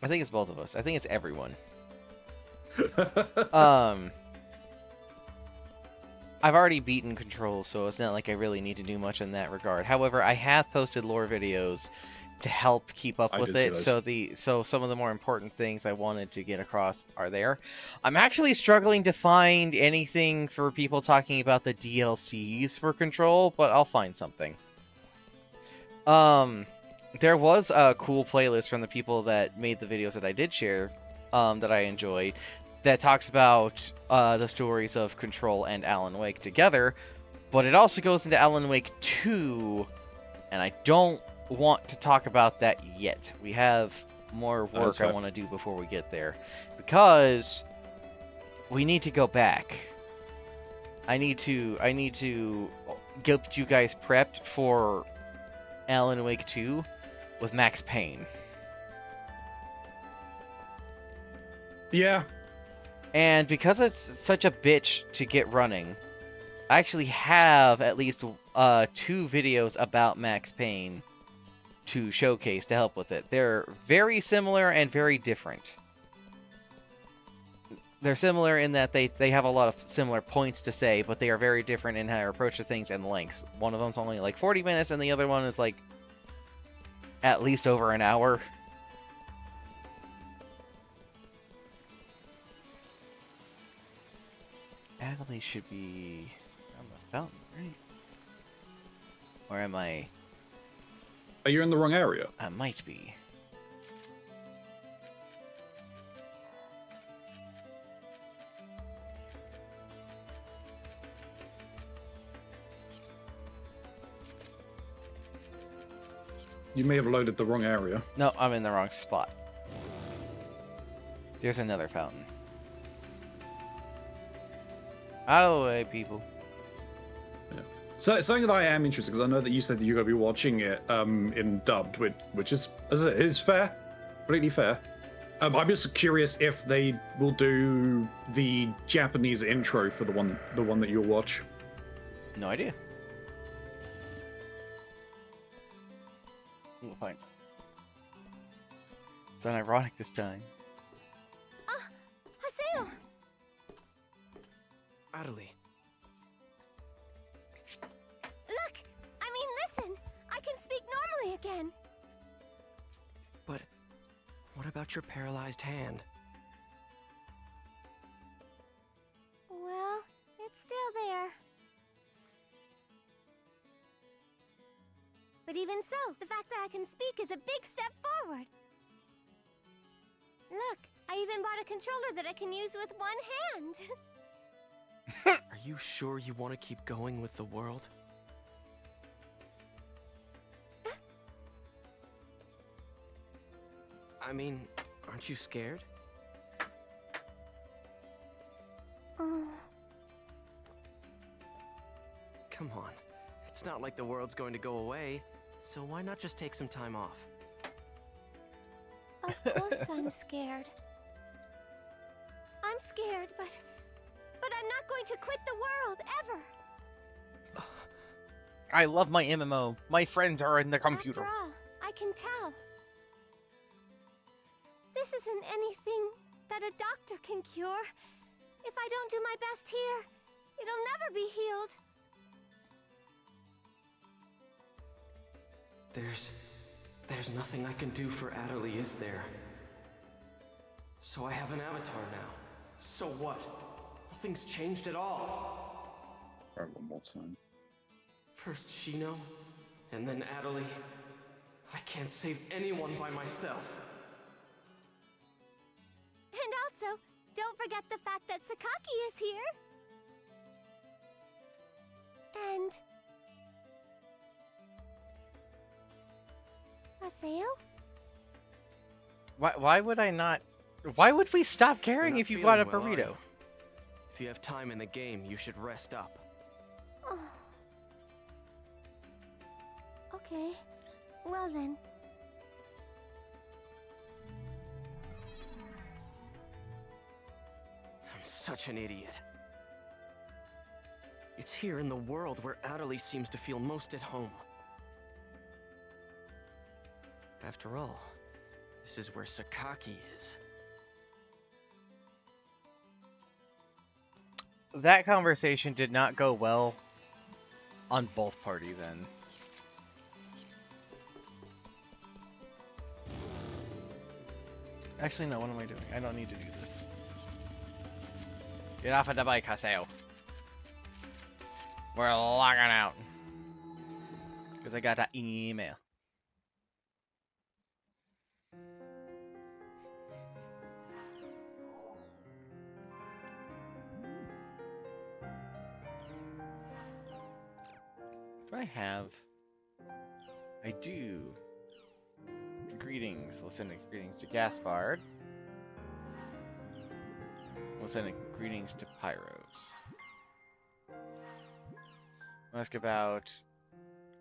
I think it's both of us. I think it's everyone. I've already beaten Control, so it's not like I really need to do much in that regard. However, I have posted lore videos to help keep up with it, so some of the more important things I wanted to get across are there. I'm actually struggling to find anything for people talking about the DLCs for Control, but I'll find something. There was a cool playlist from the people that made the videos that I did share, that I enjoyed, that talks about the stories of Control and Alan Wake together, but it also goes into Alan Wake 2, and I don't want to talk about that yet. We have more work I want to do before we get there, because we need to go back. I need to get you guys prepped for Alan Wake 2 with Max Payne. Yeah. And because it's such a bitch to get running, I actually have at least 2 videos about Max Payne to showcase to help with it. They're very similar and very different. They're similar in that they have a lot of similar points to say, but they are very different in how they approach the things and lengths. One of them's only like 40 minutes, and the other one is like at least over an hour. Adelaide should be on the fountain, right? Or am I... Are you in the wrong area? I might be. You may have loaded the wrong area. No, I'm in the wrong spot. There's another fountain. Out of the way, people. Yeah. So something that I am interested, because I know that you said that you're going to be watching it in dubbed, which is, as it is, fair, completely fair. I'm just curious if they will do the Japanese intro for the one that you'll watch. No idea. We'll find. It's unironic this time. Haseo! Adelie. Look! I mean, listen! I can speak normally again! But what about your paralyzed hand? Well, it's still there. But even so, the fact that I can speak is a big step forward. Look, I even bought a controller that I can use with one hand. Are you sure you want to keep going with the world? I mean, aren't you scared? Come on. It's not like the world's going to go away, so why not just take some time off? Of course I'm scared. I'm scared, but I'm not going to quit the world, ever. I love my MMO. My friends are in the computer. After all, I can tell. This isn't anything that a doctor can cure. If I don't do my best here, it'll never be healed. There's nothing I can do for Adelie, is there? So I have an avatar now. So what? Nothing's changed at all. Alright, one more time. First Shino, And then Adelie. I can't save anyone by myself. And also, don't forget the fact that Sakaki is here. And... Haseo? Why would I not... Why would we stop caring if you bought a burrito? If you have time in the game, you should rest up. Oh. Okay. Well then. I'm such an idiot. It's here in the world where Adelie seems to feel most at home. After all, this is where Sakaki is. That conversation did not go well on both parties' end. Actually, no, what am I doing? I don't need to do this. Get off of the bike, Haseo. We're logging out. Because I got that email. Do I have? I do. Greetings. We'll send greetings to Gaspard. We'll send greetings to Pyros. We'll ask about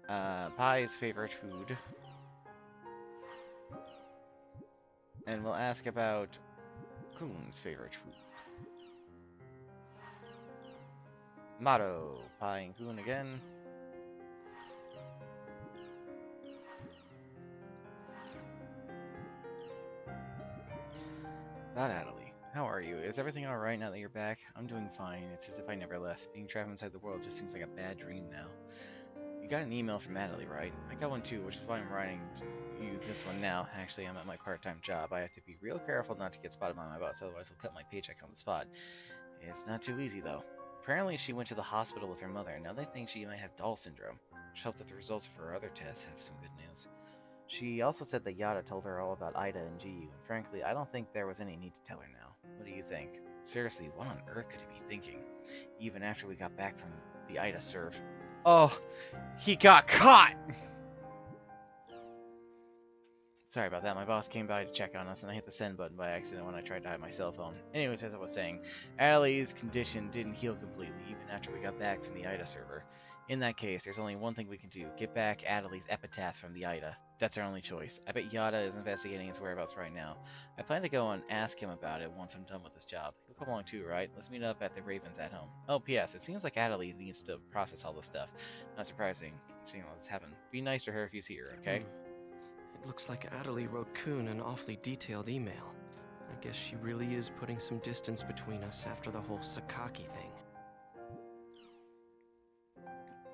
Pai's favorite food. And we'll ask about Kuhn's favorite food. Motto, Pai and Kuhn again. About Adelie. How are you? Is everything alright now that you're back? I'm doing fine. It's as if I never left. Being trapped inside the world just seems like a bad dream now. You got an email from Adelie, right? I got one too, which is why I'm writing you this one now. Actually, I'm at my part-time job. I have to be real careful not to get spotted by my boss, otherwise he'll cut my paycheck on the spot. It's not too easy, though. Apparently, she went to the hospital with her mother, and now they think she might have Doll syndrome. Just hope that the results of her other tests have some good news. She also said that Yada told her all about Ida and GU, and frankly, I don't think there was any need to tell her now. What do you think? Seriously, what on earth could he be thinking? Even after we got back from the Ida serve. Oh, he got caught! Sorry about that, my boss came by to check on us, and I hit the send button by accident when I tried to hide my cell phone. Anyways, as I was saying, Adelie's condition didn't heal completely, even after we got back from the Ida server. In that case, there's only one thing we can do. Get back Adelie's epitaph from the Ida. That's our only choice. I bet Yada is investigating his whereabouts right now. I plan to go and ask him about it once I'm done with this job. He'll come along too, right? Let's meet up at the Ravens at home. Oh, P.S. It seems like Adelie needs to process all this stuff. Not surprising, seeing all this happen. Be nice to her if you see her, okay? It looks like Adelie wrote Kuhn an awfully detailed email. I guess she really is putting some distance between us after the whole Sakaki thing.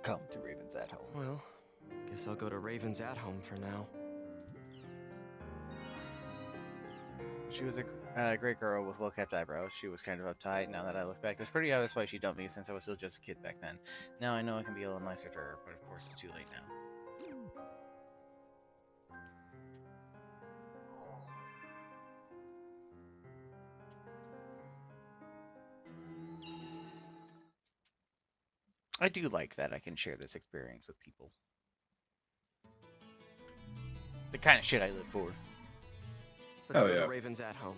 Come to Ravens at home. Well, guess I'll go to Ravens at home for now. She was a great girl with well-kept eyebrows. She was kind of uptight. Now that I look back, it was pretty obvious why she dumped me since I was still just a kid back then. Now I know I can be a little nicer to her, but of course it's too late now. I do like that I can share this experience with people. The kind of shit I live for. Let's go to Ravens at home.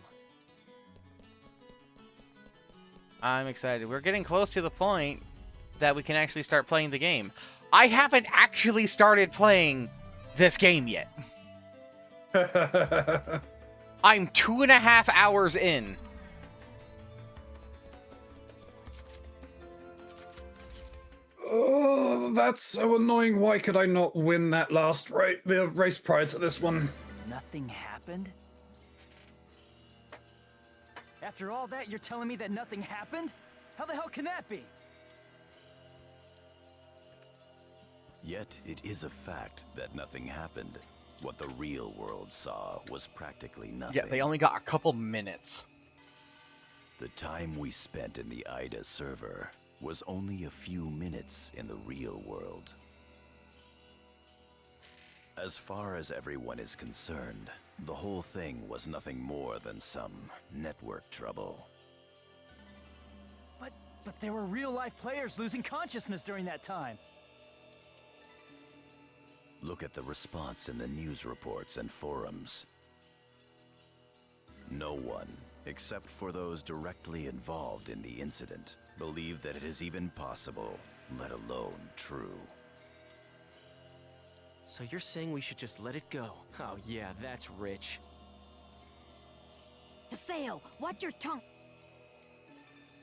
I'm excited. We're getting close to the point that we can actually start playing the game. I haven't actually started playing this game yet. I'm 2.5 hours in. Oh, that's so annoying. Why could I not win that last the race prior to this one? Nothing happened? After all that, you're telling me that nothing happened? How the hell can that be? Yet it is a fact that nothing happened. What the real world saw was practically nothing. Yeah, they only got a couple minutes. The time we spent in the Ida server was only a few minutes in the real world. As far as everyone is concerned, the whole thing was nothing more than some network trouble. But there were real-life players losing consciousness during that time. Look at the response in the news reports and forums. No one, except for those directly involved in the incident, believe that it is even possible, let alone true. So you're saying we should just let it go? Oh yeah, that's rich. Haseo, watch your tongue!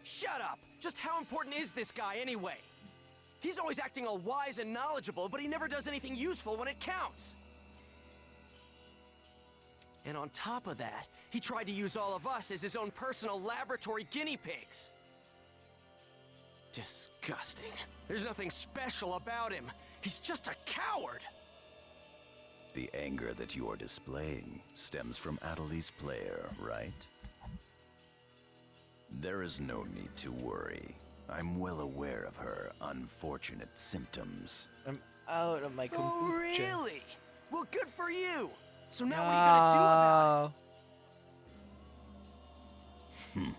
Shut up! Just how important is this guy anyway? He's always acting all wise and knowledgeable, but he never does anything useful when it counts. And on top of that, he tried to use all of us as his own personal laboratory guinea pigs. Disgusting. There's nothing special about him. He's just a coward. The anger that you are displaying stems from Adelie's player, right? There is no need to worry. I'm well aware of her unfortunate symptoms. I'm out of my kombucha. Oh, really? Well, good for you. So now what are you gonna do about it?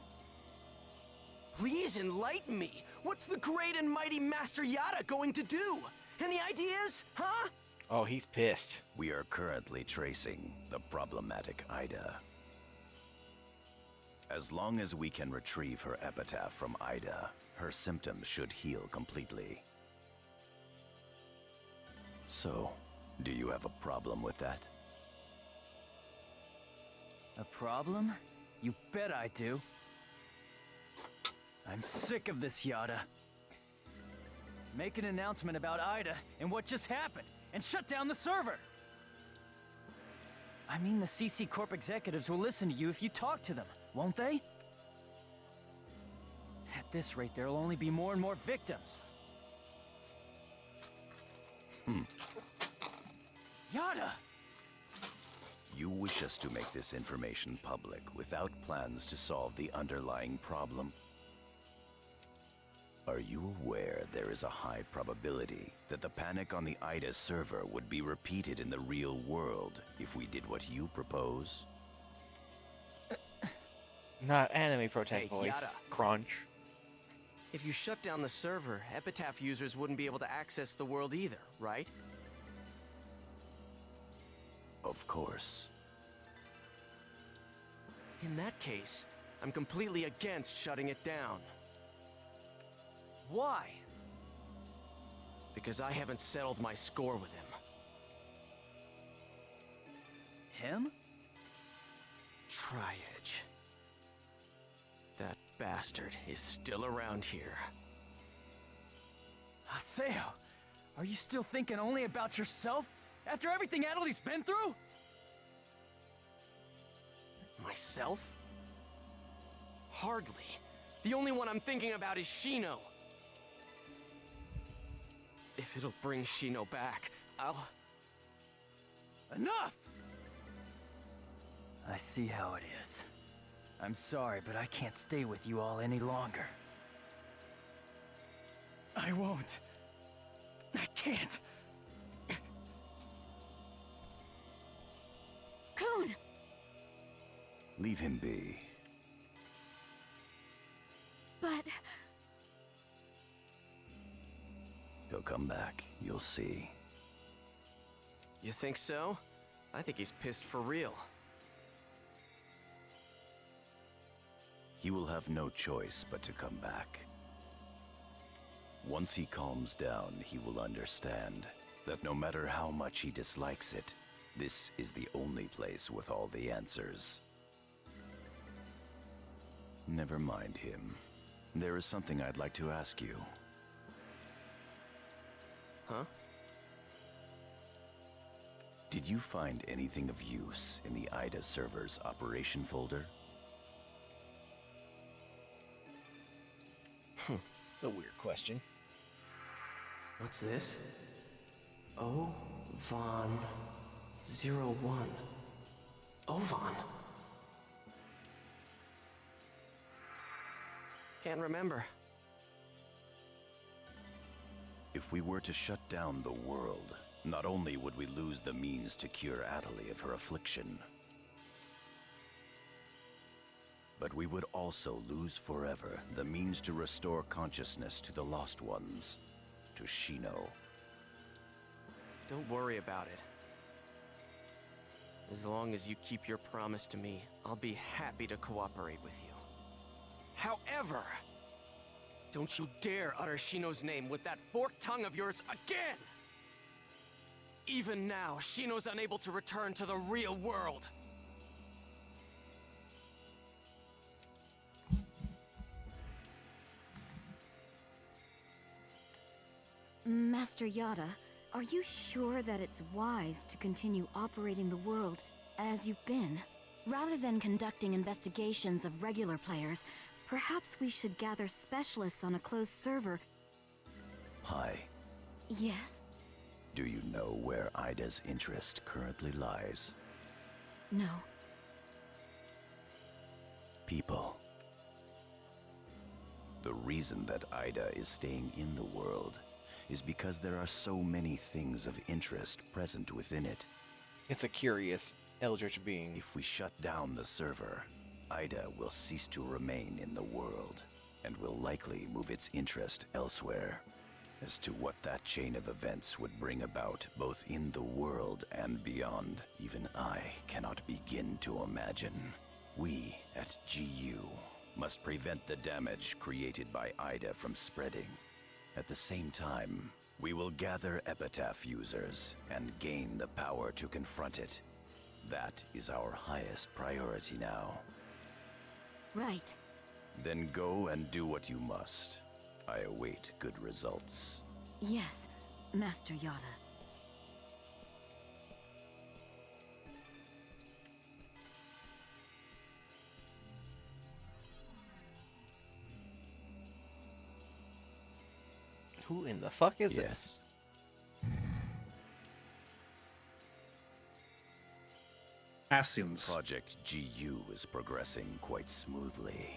Please enlighten me. What's the great and mighty Master Yada going to do? Any ideas, huh? Oh, he's pissed. We are currently tracing the problematic Ida. As long as we can retrieve her epitaph from Ida, her symptoms should heal completely. So, do you have a problem with that? A problem? You bet I do. I'm sick of this, Yada. Make an announcement about Ida and what just happened, and shut down the server! I mean, the CC Corp executives will listen to you if you talk to them, won't they? At this rate, there'll only be more and more victims. Yada! You wish us to make this information public without plans to solve the underlying problem? Are you aware there is a high probability that the panic on the Ida server would be repeated in the real world if we did what you propose? Not anime protect Hey, voice. Yada. Crunch. If you shut down the server, Epitaph users wouldn't be able to access the world either, right? Of course. In that case, I'm completely against shutting it down. Why? Because I haven't settled my score with him. Him? Tri-Edge. That bastard is still around here. Haseo, are you still thinking only about yourself? After everything Adelie's been through? Myself? Hardly. The only one I'm thinking about is Shino. If it'll bring Shino back, I'll... Enough! I see how it is. I'm sorry, but I can't stay with you all any longer. I won't. I can't. Coon! Leave him be. But... He'll come back, you'll see. You think so? I think he's pissed for real. He will have no choice but to come back. Once he calms down, he will understand that no matter how much he dislikes it, this is the only place with all the answers. Never mind him. There is something I'd like to ask you. Huh? Did you find anything of use in the Ida server's operation folder? It's a weird question. What's this? O-Von 01. Ovan? Can't remember. If we were to shut down the world, Not only would we lose the means to cure Atali of her affliction, but we would also lose forever the means to restore consciousness to the lost ones, to Shino. Don't worry about it. As long as you keep your promise to me, I'll be happy to cooperate with you. However, don't you dare utter Shino's name with that forked tongue of yours again! Even now, Shino's unable to return to the real world. Master Yada, are you sure that it's wise to continue operating the world as you've been? Rather than conducting investigations of regular players, perhaps we should gather specialists on a closed server. Hi. Yes? Do you know where Ida's interest currently lies? No. People. The reason that Ida is staying in the world is because there are so many things of interest present within it. It's a curious, eldritch being. If we shut down the server, Ida will cease to remain in the world, and will likely move its interest elsewhere. As to what that chain of events would bring about, both in the world and beyond, even I cannot begin to imagine. We, at GU, must prevent the damage created by Ida from spreading. At the same time, we will gather Epitaph users and gain the power to confront it. That is our highest priority now. Right. Then go and do what you must. I await good results. Yes, Master Yada. Who in the fuck is this? Ascians. Project GU is progressing quite smoothly.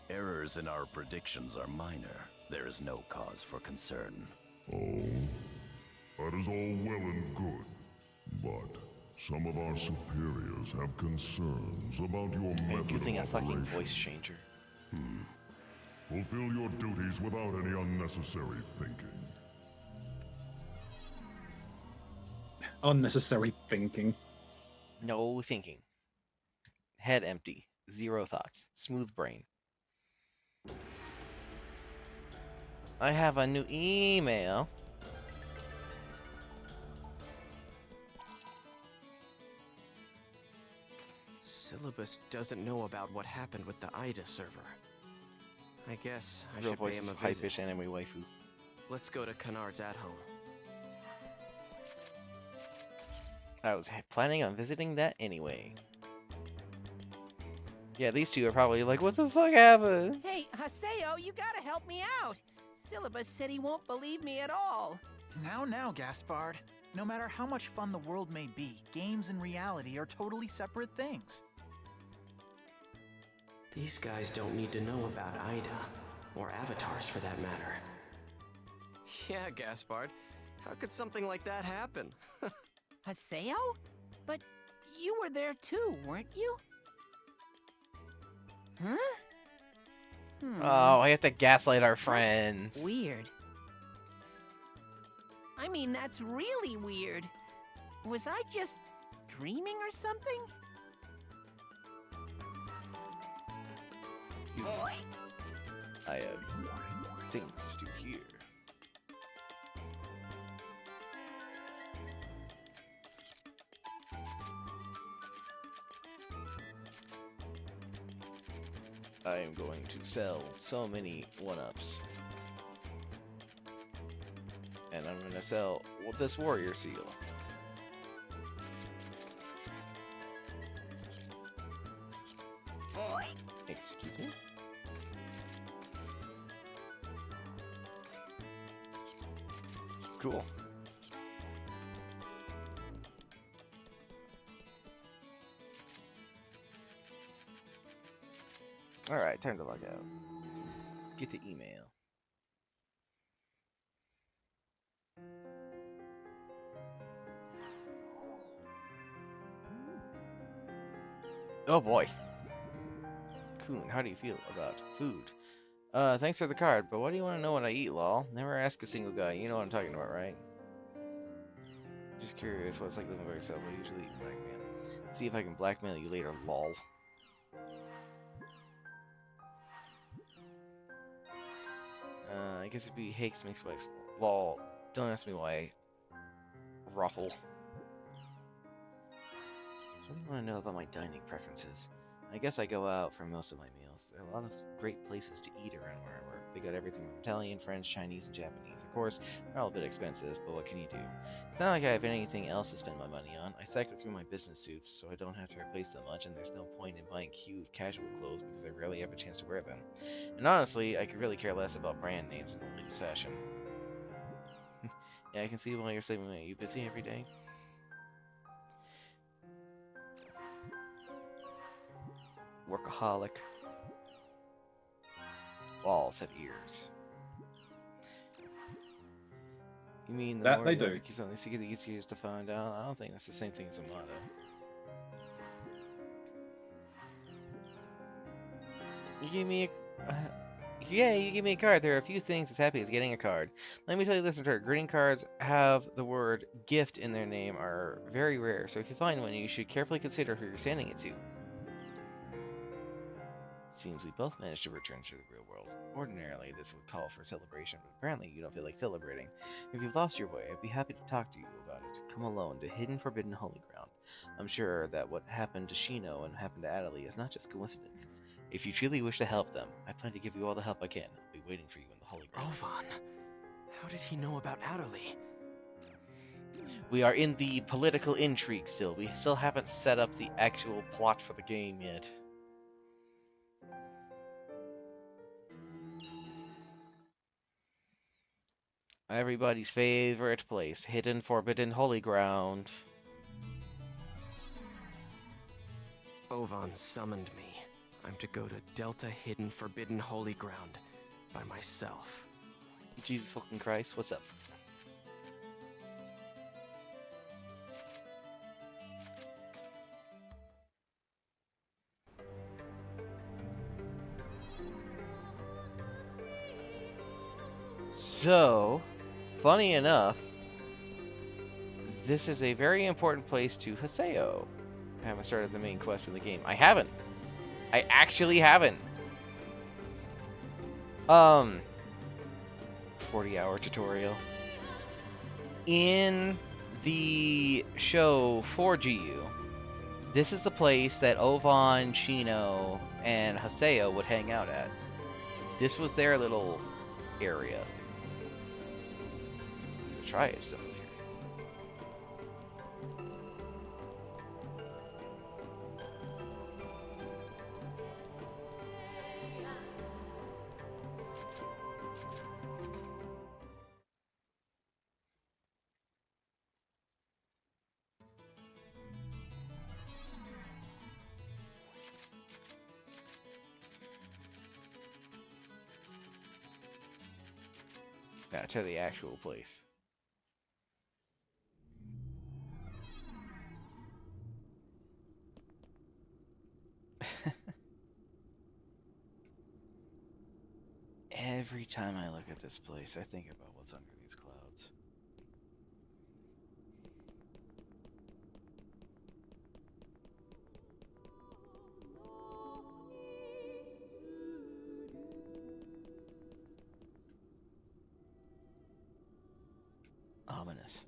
Errors in our predictions are minor. There is no cause for concern. Oh, that is all well and good. But some of our superiors have concerns about your method Using a of fucking operation. voice changer. Fulfill your duties without any unnecessary thinking. Unnecessary thinking. No thinking. Head empty. Zero thoughts. Smooth brain. I have a new email. Syllabus doesn't know about what happened with the Ida server. I guess I Real should pay voice him is a high visit. fish anime waifu. Let's go to Kennard's at home. I was planning on visiting that anyway. Yeah, these two are probably like, what the fuck happened? Hey, Haseo, you gotta help me out. Syllabus said he won't believe me at all. Now, Gaspard. No matter how much fun the world may be, games and reality are totally separate things. These guys don't need to know about Ida, or avatars for that matter. Yeah, Gaspard. How could something like that happen? Haseo? But you were there too, weren't you? Huh? Oh, I have to gaslight our friends. That's weird. I mean, that's really weird. Was I just dreaming or something? Humans. I have things to do here. I am going to sell so many one-ups. And I'm going to sell this warrior seal. Excuse me? Cool. Alright, time to log out. Get the email. Oh boy. Coon, how do you feel about food? Thanks for the card, but why do you want to know what I eat, lol? Never ask a single guy. You know what I'm talking about, right? Just curious what it's like living by yourself. I usually eat blackmail. See if I can blackmail you later, lol. I guess it'd be Hakes mixed by lol. Don't ask me why. Ruffle. So what do you want to know about my dining preferences? I guess I go out for most of my meals. There are a lot of great places to eat around where I work. They got everything from Italian, French, Chinese, and Japanese. Of course, they're all a bit expensive, but what can you do? It's not like I have anything else to spend my money on. I cycle through my business suits, so I don't have to replace them much, and there's no point in buying cute, casual clothes because I rarely have a chance to wear them. And honestly, I could really care less about brand names in the latest fashion. Yeah, I can see why you're saving money. Are you busy every day? Workaholic. Walls have ears. You mean the That more they you do. have to keep something secret, the easier it is to find out? I don't think that's the same thing as a motto. You give me a... yeah, you give me a card. There are a few things as happy as getting a card. Let me tell you, listener, greeting cards have the word gift in their name are very rare, so if you find one, you should carefully consider who you're sending it to. Seems we both managed to return to the real world. Ordinarily, this would call for celebration, but apparently you don't feel like celebrating. If you've lost your way, I'd be happy to talk to you about it. Come alone to Hidden Forbidden Holy Ground. I'm sure that what happened to Shino and happened to Adelie is not just coincidence. If you truly wish to help them, I plan to give you all the help I can. I'll be waiting for you in the Holy Ground. Ovan, how did he know about Adelie? We are in the political intrigue still. We still haven't set up the actual plot for the game yet. Everybody's favorite place, Hidden Forbidden Holy Ground. Ovan summoned me. I'm to go to Delta Hidden Forbidden Holy Ground by myself. Jesus fucking Christ, what's up? So, funny enough, this is a very important place to Haseo. I haven't started the main quest in the game. I haven't. I actually haven't. 40-hour tutorial. In the show for GU, this is the place that Ovan, Shino, and Haseo would hang out at. This was their little area. Try it simulator. Now to the actual place. Every time I look at this place, I think about what's under these clouds. Ominous.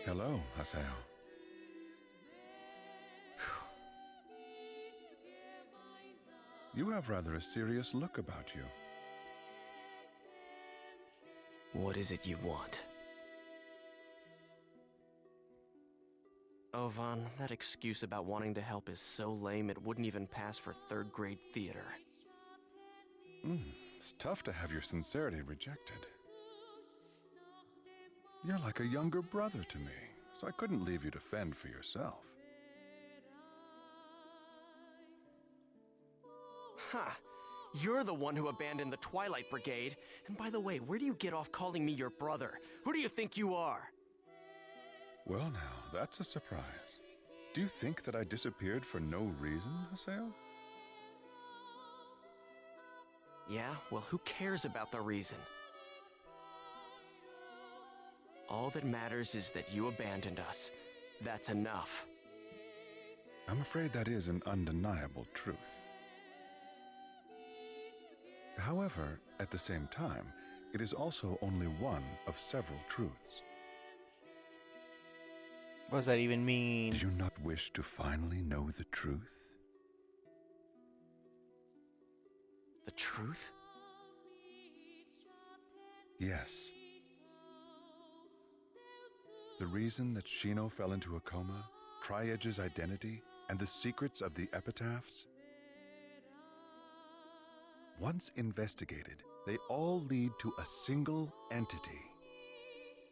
Hello, Haseo. You have rather a serious look about you. What is it you want? Ovan, that excuse about wanting to help is so lame it wouldn't even pass for third-grade theater. It's tough to have your sincerity rejected. You're like a younger brother to me, so I couldn't leave you to fend for yourself. Huh. You're the one who abandoned the Twilight Brigade. And by the way, where do you get off calling me your brother? Who do you think you are? Well now, that's a surprise. Do you think that I disappeared for no reason, Haseo? Yeah, well, who cares about the reason? All that matters is that you abandoned us. That's enough. I'm afraid that is an undeniable truth. However, at the same time, it is also only one of several truths. What does that even mean? Do you not wish to finally know the truth? The truth? Yes. The reason that Shino fell into a coma, Tri-Edge's identity, and the secrets of the epitaphs? Once investigated, they all lead to a single entity.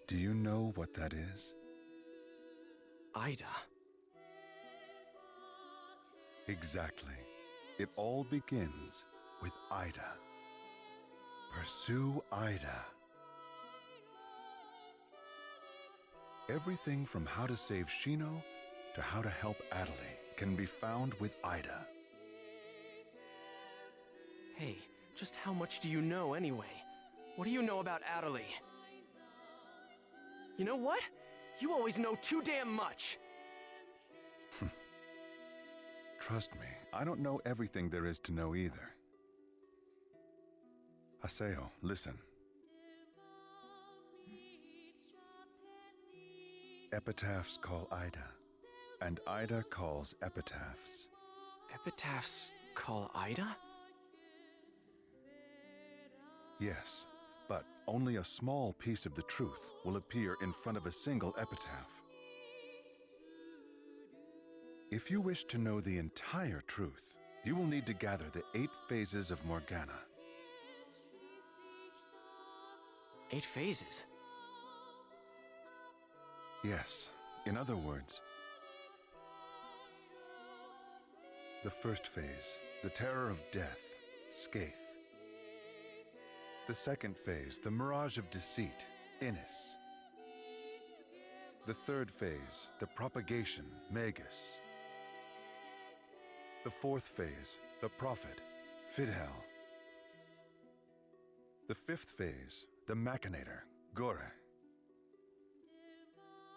Do you know what that is? Ida. Exactly. It all begins with Ida. Pursue Ida. Everything from how to save Shino to how to help Adelie can be found with Ida. Hey, just how much do you know anyway? What do you know about Adelie? You know what? You always know too damn much! Trust me, I don't know everything there is to know either. Haseo, listen. Epitaphs call Ida, and Ida calls epitaphs. Epitaphs call Ida? Yes, but only a small piece of the truth will appear in front of a single epitaph. If you wish to know the entire truth, you will need to gather the 8 phases of Morgana. 8 phases? Yes, in other words, the first phase, the terror of death, Skaith. The second phase, the mirage of deceit, Minisce. The third phase, the propagation, Magus. The fourth phase, the prophet, Fidhel. The fifth phase, the machinator, Gore.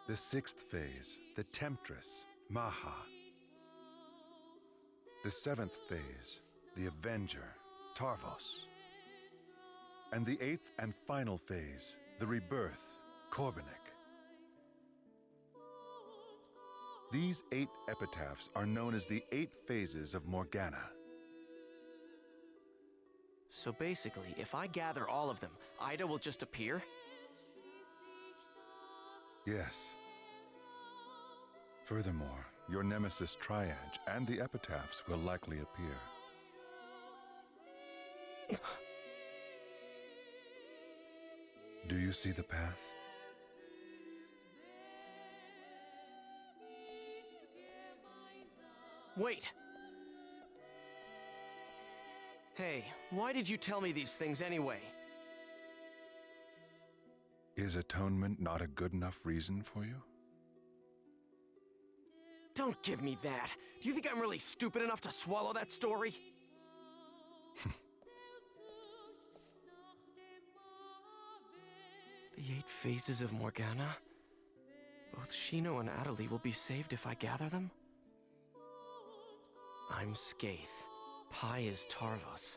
The sixth phase, the temptress, Maha. The seventh phase, the avenger, Tarvos. And the 8th and final phase, the rebirth, Korbanik. These 8 epitaphs are known as the 8 phases of Morgana. So basically, if I gather all of them, Ida will just appear? Yes. Furthermore, your nemesis Tri-Edge and the epitaphs will likely appear. Do you see the path? Wait! Hey, why did you tell me these things anyway? Is atonement not a good enough reason for you? Don't give me that! Do you think I'm really stupid enough to swallow that story? The 8 phases of Morgana? Both Shino and Adelie will be saved if I gather them? I'm Skaith. Pi is Tarvos.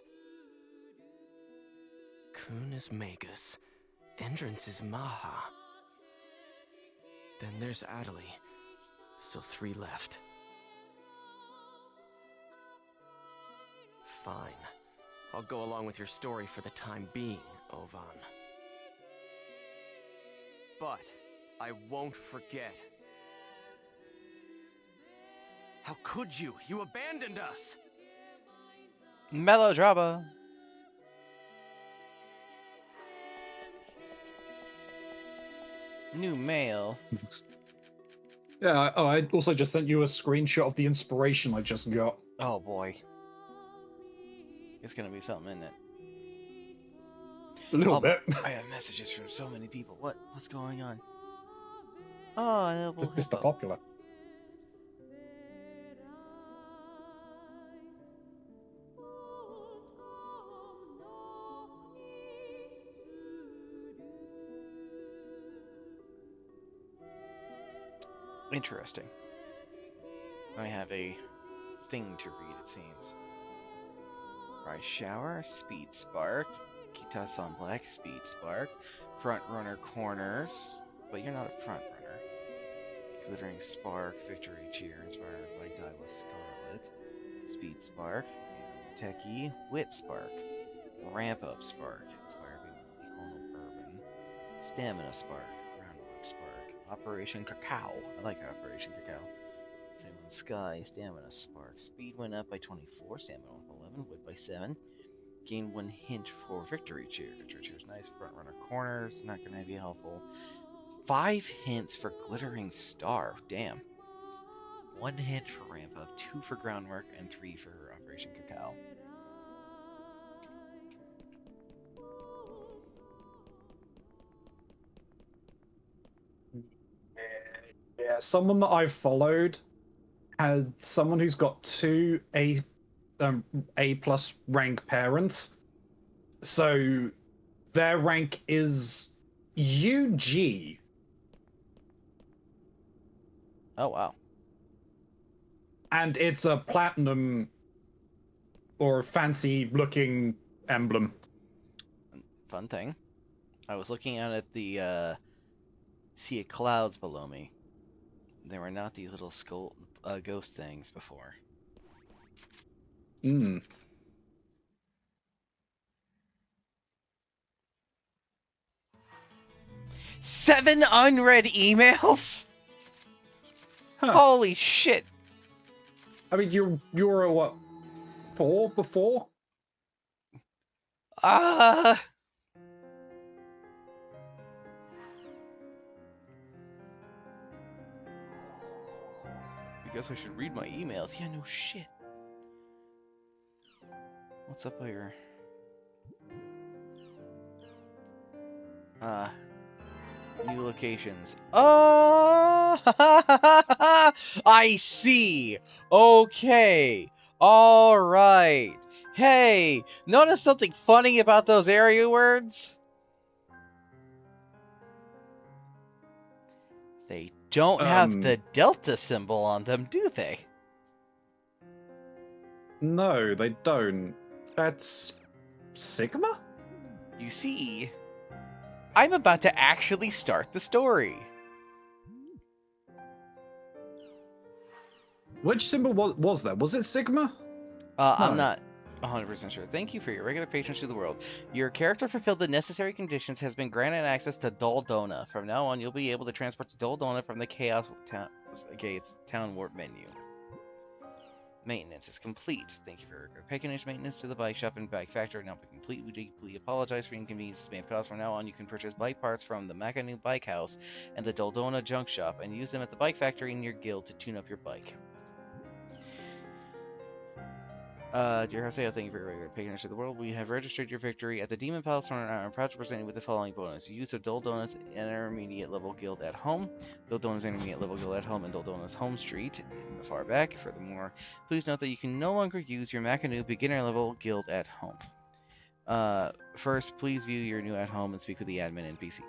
Kun is Magus. Endrance is Maha. Then there's Adelie. So 3 left. Fine. I'll go along with your story for the time being, Ovan. But I won't forget. How could you? You abandoned us! Melodrama. New mail. Yeah, I also just sent you a screenshot of the inspiration I just got. Oh boy. It's gonna be something, isn't it? A little bit. I have messages from so many people. What's going on? Oh, an edible Mr. hippo. Popular. Interesting. I have a thing to read, it seems. Rise Shower, Speed Spark, Kitas on Black, Speed Spark, Front Runner Corners, but you're not a front runner. Glittering Spark, Victory Cheer, inspired by Dyla Scarlet, Speed Spark, Techie, Wit Spark, Ramp Up Spark, inspired by Hono Bourbon, Stamina Spark, Groundwork Spark, Operation Cacao. I like Operation Cacao. Same one, Sky, Stamina Spark. Speed went up by 24, Stamina went up 11, Wit by 7. Gain 1 hint for Victory Cheer. Victory Cheer is nice. Front Runner Corners, not going to be helpful. 5 hints for Glittering Star. Damn. 1 hint for Ramp Up, 2 for Groundwork, and 3 for Operation Cacao. Yeah, someone that I've followed had someone who's got 2 A plus rank parents. So their rank is UG. Oh, wow. And it's a platinum or fancy looking emblem. Fun thing. I was looking out at the sea of clouds below me. There were not these little ghost things before. Hmm. Seven unread emails? Huh. Holy shit. I mean, you're a what? 4 before? I guess I should read my emails. Yeah, no shit. What's up here? New locations. Oh, I see. Okay. All right. Hey, notice something funny about those area words? They don't have the delta symbol on them, do they? No, they don't. That's Sigma? You see, I'm about to actually start the story. Which symbol was that? Was it Sigma? I'm not 100% sure. Thank you for your regular patience to the world. Your character fulfilled the necessary conditions, has been granted access to Doldona. From now on, you'll be able to transport to Doldona from the Chaos Gates Town Warp menu. Maintenance is complete. Thank you for your patronage. Maintenance to the bike shop and bike factory now complete. We deeply apologize for inconveniences may have caused. From now on, you can purchase bike parts from the Makanu Bike House and the Doldona Junk Shop and use them at the bike factory in your guild to tune up your bike. Dear Haseo, thank you for your regular patronage to the world. We have registered your victory at the Demon Palace Tournament and are proud to present you with the following bonus. Use of Doldona's Intermediate Level Guild at home, Doldona's Intermediate Level Guild at home, and Doldona's Home Street in the far back. Furthermore, please note that you can no longer use your Makanu Beginner Level Guild at home. First, please view your new at home and speak with the admin NPC.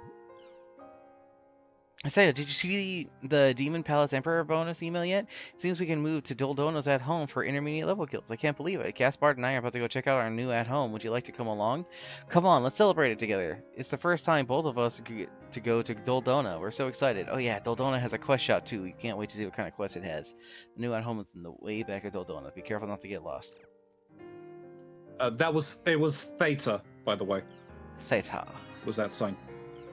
Haseo, did you see the Demon Palace Emperor bonus email yet? It seems we can move to Doldona's at home for intermediate level guilds. I can't believe it. Gaspard and I are about to go check out our new at home. Would you like to come along? Come on, let's celebrate it together. It's the first time both of us get to go to Doldona. We're so excited. Oh yeah, Doldona has a quest shop too. You can't wait to see what kind of quest it has. The new at home is in the way back of Doldona. Be careful not to get lost. It was Theta, by the way. Theta. Was that sign?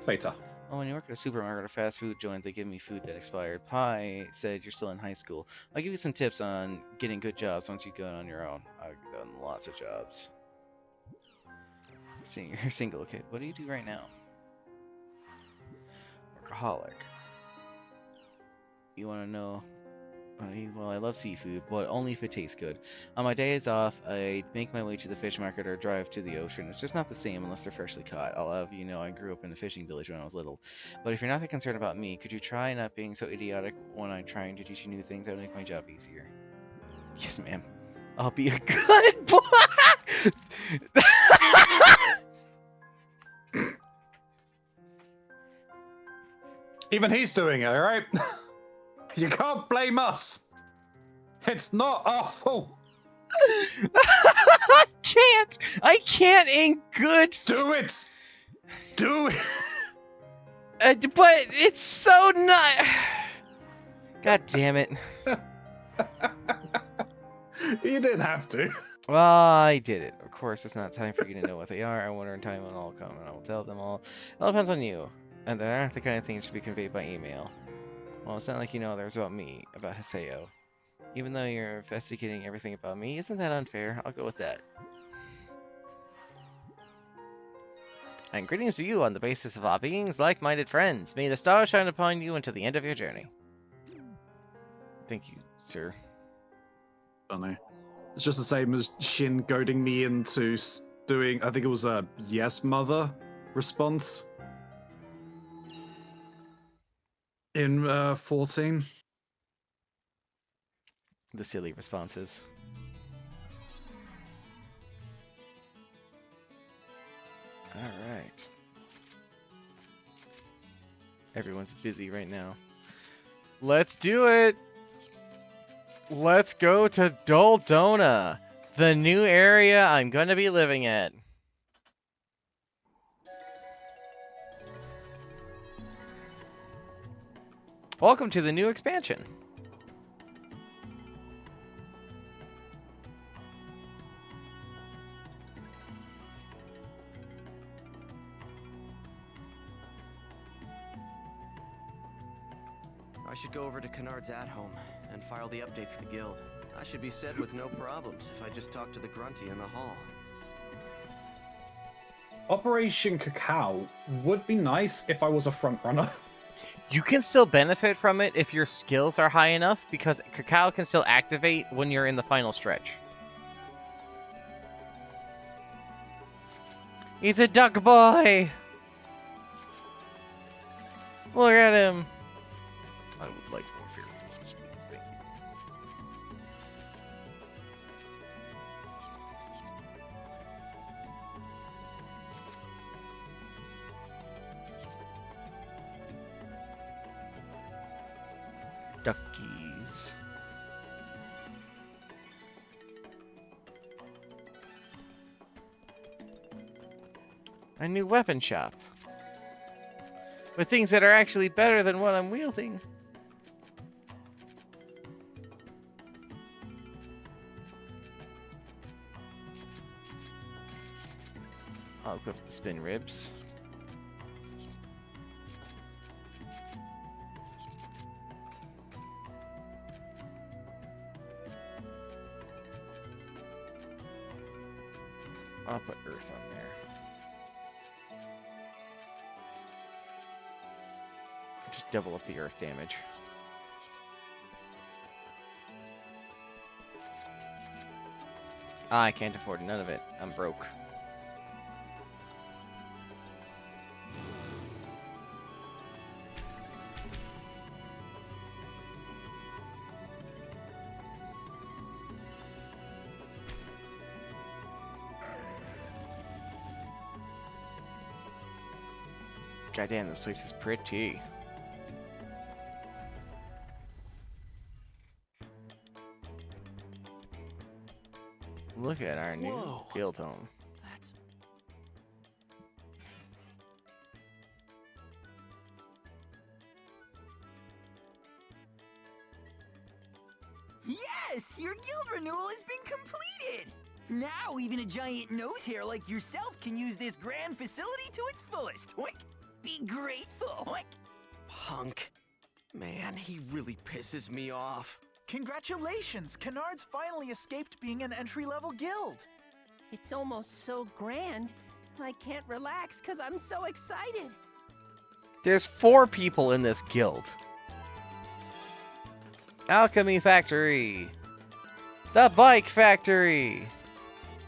Theta. Oh, when you work at a supermarket or fast food joint, they give me food that expired. Pi said you're still in high school. I'll give you some tips on getting good jobs once you go on your own. I've done lots of jobs. Seeing you're single, okay. What do you do right now? Workaholic. You want to know Well, I love seafood, but only if it tastes good. On my days off, I make my way to the fish market or drive to the ocean. It's just not the same unless they're freshly caught. I'll have you know I grew up in a fishing village when I was little. But if you're not that concerned about me, could you try not being so idiotic when I'm trying to teach you new things? That would make my job easier. Yes, ma'am. I'll be a good boy. Even he's doing it, alright? You can't blame us. It's not our fault. I can't in good. Do it. Do it. But it's so not. God damn it. You didn't have to. Well, I did it. Of course, it's not time for you to know what they are. I wonder in time when all come, and I will tell them all. It all depends on you. And they aren't the kind of thing that should be conveyed by email. Well, it's not like you know there's about me, about Haseo. Even though you're investigating everything about me, isn't that unfair? I'll go with that. And greetings to you on the basis of our beings, like-minded friends. May the stars shine upon you until the end of your journey. Thank you, sir. Funny. It's just the same as Shin goading me into doing, I think it was a yes, mother response. In 14. The silly responses. Alright. Everyone's busy right now. Let's do it! Let's go to Doldona, the new area I'm going to be living at. Welcome to the new expansion. I should go over to Kennard's at-home and file the update for the guild. I should be set with no problems if I just talk to the grunty in the hall. Operation Cacao would be nice if I was a front runner. You can still benefit from it if your skills are high enough, because Cacao can still activate when you're in the final stretch. He's a duck boy! Look at him! I would like more fear. Please, thank you. Duckies. A new weapon shop. With things that are actually better than what I'm wielding. I'll equip the spin ribs. I'll put earth on there. Just double up the earth damage. I can't afford none of it. I'm broke. Goddamn, this place is pretty. Look at our new guild home. Yes! Your guild renewal has been completed! Now even a giant nose hair like yourself can use this grand facility to its fullest. Oink. Be grateful. Oink. Punk. Man, he really pisses me off. Congratulations! Kennard's finally escaped being an entry-level guild. It's almost so grand, I can't relax because I'm so excited. There's 4 people in this guild. Alchemy Factory. The Bike Factory.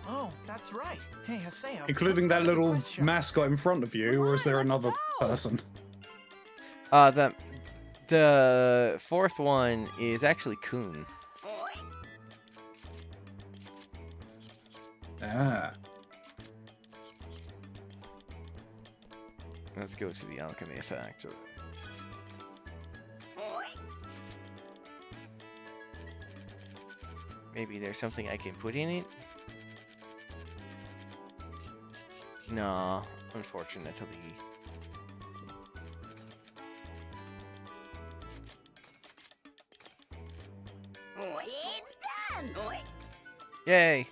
Oh, that's right. Hey, Haseo. Including that little mascot in front of you, or is there another person? The fourth one is actually Coon. Ah. Let's go to the Alchemy Factory. Maybe there's something I can put in it? No, unfortunately. It's done! Yay!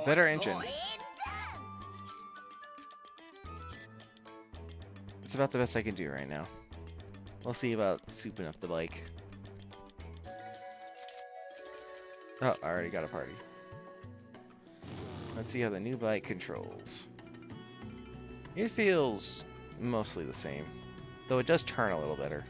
Better engine. It's about the best I can do right now. We'll see about souping up the bike. Oh, I already got a party. Let's see how the new bike controls. It feels mostly the same, though it does turn a little better.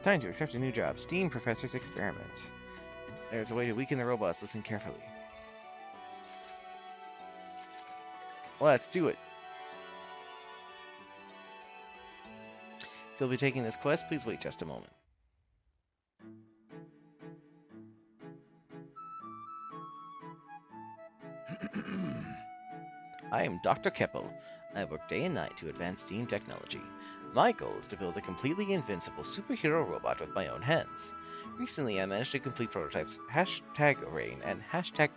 Time to accept a new job. Steam Professor's Experiment. There's a way to weaken the robots. Listen carefully. Let's do it. If you'll be taking this quest, please wait just a moment. I am Dr. Keppel. I work day and night to advance STEAM technology. My goal is to build a completely invincible superhero robot with my own hands. Recently, I managed to complete prototypes #Rain and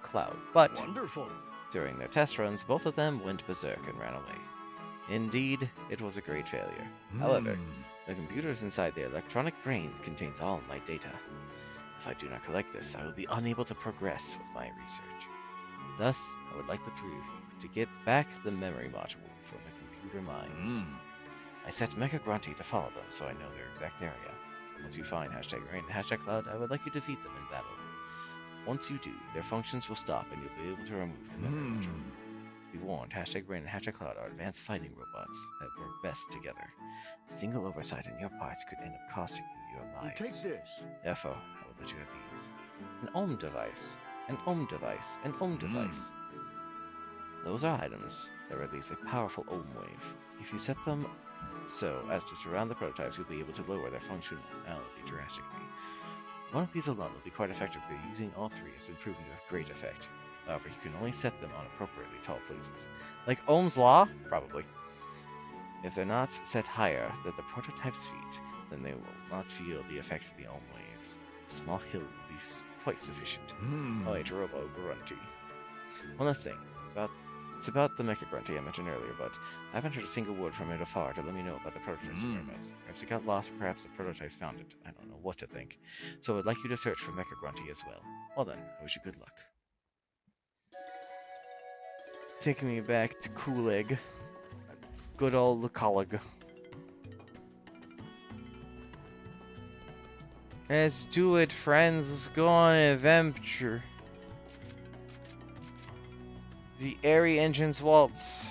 #Cloud, but wonderful. During their test runs, both of them went berserk and ran away. Indeed, it was a great failure. However, the computers inside their electronic brains contains all my data. If I do not collect this, I will be unable to progress with my research. Thus, I would like the three of you to get back the memory module from the computer minds. I set Mecha Grunty to follow them so I know their exact area. Once you find #Rain and #Cloud, I would like you to defeat them in battle. Once you do, their functions will stop and you'll be able to remove the memory module. Be warned, #Rain and #Cloud are advanced fighting robots that work best together. A single oversight on your parts could end up costing you your lives. Take this. Therefore, I will let you have these. An ohm device, an ohm device, an ohm device. Those are items that release a powerful ohm wave. If you set them so as to surround the prototypes, you'll be able to lower their functionality drastically. One of these alone will be quite effective, but using all three has been proven to have great effect. However, you can only set them on appropriately tall places. Like Ohm's Law? Probably. If they're not set higher than the prototype's feet, then they will not feel the effects of the ohm waves. A small hill will be quite sufficient. Oh, wait, Robo Grunty. One last thing. It's about the Mecha Grunty I mentioned earlier, but I haven't heard a single word from it afar to let me know about the prototype's whereabouts. Perhaps it got lost, perhaps the prototypes found it. I don't know what to think. So I'd like you to search for Mecha Grunty as well. Well then, I wish you good luck. Taking me back to Coolig. Good old Colig. Let's do it, friends. Let's go on an adventure. The airy engines waltz.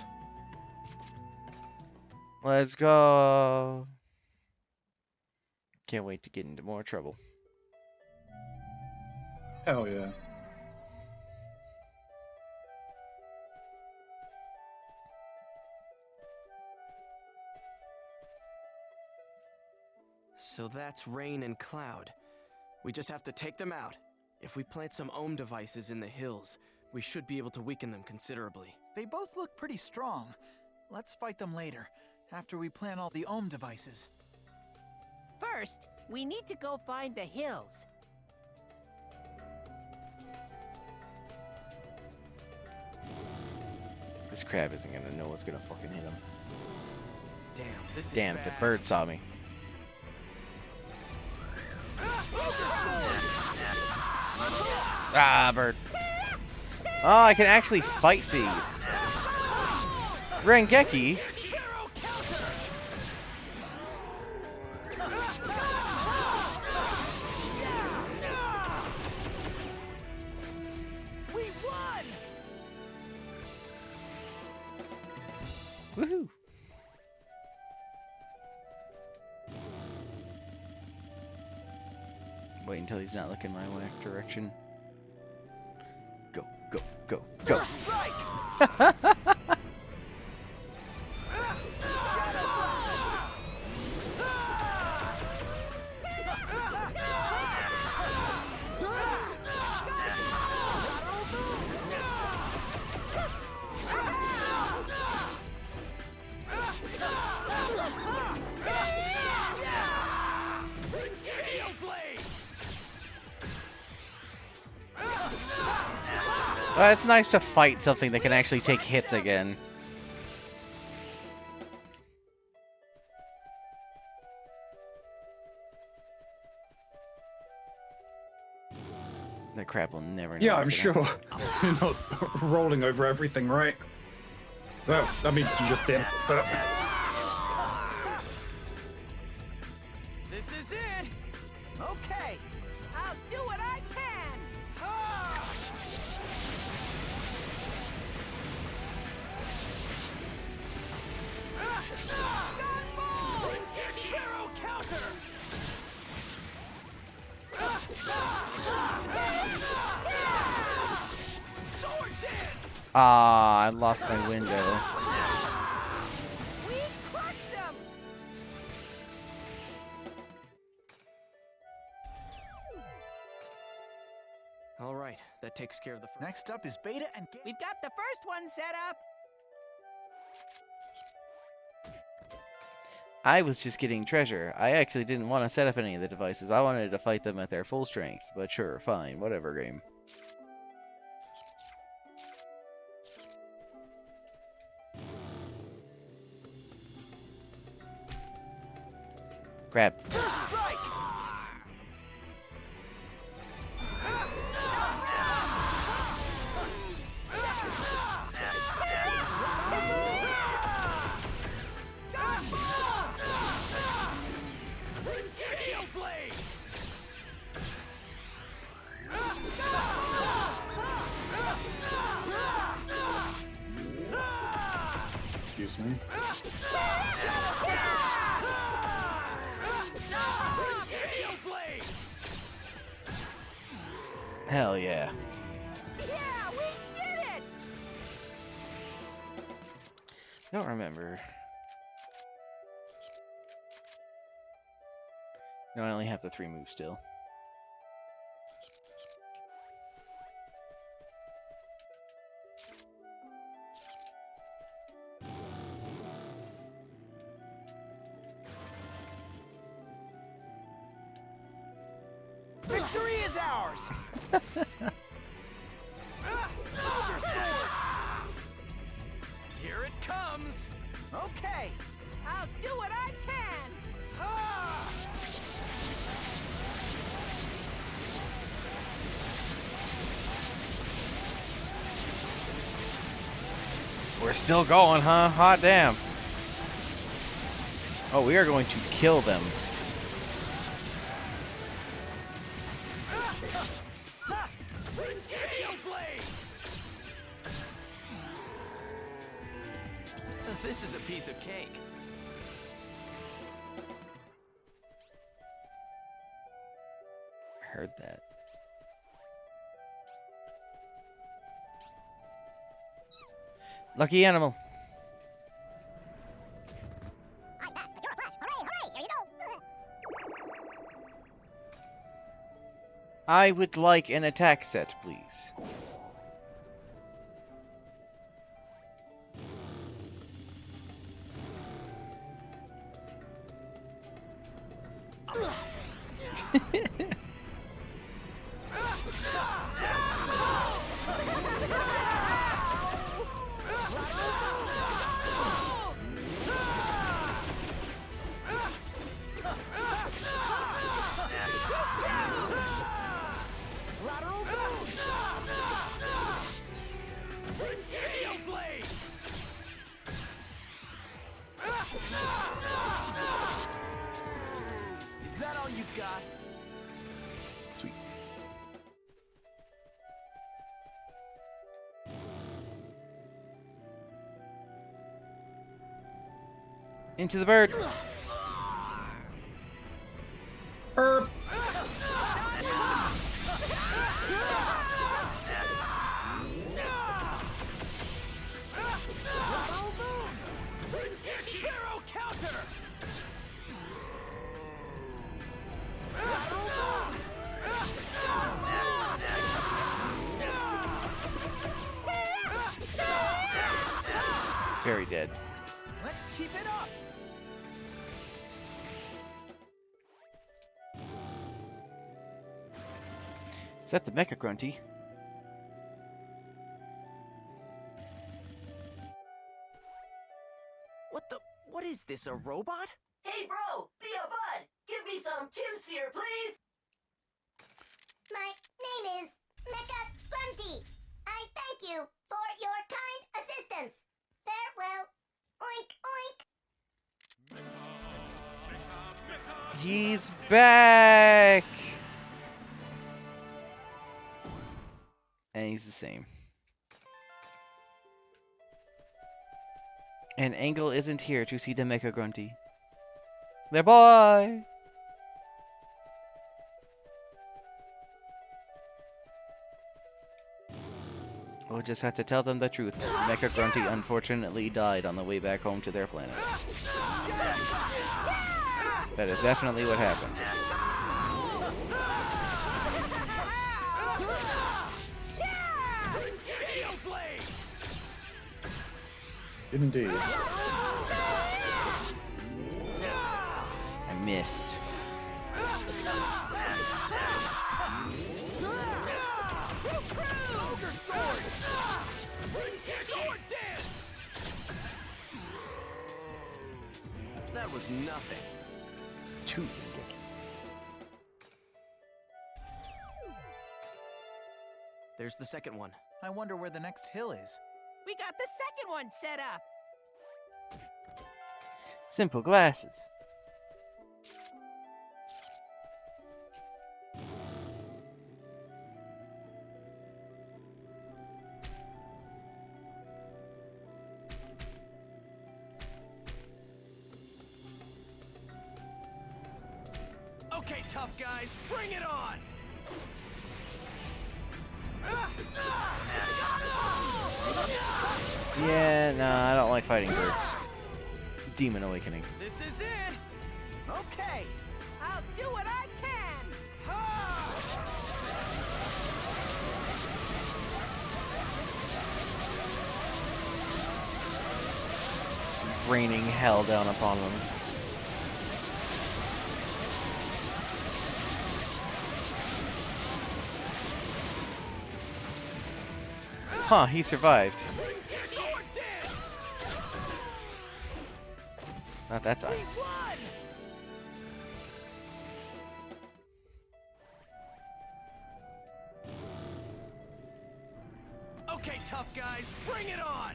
Let's go. Can't wait to get into more trouble. Hell yeah. So that's Rain and Cloud. We just have to take them out. If we plant some ohm devices in the hills, we should be able to weaken them considerably. They both look pretty strong. Let's fight them later, after we plant all the ohm devices. First, we need to go find the hills. This crab isn't gonna know what's gonna fucking hit him. Damn, this is Damn, bad. the bird saw me. Ah, bird. Oh, I can actually fight these. Rengeki? We won! Woohoo! Wait until he's not looking my direction. Go, go, go, go! Well, it's nice to fight something that can actually take hits again. That crab will never know. Yeah, what's I'm sure. gonna You're not rolling over everything, right? Well, I mean, you just did. This is it! Okay, I'll do what I can! Ah! Sparrow counter! Sword dance! Ah, I lost my window. We crushed them! All right, that takes care of the first. Next up is Beta and We've got the first one set up! I was just getting treasure. I actually didn't want to set up any of the devices. I wanted to fight them at their full strength. But sure, fine, whatever, game. Grab. First strike! Gale blade! Excuse me. Gale blade! Hell yeah. Yeah, we did it! I don't remember. No, I only have the 3 moves still. Victory is ours! Soldier sword! Here it comes! Okay, I'll do what I can! Ah! We're still going, huh? Hot damn. Oh, we are going to kill them. Gale blade! This is a piece of cake. Heard that. Lucky animal. I would like an attack set, please. Into the bird. Bird. Arrow counter! Very dead. Let's keep it up! Is that the Mecha Grunty? What is this, a robot? Hey bro, be a bud! Give me some Chimsphere, please! My name is Mecha Grunty. I thank you for your kind assistance. Farewell. Oink oink. He's back! And he's the same. And Angle isn't here to see the Mecha Grunty. There, boy! We'll just have to tell them the truth. Mecha Grunty unfortunately died on the way back home to their planet. That is definitely what happened. Indeed. I missed. That was nothing. Too ridiculous. There's the second one. I wonder where the next hill is. We got the second one set up. Simple glasses. Okay, tough guys, bring it on! Yeah, nah, I don't like fighting birds. Demon Awakening. This is it! Okay, I'll do what I can. Just raining hell down upon them. Huh, he survived. Not that time. Okay, tough guys, bring it on!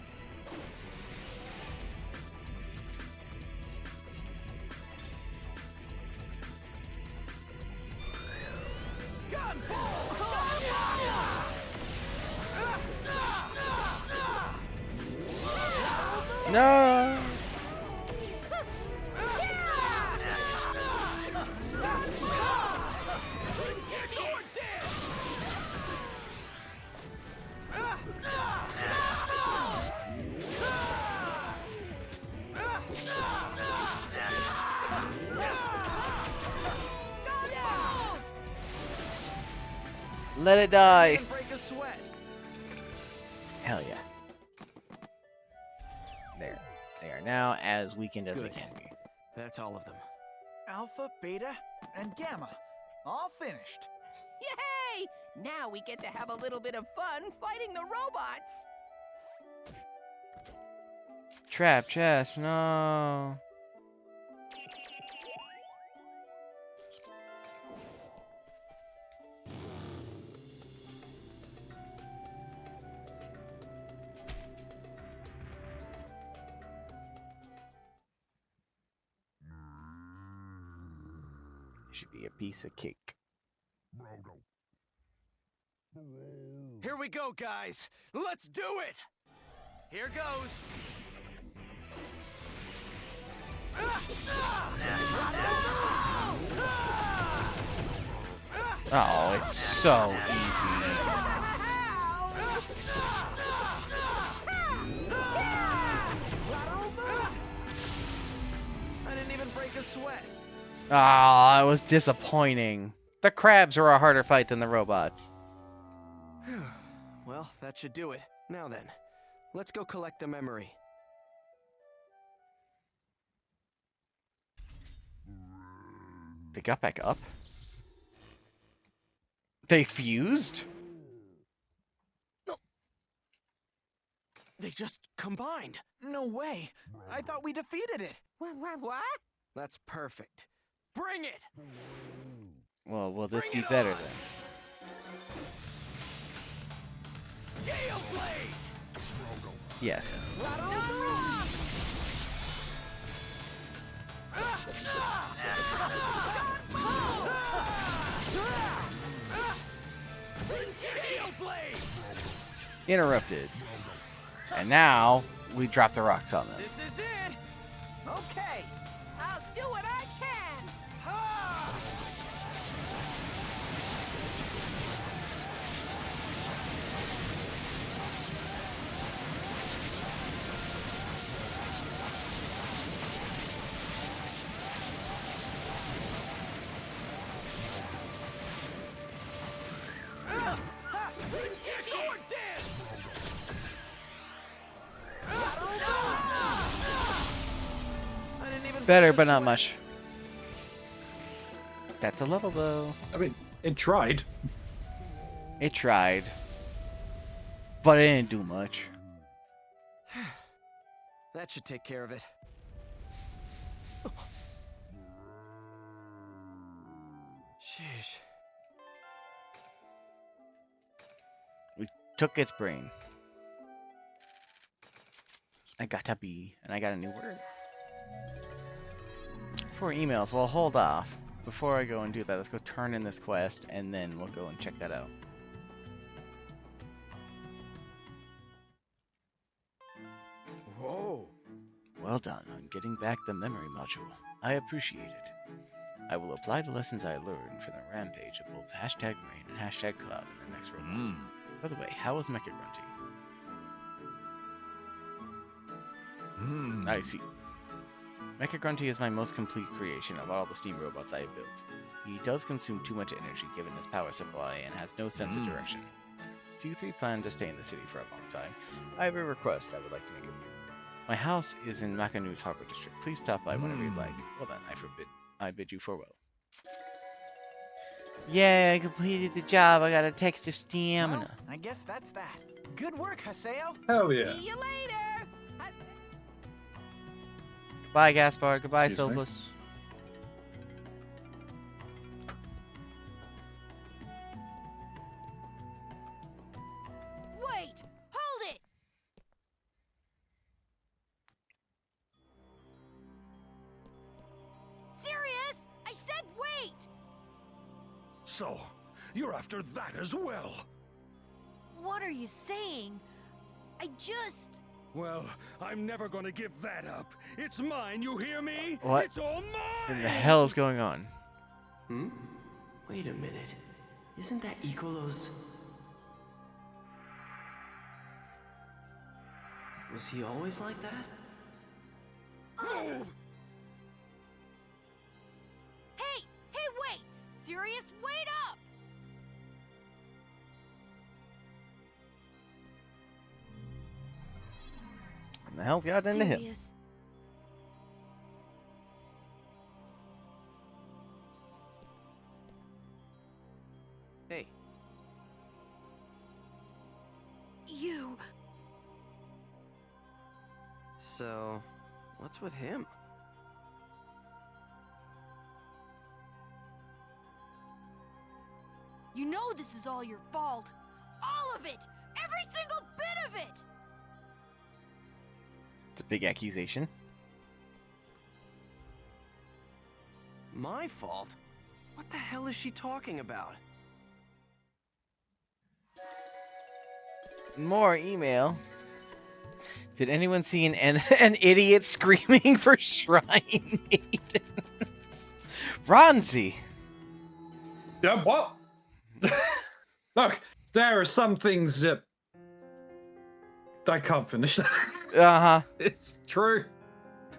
No! Let it die. Break a sweat. Hell yeah. There. They are now as weakened as Good. they can be. That's all of them. Alpha, Beta, and Gamma. All finished. Yay! Now we get to have a little bit of fun fighting the robots. Trap chest, no. Should be a piece of cake. Here we go, guys. Let's do it. Here goes. Oh, it's so easy. I didn't even break a sweat. Ah, it was disappointing. The crabs were a harder fight than the robots. Well, that should do it. Now then, let's go collect the memory. They got back up? They fused? They just combined. No way. I thought we defeated it. What? That's perfect. Bring it! Well, will this be better then? Gale Blade! Yes. Gale Blade! Interrupted. And now, we drop the rocks on them. This is it! Okay, I'll do what I can. Sword dance! I didn't even Better, break a but not sweat. much. That's a level, though. I mean, it tried. It tried. But it didn't do much. That should take care of it. Sheesh. We took its brain. I got a B, and I got a new word. For emails, well, hold off. Before I go and do that, let's go turn in this quest, and then we'll go and check that out. Whoa. Well done on getting back the memory module. I appreciate it. I will apply the lessons I learned from the rampage of both #Rain and #Cloud in the next robot. By the way, how was Mecha Grunty? I see. Mecha Grunty is my most complete creation of all the steam robots I have built. He does consume too much energy given his power supply and has no sense of direction. Do you three plan to stay in the city for a long time? I have a request I would like to make of you. My house is in Makanu's Harbor District. Please stop by whenever you'd like. Well then, I bid you farewell. Yeah, I completed the job. I got a text of stamina. Well, I guess that's that. Good work, Haseo. Hell yeah. See you later. Goodbye, Gaspard. Goodbye, Excuse me? Sophus. Wait! Hold it! Serious? I said wait! So, you're after that as well? What are you saying? I just... Well, I'm never gonna give that up. It's mine, you hear me? What It's all mine! in the hell is going on? Hmm? Wait a minute. Isn't that Icolo's... Was he always like that? Move! Hey! Hey, wait! Serious, wait up! What the hell's got into him? Serious. Hey. You... So, what's with him? You know this is all your fault. All of it! Every single bit of it! It's a big accusation. My fault? What the hell is she talking about? More email. Did anyone see an idiot screaming for shrine maidens? Ronzi! Yeah, what? Look, there are some things that I can't finish. Uh-huh. It's true.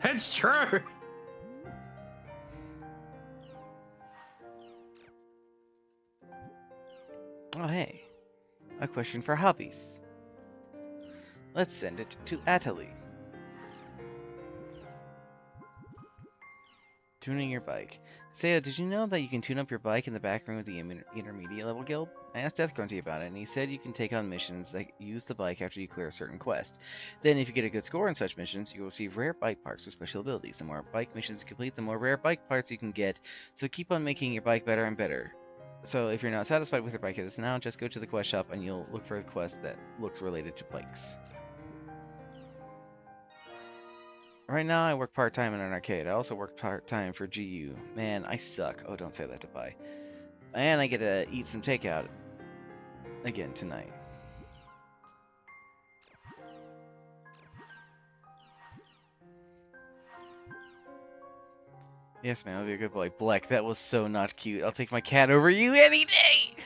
It's true. Oh, hey. A question for hobbies. Let's send it to Atali. Tuning your bike. Sayo, did you know that you can tune up your bike in the back room of the intermediate level guild? I asked Death Grunty about it, and he said you can take on missions that use the bike after you clear a certain quest. Then, if you get a good score in such missions, you will receive rare bike parts with special abilities. The more bike missions you complete, the more rare bike parts you can get, so keep on making your bike better and better. So, if you're not satisfied with your bike as now, just go to the quest shop and you'll look for a quest that looks related to bikes. Right now, I work part-time in an arcade. I also work part-time for GU. Man, I suck. Oh, don't say that to Pi. And I get to eat some takeout again tonight. Yes, man, I'll be a good boy. Bleck, that was so not cute. I'll take my cat over you any day!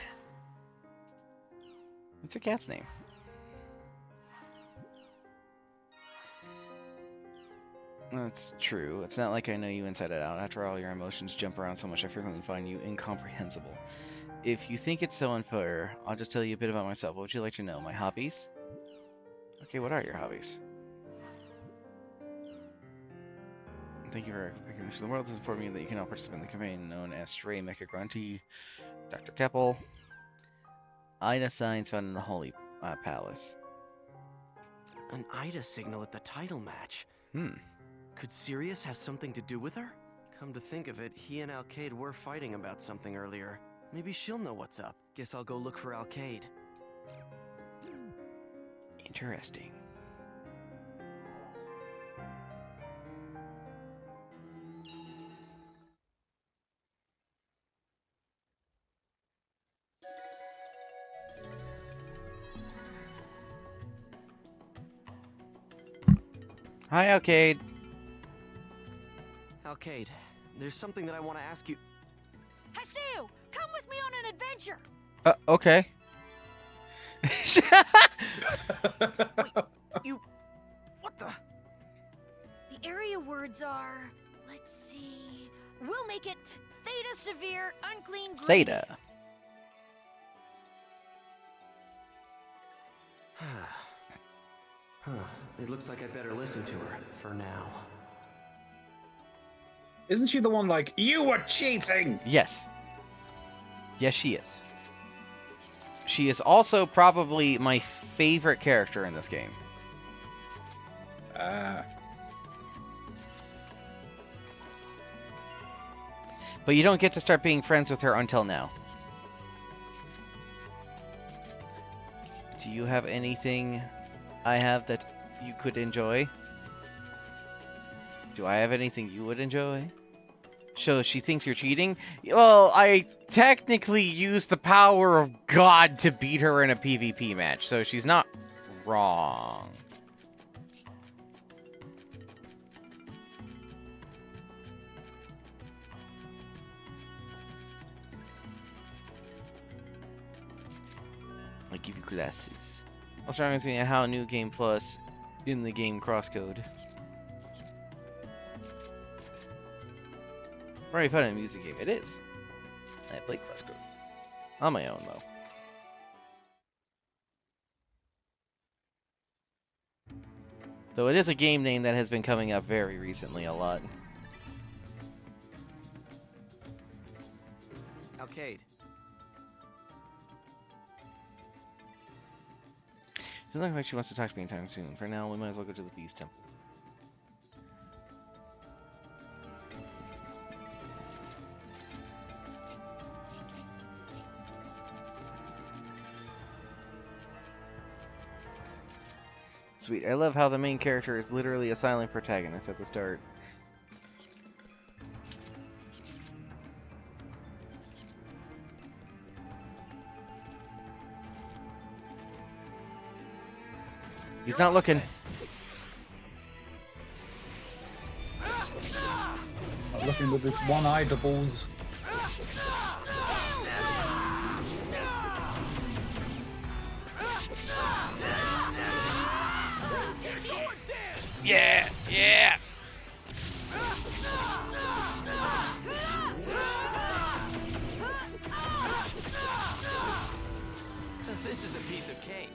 What's your cat's name? That's true. It's not like I know you inside and out. After all, your emotions jump around so much I frequently find you incomprehensible. If you think it's so unfair, I'll just tell you a bit about myself. What would you like to know? My hobbies? Okay, what are your hobbies? Thank you for recognition. The world has informed me that you can now participate in the campaign known as Stray Mecha Grunty, Dr. Keppel, Ida signs found in the Holy Palace. An Ida signal at the title match. Could Sirius have something to do with her? Come to think of it, he and Alcade were fighting about something earlier. Maybe she'll know what's up. Guess I'll go look for Alcade. Interesting. Hi, Alcade. Alcade, there's something that I want to ask you. Haseo, come with me on an adventure. Okay. You... What the... The area words are... Let's see... We'll make it Theta Severe Unclean Green. Theta. It looks like I better listen to her, for now. Isn't she the one like, you were cheating? Yes. Yes, she is. She is also probably my favorite character in this game. But you don't get to start being friends with her until now. Do you have anything I have that you could enjoy? Do I have anything you would enjoy? So she thinks you're cheating? Well, I technically used the power of God to beat her in a PvP match, so she's not wrong. I give you glasses. Also reminds me of how New Game Plus in the game crosscode. Already put in a music game. It is. I play crosscode. On my own, though. Though it is a game name that has been coming up very recently a lot. Alcade. Doesn't look like she wants to talk to me anytime soon. For now, we might as well go to the Beast Temple. Sweet. I love how the main character is literally a silent protagonist at the start. He's not looking. Fucking with his one-eye doubles. Yeah, yeah. This is a piece of cake.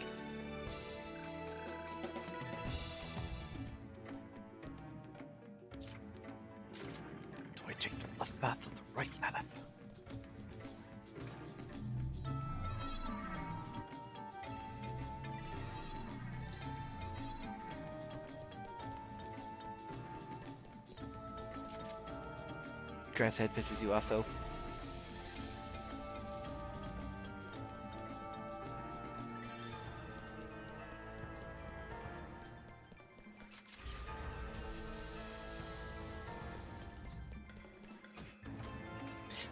Do I take the left path or the right path? Grass head pisses you off though.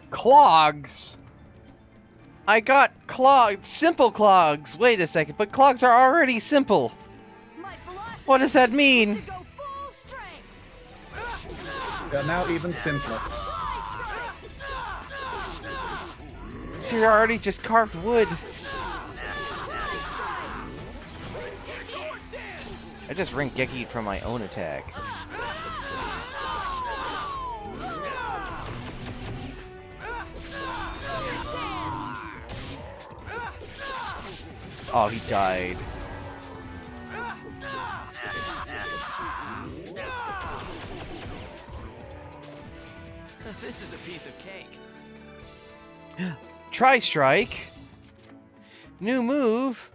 Clogs? I got clogs, simple clogs. Wait a second, but clogs are already simple. What does that mean? They're now even simpler. You're already just carved wood. I just ring Geki from my own attacks. Oh, he died. This is a piece of cake. Try strike. New move.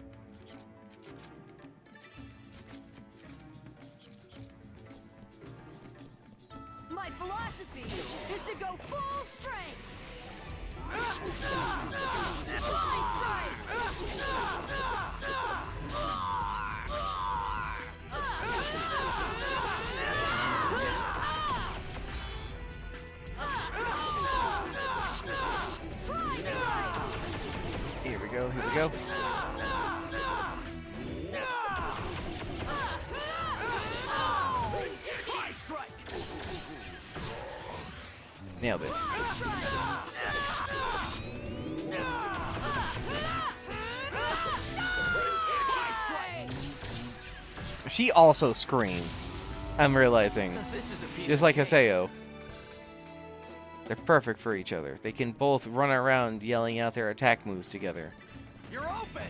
My philosophy is to go full strength. Here we go, here we go. Nailed it. She also screams. I'm realizing. Just like Haseo. They're perfect for each other. They can both run around yelling out their attack moves together. You're open.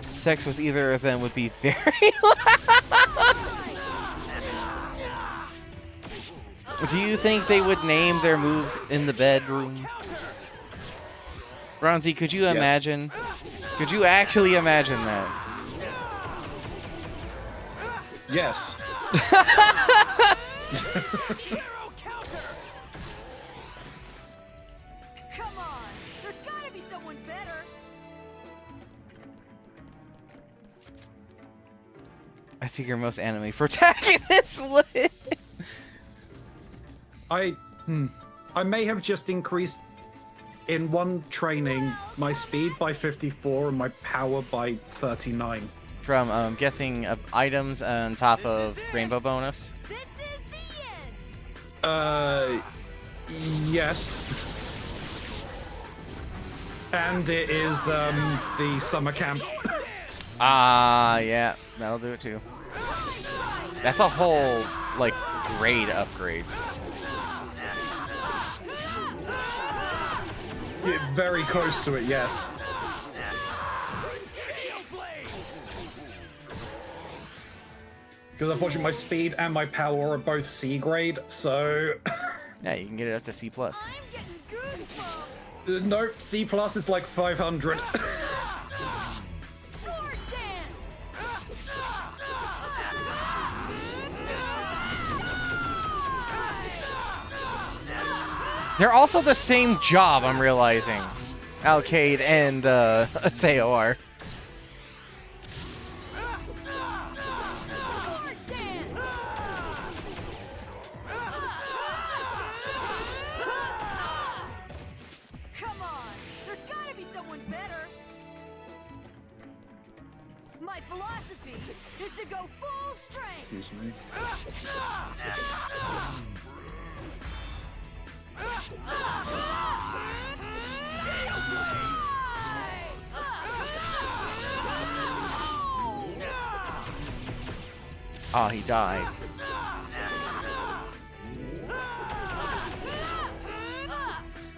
Sex with either of them would be very Do you think they would name their moves in the bedroom? Bronzy, could you imagine? Could you actually imagine that? Yes. Come on, there's gotta be someone better. I figure most anime protagonists would. I may have just increased in one training my speed by 54 and my power by 39. From guessing items on top of rainbow bonus. Yes. And it is the summer camp. Yeah, that'll do it too. That's a whole like grade upgrade. Yeah, very close to it, yes. Because unfortunately my speed and my power are both C grade, so... Yeah, you can get it up to C+. Nope, C+ is like 500. They're also the same job, I'm realizing. Alcade and Haseo are. philosophy is to go full strength. Excuse me. Oh, he died.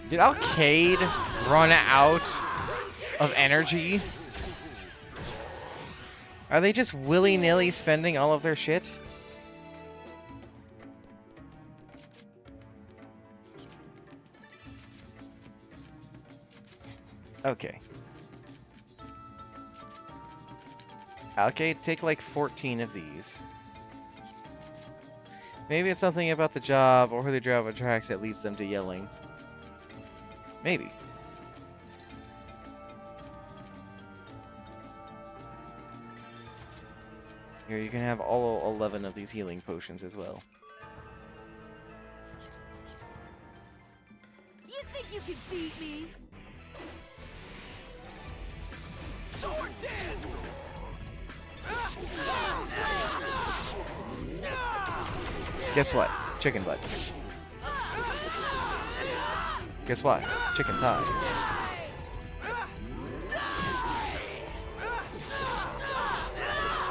Did Arcade run out of energy? Are they just willy-nilly spending all of their shit? Okay. Arcade, take like 14 of these. Maybe it's something about the job or who the job attracts that leads them to yelling. Maybe. Here, you can have all 11 of these healing potions as well. You think you can beat me? Sword dance! Guess what? Chicken butt. Guess what? Chicken thigh.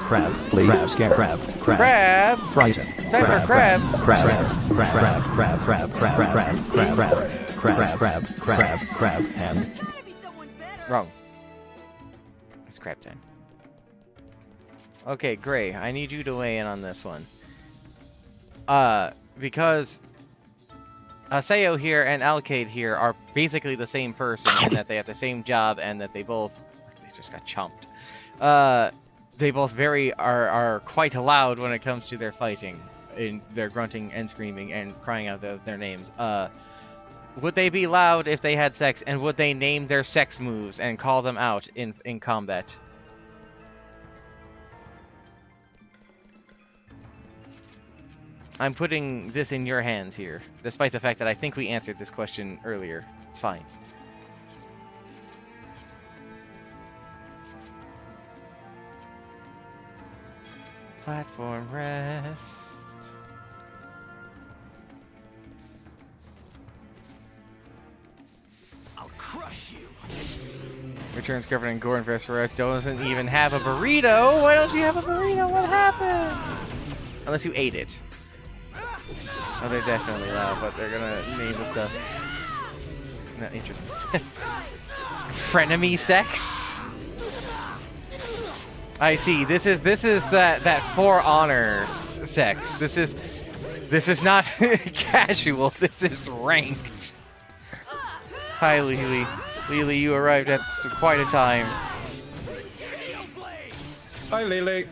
Crab, please. Crab, scare. Crab, crab. Crab. Frighten. Time for crab. Crab, crab, crab, crab, crab, crab, crab, crab, crab, crab, and. Wrong. It's crab time. Okay, Gray, I need you to weigh in on this one. Because Aseo here and Alcade here are basically the same person in that they have the same job and that they just got chomped. They both are quite loud when it comes to their fighting, in their grunting and screaming and crying out their names. Would they be loud if they had sex, and would they name their sex moves and call them out in combat? I'm putting this in your hands here, despite the fact that I think we answered this question earlier. It's fine. Platform rest. I'll crush you. Returns covered in gore and Vespereth doesn't even have a burrito. Why don't you have a burrito? What happened? Unless you ate it. Oh, they're definitely loud, but they're gonna name the stuff. It's not interesting. Frenemy sex. I see. This is that For Honor sex. This is not casual. This is ranked. Hi, Lily. Lily, you arrived at quite a time. Hi, Lily.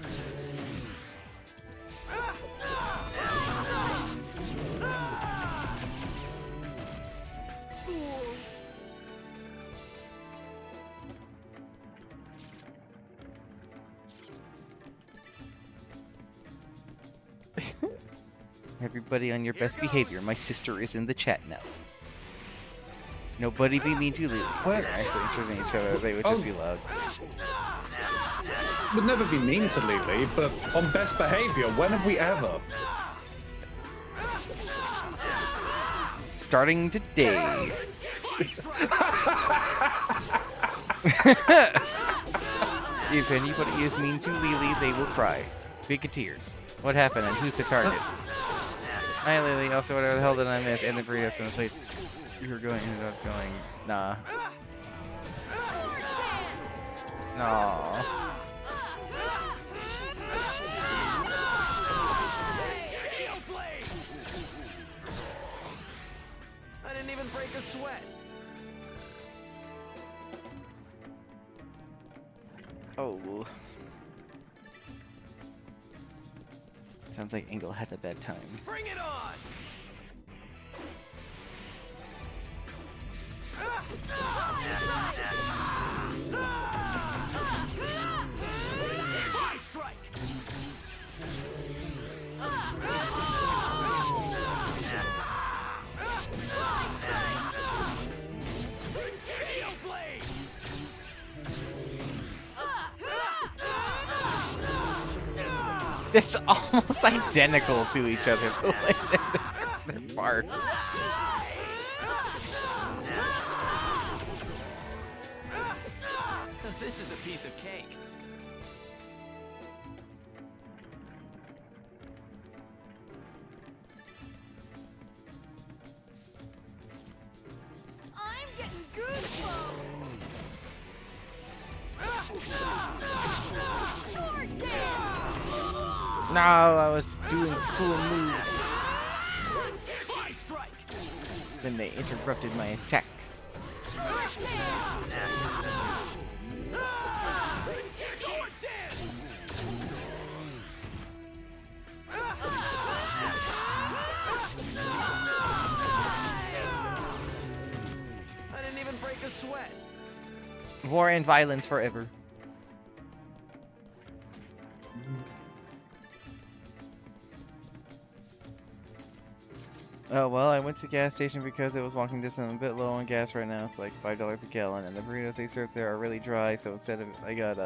Everybody on your best behavior. My sister is in the chat now. Nobody be mean to Lily. They're actually interested in each other. They would just be loud. Would never be mean to Lily, but on best behavior, when have we ever? Starting today. If anybody is mean to Lily, they will cry. Big tears. What happened and who's the target? Hi, Lily. Also, whatever the hell did I miss? And the burritos from the place you were going ended up going. Nah. No. I didn't even break a sweat. Oh. Sounds like Engel had a bad time. Bring it on! High strike! KO blade! It's almost identical to each other, the way that barks. This is a piece of cake. I'm getting goosebumps. No, I was doing cool moves. Then they interrupted my attack. I didn't even break a sweat. War and violence forever. Oh, well, I went to the gas station because it was walking distance. I'm a bit low on gas right now. It's like $5 a gallon, and the burritos they serve there are really dry, so instead of, I got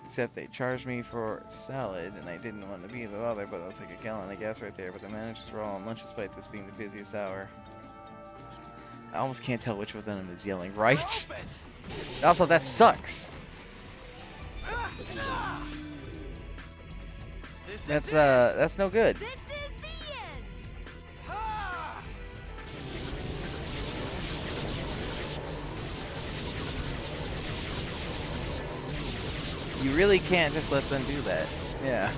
except they charged me for salad, and I didn't want to be bothered, but it was like a gallon of gas right there, but the managers were all on lunch despite this being the busiest hour. I almost can't tell which of them is yelling, right? Also, that sucks. That's no good. You really can't just let them do that. Yeah.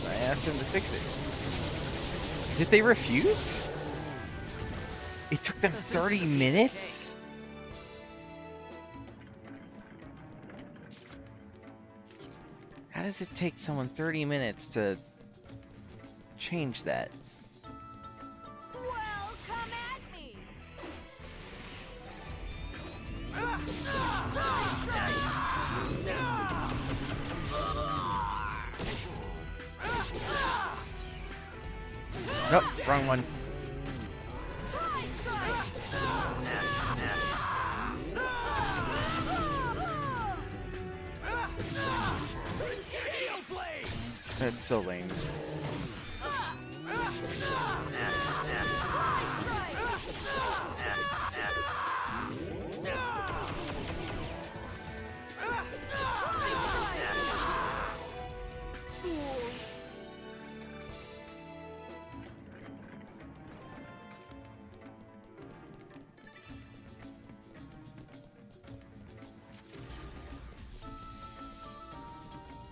I asked them to fix it. Did they refuse? It took them 30 minutes? How does it take someone 30 minutes to change that? Well, come at me. Nope, wrong one. That's so lame.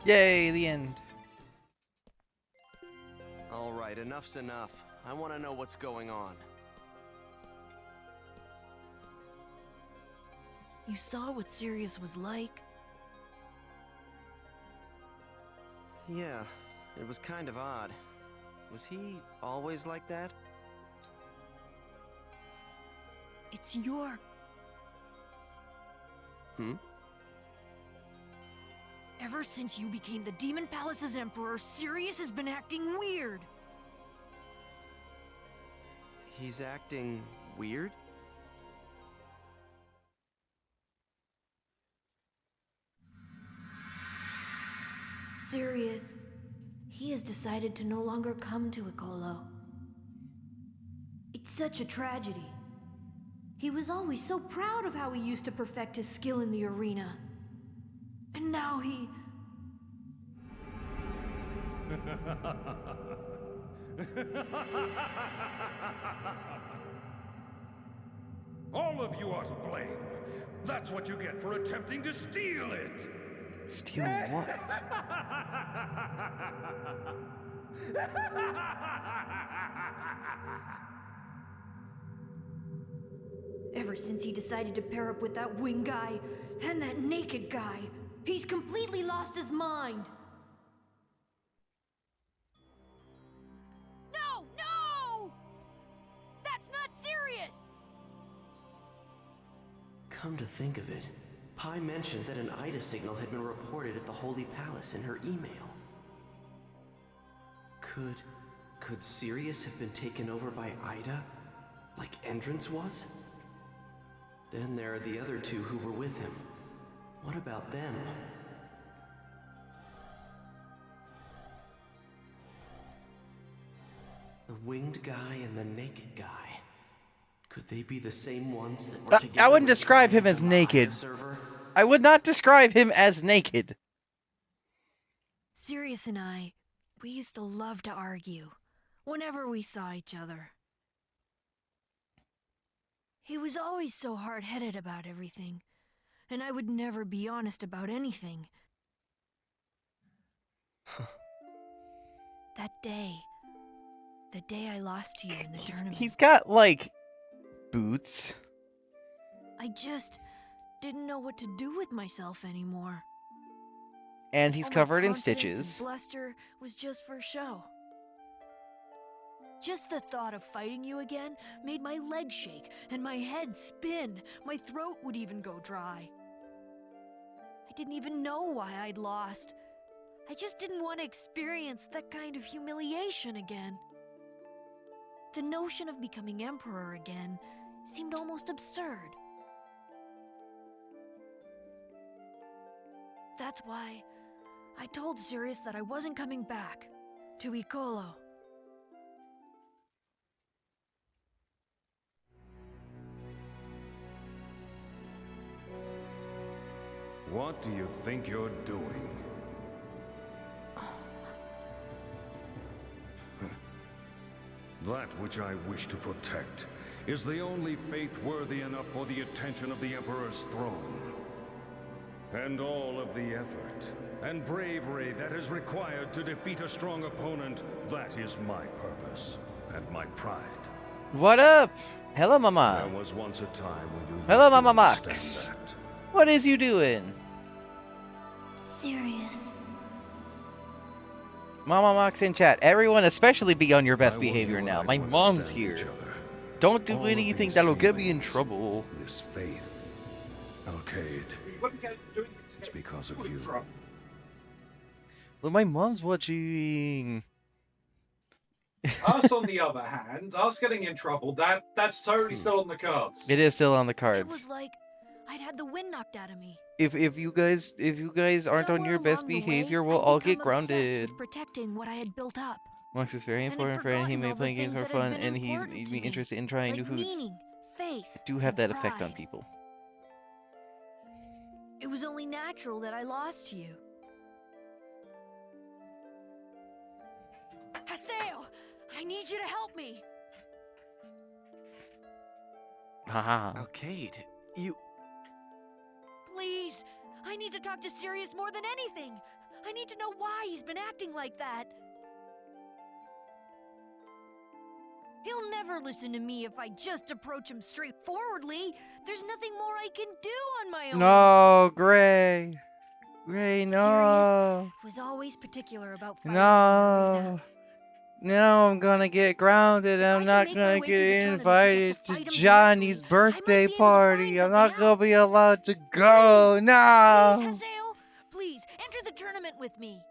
Yay, the end. All right, enough's enough. I want to know what's going on. You saw what Sirius was like? Yeah, it was kind of odd. Was he always like that? It's your... Hmm? Ever since you became the Demon Palace's Emperor, Sirius has been acting weird. He's acting weird? Sirius, he has decided to no longer come to Icolo. It's such a tragedy. He was always so proud of how he used to perfect his skill in the arena. And now he... All of you are to blame. That's what you get for attempting to steal it. Steal what? Ever since he decided to pair up with that wing guy and that naked guy, he's completely lost his mind. No! No! That's not serious! Come to think of it, Pi mentioned that an Ida signal had been reported at the Holy Palace in her email. Could Sirius have been taken over by Ida, like Entrance was? Then there are the other two who were with him. What about them? winged guy and the naked guy. Could they be the same ones that were together? I wouldn't with describe him Giant as on the naked. Ida server? I would not describe him as naked. Sirius and I, we used to love to argue whenever we saw each other. He was always so hard-headed about everything, and I would never be honest about anything. That day, the day I lost to you in the tournament. He's got, like, boots. I just didn't know what to do with myself anymore. And he's All my covered in confidence stitches. and bluster was just for show. Just the thought of fighting you again made my legs shake and my head spin. My throat would even go dry. I didn't even know why I'd lost. I just didn't want to experience that kind of humiliation again. The notion of becoming emperor again seemed almost absurd. That's why I told Sirius that I wasn't coming back to Icolo. What do you think you're doing? That which I wish to protect is the only faith worthy enough for the attention of the Emperor's throne. And all of the effort and bravery that is required to defeat a strong opponent, that is my purpose and my pride. What up? Hello, Mama. There was once a time when you Hello, used to Mama Max. understand that. What is you doing? Sirius. Mama Mox in chat. Everyone, especially be on your best behavior now. My mom's here. Don't do anything that'll get me in trouble. This faith, Recode. It's because of you. Well, my mom's watching. Us, on the other hand, us getting in trouble, that's totally still on the cards. It is still on the It cards. was like I'd had the wind knocked out of me. If you guys aren't on your best behavior, we'll all get grounded. Protecting what I had built up. Mox is very And I'd important friend. He forgotten may all the play games things for that had fun, been and he's important made to me me, interested in trying like new foods. meaning, faith, Do have that and effect on pride. people. It was only natural that I lost you. Haseo, I need you to help me. Haha. Recode, you... Please, I need to talk to Sirius more than anything. I need to know why he's been acting like that. He'll never listen to me if I just approach him straightforwardly. There's nothing more I can do on my own. No, Gray. Gray, no. Sirius was always particular about fighting in the arena. No. No, I'm gonna get grounded. I'm not gonna get invited to Johnny's birthday party. I'm not gonna be allowed to go. Please, No. Haseo, please enter the tournament with me.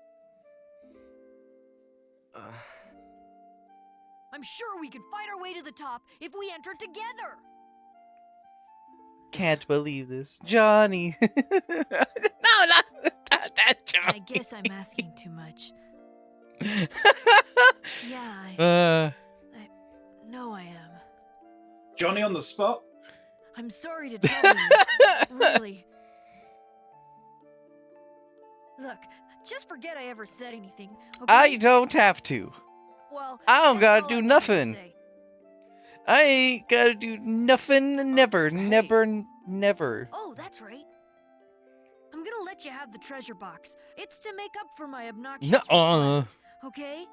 I'm sure we could fight our way to the top if we enter together. Can't believe this, Johnny. No, not that Johnny. I guess I'm asking too much. Yeah, I know I am. Johnny on the spot? I'm sorry to tell you, really. Look, just forget I ever said anything, okay? I don't have to. Well, I don't that's gotta all do I wanted to nothing. say. I ain't gotta do nothing. Never, never. Oh, that's right. I'm gonna let you have the treasure box. It's to make up for my obnoxious Nuh-uh. request, okay?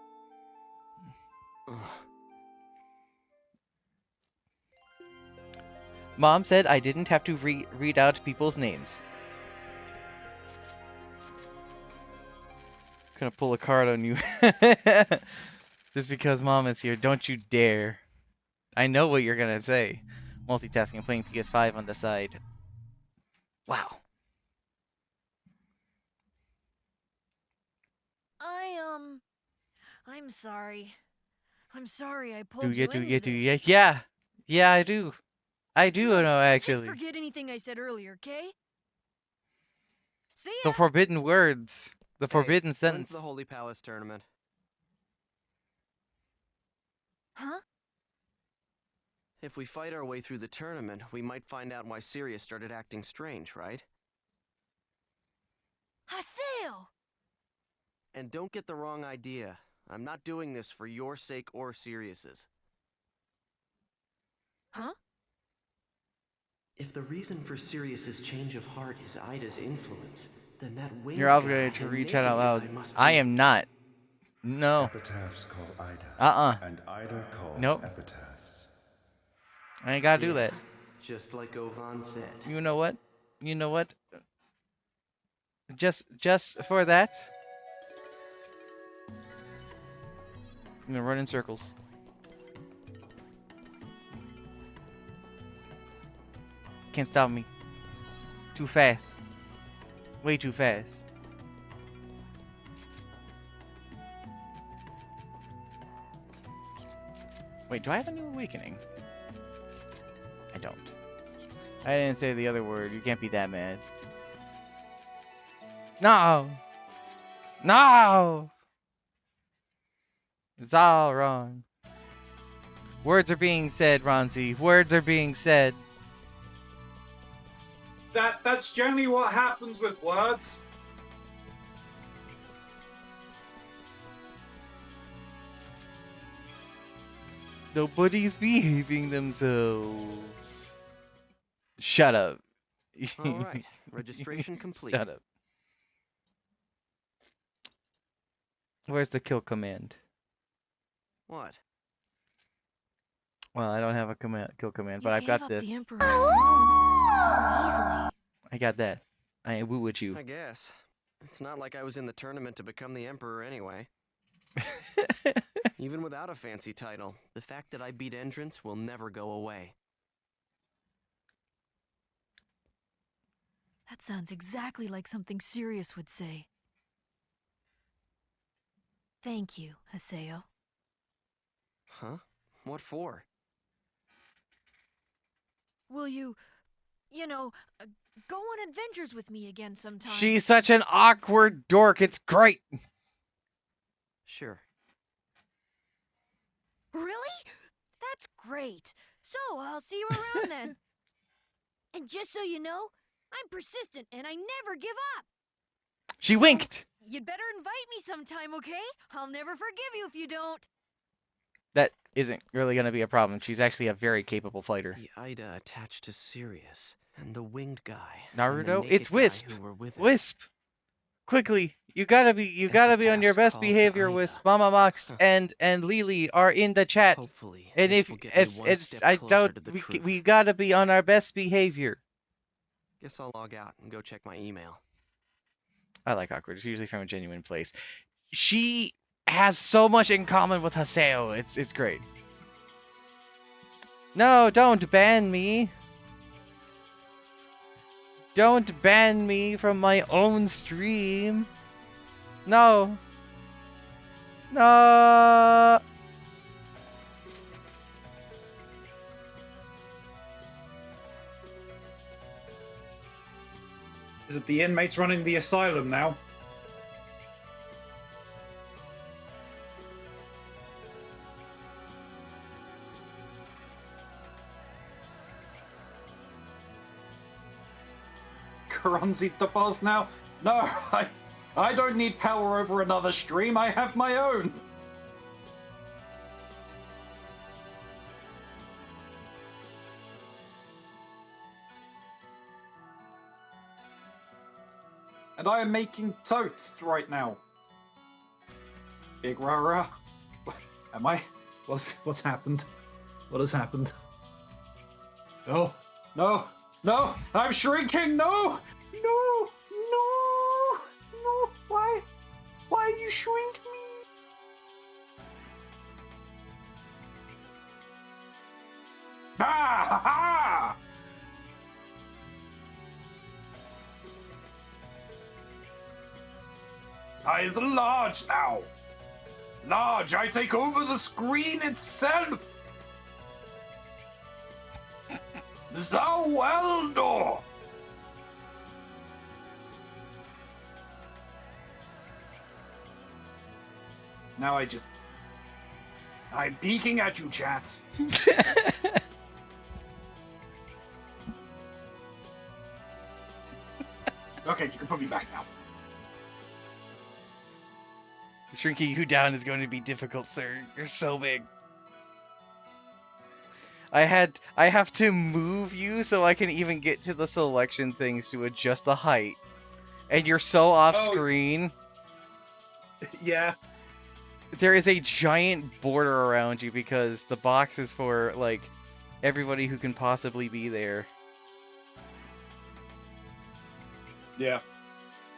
Mom said I didn't have to read out people's names. Gonna pull a card on you. Just because Mom is here, don't you dare. I know what you're gonna say. Multitasking and playing PS5 on the side. Wow. I'm sorry. I'm sorry I pulled Do you you? into this. Yeah. Yeah, I do. I do know, actually. Just forget anything I said earlier, okay? See ya. The forbidden words. The forbidden When's sentence. the Holy Palace tournament? Huh? If we fight our way through the tournament, we might find out why Sirius started acting strange, right? Haseo! And don't get the wrong idea. I'm not doing this for your sake or Sirius's. Huh? If the reason for Sirius's change of heart is Ida's influence, then that winged You're guy obligated to and reach naked out loud. guy must I be- am not. No. Epitaphs call Ida. And Ida calls Nope. epitaphs. I ain't gotta do Yeah, that. just like Ovan said. You know what? You know what? Just for that, I'm gonna run in circles. Can't stop me. Too fast. Way too fast. Wait, do I have a new awakening? I don't. I didn't say the other word. You can't be that mad. No! No! It's all wrong. Words are being said, Ronzi. Words are being said. That's generally what happens with words. Nobody's behaving themselves. Shut up. All right, registration complete. Shut up. Where's the kill command? What? Well, I don't have a kill command, but I've got this. I got that. I woo with you. I guess. It's not like I was in the tournament to become the Emperor anyway. Even without a fancy title, the fact that I beat Entrance will never go away. That sounds exactly like something Sirius would say. Thank you, Haseo. Huh? What for? Will you know, go on adventures with me again sometime? She's such an awkward dork. It's great. Sure. Really? That's great. So, I'll see you around then. And just so you know, I'm persistent and I never give up. She winked. You'd better invite me sometime, okay? I'll never forgive you if you don't. That isn't really going to be a problem. She's actually a very capable fighter. The Ida attached to Sirius, and the winged guy. Naruto, it's Wisp. Wisp. Quickly, you gotta be on your best behavior. Wisp, Mama Mox, and Lily are in the chat. Hopefully, and if I doubt we gotta be on our best behavior. Guess I'll log out and go check my email. I like awkward. It's usually from a genuine place. She has so much in common with Haseo. It's great. No, don't ban me. Don't ban me from my own stream. No. No. Is it the inmates running the asylum now? Karanzi the boss now? No, I don't need power over another stream. I have my own. And I am making toast right now. Big rah-rah. Am I? What's happened? What has happened? No, no, no! I'm shrinking! No! No! No! No! Why you shrink me? Ah! Ha, ha! I is large now. Large, I take over the screen itself. Zaweldo. Now I I'm peeking at you, chats. Okay, you can put me back now. Shrinking you down is going to be difficult, sir. You're so big. I have to move you so I can even get to the selection things to adjust the height. And you're so off screen. Yeah. There is a giant border around you because the box is for, like, everybody who can possibly be there. Yeah.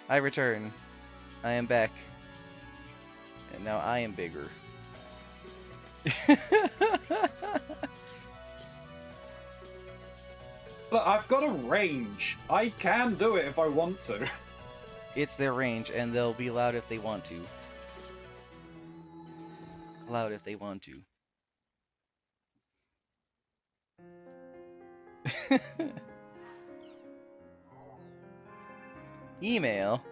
I return. I am back. And now I am bigger. Look, I've got a range. I can do it if I want to. It's their range, and they'll be loud if they want to. Loud if they want to. Email.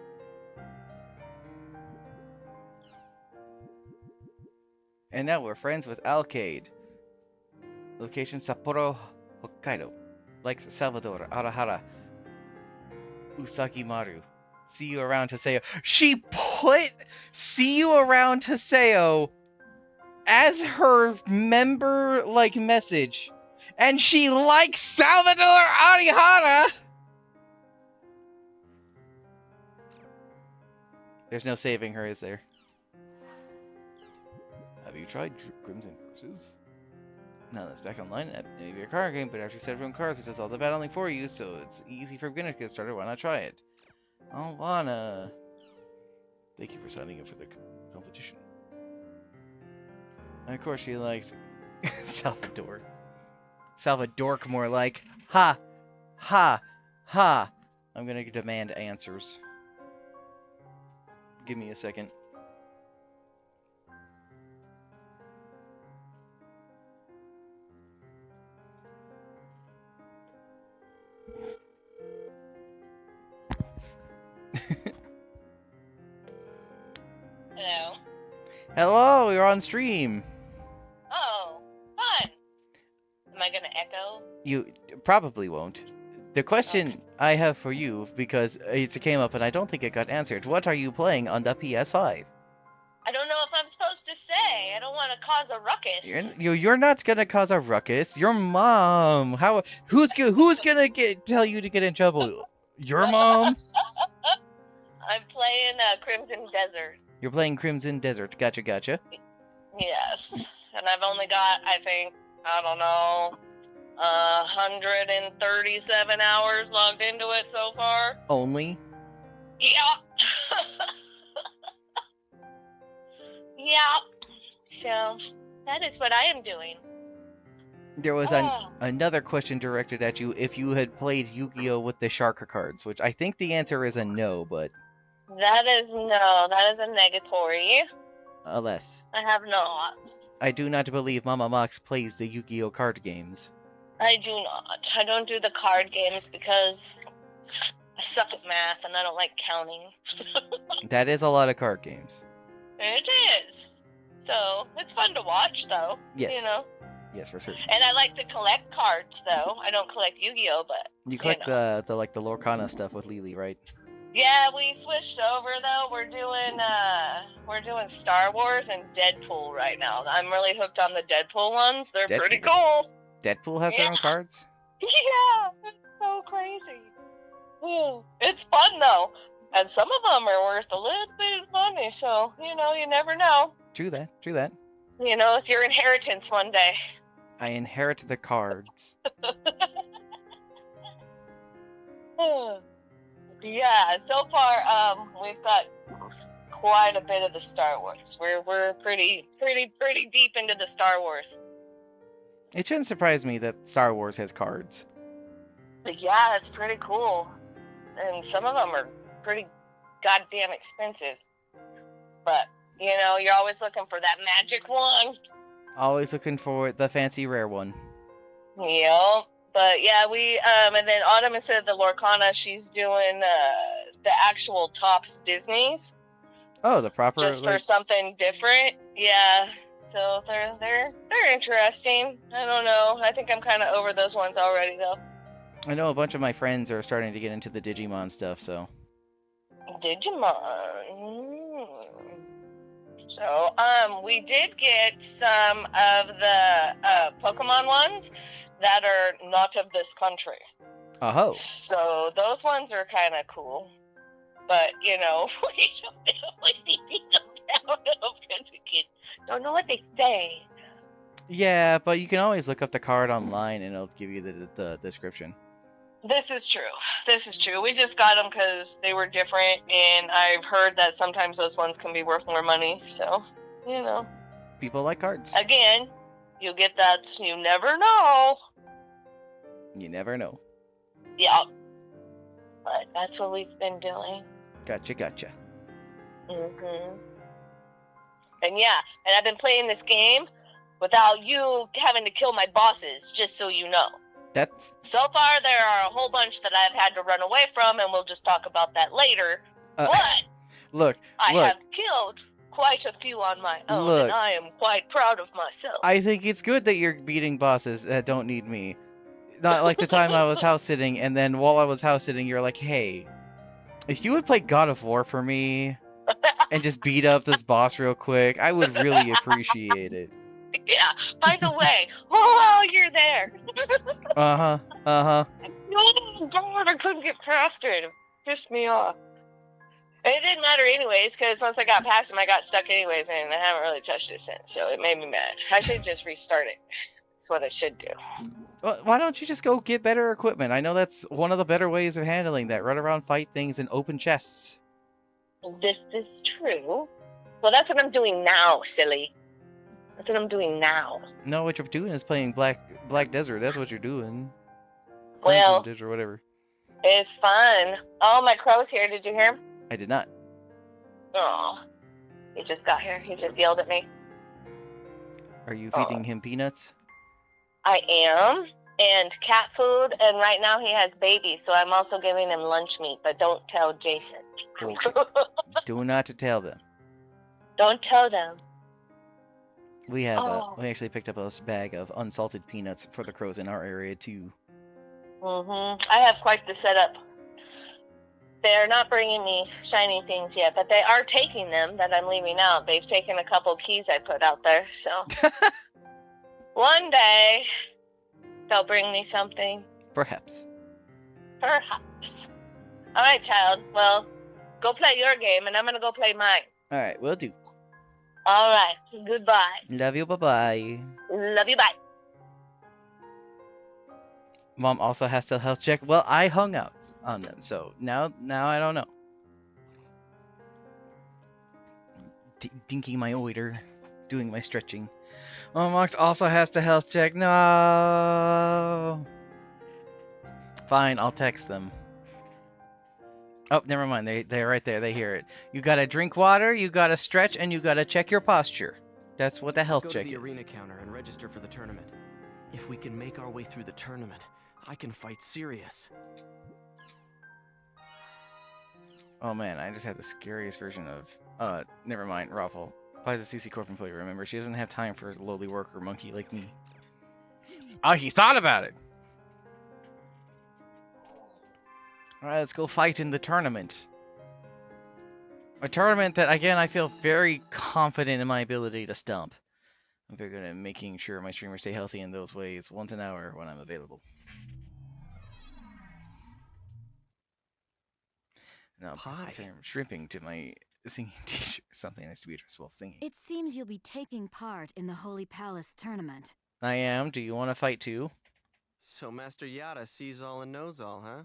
And now we're friends with Alcade. Location Sapporo, Hokkaido. Likes Salvador, Arahara, Usagi Maru. See you around, Haseo. She put "See you around, Haseo" as her member message, and she likes Salvador Arihara. There's no saving her, is there? Have you tried Crimson Curses? No, that's back online. It may be a card game, but after you set up your own cards, it does all the battling for you, so it's easy for beginners to get started. Why not try it? Alana. Thank you for signing up for the competition. And of course, she likes Salvador. Salvadork, more like. Ha! Ha! Ha! I'm gonna demand answers. Give me a second. Hello. Hello, you're on stream. Oh, fun. Am I gonna echo? You probably won't. The question I have for you, because it came up and I don't think it got answered. What are you playing on the PS5? I don't know if I'm supposed to say. I don't want to cause a ruckus. You're not gonna cause a ruckus. Your mom. Who's gonna tell you to get in trouble? Your mom? I'm playing Crimson Desert. You're playing Crimson Desert. Gotcha. Yes. And I've only got, I think, I don't know, 137 hours logged into it so far. Only? Yeah. Yeah. So, that is what I am doing. There was another question directed at you if you had played Yu-Gi-Oh! With the shark cards, which I think the answer is a no, but... That is a negatory. Alas. I have not. I do not believe Mama Mox plays the Yu-Gi-Oh! Card games. I do not. I don't do the card games because I suck at math and I don't like counting. That is a lot of card games. It is. So, it's fun to watch, though. Yes. You know? Yes, for certain. And I like to collect cards, though. I don't collect Yu-Gi-Oh, but You collect the Lorcana stuff with Lily, right? Yeah, we switched over though. We're doing Star Wars and Deadpool right now. I'm really hooked on the Deadpool ones. They're pretty cool. Deadpool has their own cards? Yeah, it's so crazy. It's fun though. And some of them are worth a little bit of money, so you never know. True that. It's your inheritance one day. I inherit the cards. Yeah, so far we've got quite a bit of the Star Wars. We're pretty deep into the Star Wars. It shouldn't surprise me that Star Wars has cards. But yeah, it's pretty cool. And some of them are pretty goddamn expensive. But, you're always looking for that magic one. Always looking for the fancy rare one. Yep. But yeah, we and then Autumn, instead of the Lorcana, she's doing the actual Topps Disneys. Oh, the proper just for something different. Yeah. So they're interesting. I don't know. I think I'm kind of over those ones already, though. I know a bunch of my friends are starting to get into the Digimon stuff, so. Digimon. So, we did get some of the Pokemon ones that are not of this country. Oh. So those ones are kind of cool. But, you know, we don't know what they say. Yeah, but you can always look up the card online and it'll give you the description. This is true. This is true. We just got them because they were different, and I've heard that sometimes those ones can be worth more money. So, you know. People like cards. Again, you get that. You never know. You never know. Yeah. But that's what we've been doing. Gotcha. Mm-hmm. And yeah, and I've been playing this game without you having to kill my bosses, just so you know. So far, there are a whole bunch that I've had to run away from, and we'll just talk about that later. But look, I have killed quite a few on my own, and I am quite proud of myself. I think it's good that you're beating bosses that don't need me. Not like the time I was house sitting, and then while I was house sitting, you're like, hey, if you would play God of War for me and just beat up this boss real quick, I would really appreciate it. Yeah, by the way, while you're there. Uh-huh. Oh, God, I couldn't get past it. It pissed me off. And it didn't matter anyways, because once I got past him, I got stuck anyways, and I haven't really touched it since, so it made me mad. I should just restart it. That's what I should do. Well, why don't you just go get better equipment? I know that's one of the better ways of handling that. Run around, fight things, and open chests. This is true. Well, that's what I'm doing now, silly. That's what I'm doing now. No, what you're doing is playing Black Desert. That's what you're doing. Well, Desert or whatever. It's fun. Oh, my crow's here. Did you hear him? I did not. Oh, he just got here. He just yelled at me. Are you feeding him peanuts? I am. And cat food. And right now he has babies, so I'm also giving him lunch meat. But don't tell Jason. Okay. Do not tell them. Don't tell them. We actually picked up a bag of unsalted peanuts for the crows in our area too. I have quite the setup. They're not bringing me shiny things yet, but they are taking them that I'm leaving out. They've taken a couple keys I put out there, so one day they'll bring me something. Perhaps. Perhaps. All right, child. Well, go play your game, and I'm gonna go play mine. All right, will do. All right. Goodbye. Love you. Bye-bye. Love you. Bye. Mom also has to health check. Well, I hung out on them, so now I don't know. Dinking my oiter, doing my stretching. Mox also has to health check. No. Fine, I'll text them. Oh, never mind. They're right there. They hear it. You gotta drink water, you gotta stretch, and you gotta check your posture. That's what the health check is. Go to the arena counter and register for the tournament. If we can make our way through the tournament, I can fight Sirius. Oh man, I just had the scariest version of never mind, Raffle. Buys a CC Corp employee, remember? She doesn't have time for a lowly worker monkey like me. Oh, he thought about it! Alright, let's go fight in the tournament. A tournament that, again, I feel very confident in my ability to stump. I'm very good at making sure my streamers stay healthy in those ways once an hour when I'm available. Now, term shrimping to my singing teacher. Something nice to be addressed while singing. It seems you'll be taking part in the Holy Palace tournament. I am. Do you want to fight too? So Master Yada sees all and knows all, huh?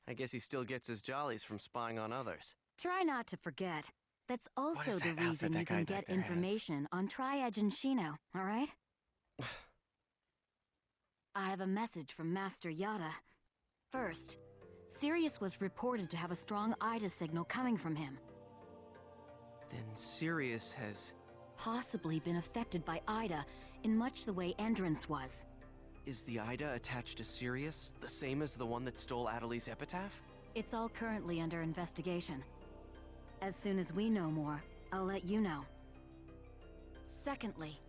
I guess he still gets his jollies from spying on others. Try not to forget. That's also the reason you can get information on Triage and Shino, alright? I have a message from Master Yada. First, Sirius was reported to have a strong Ida signal coming from him. Then Sirius has... possibly been affected by Ida in much the way Endurance was. Is the Ida attached to Sirius, the same as the one that stole Adeli's epitaph? It's all currently under investigation. As soon as we know more, I'll let you know. Secondly,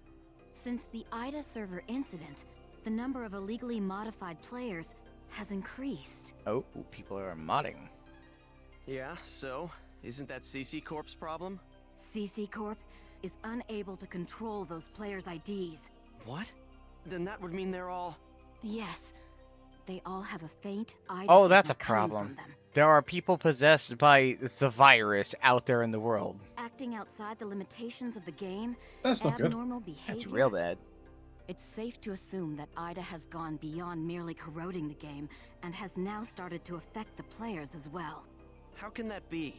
Since the Ida server incident, the number of illegally modified players has increased. Oh, people are modding. Yeah, so? Isn't that CC Corp's problem? CC Corp is unable to control those players' IDs. What? Then that would mean they're all... Yes. They all have a faint Ida Oh, that's a signal coming problem. from them. There are people possessed by the virus out there in the world. Acting outside the limitations of the game, That's not good. abnormal behavior. That's real bad. It's safe to assume that Ida has gone beyond merely corroding the game and has now started to affect the players as well. How can that be?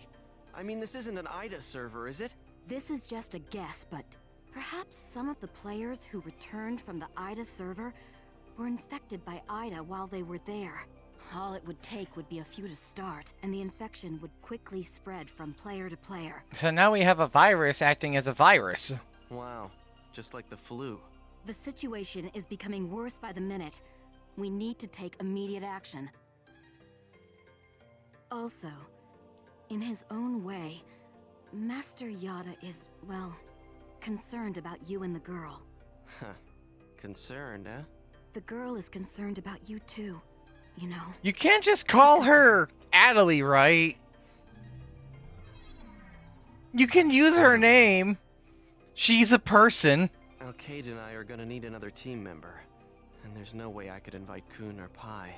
I mean, this isn't an Ida server, is it? This is just a guess, but perhaps some of the players who returned from the Ida server were infected by Ida while they were there. All it would take would be a few to start, and the infection would quickly spread from player to player. So now we have a virus acting as a virus. Wow, just like the flu. The situation is becoming worse by the minute. We need to take immediate action. Also, in his own way, Master Yada is, well, concerned about you and the girl. Huh. Concerned, huh? The girl is concerned about you too, you know. You can't just call her Adelie, right? You can use her name. She's a person. Alcade and I are gonna need another team member. And there's no way I could invite Kun or Pi.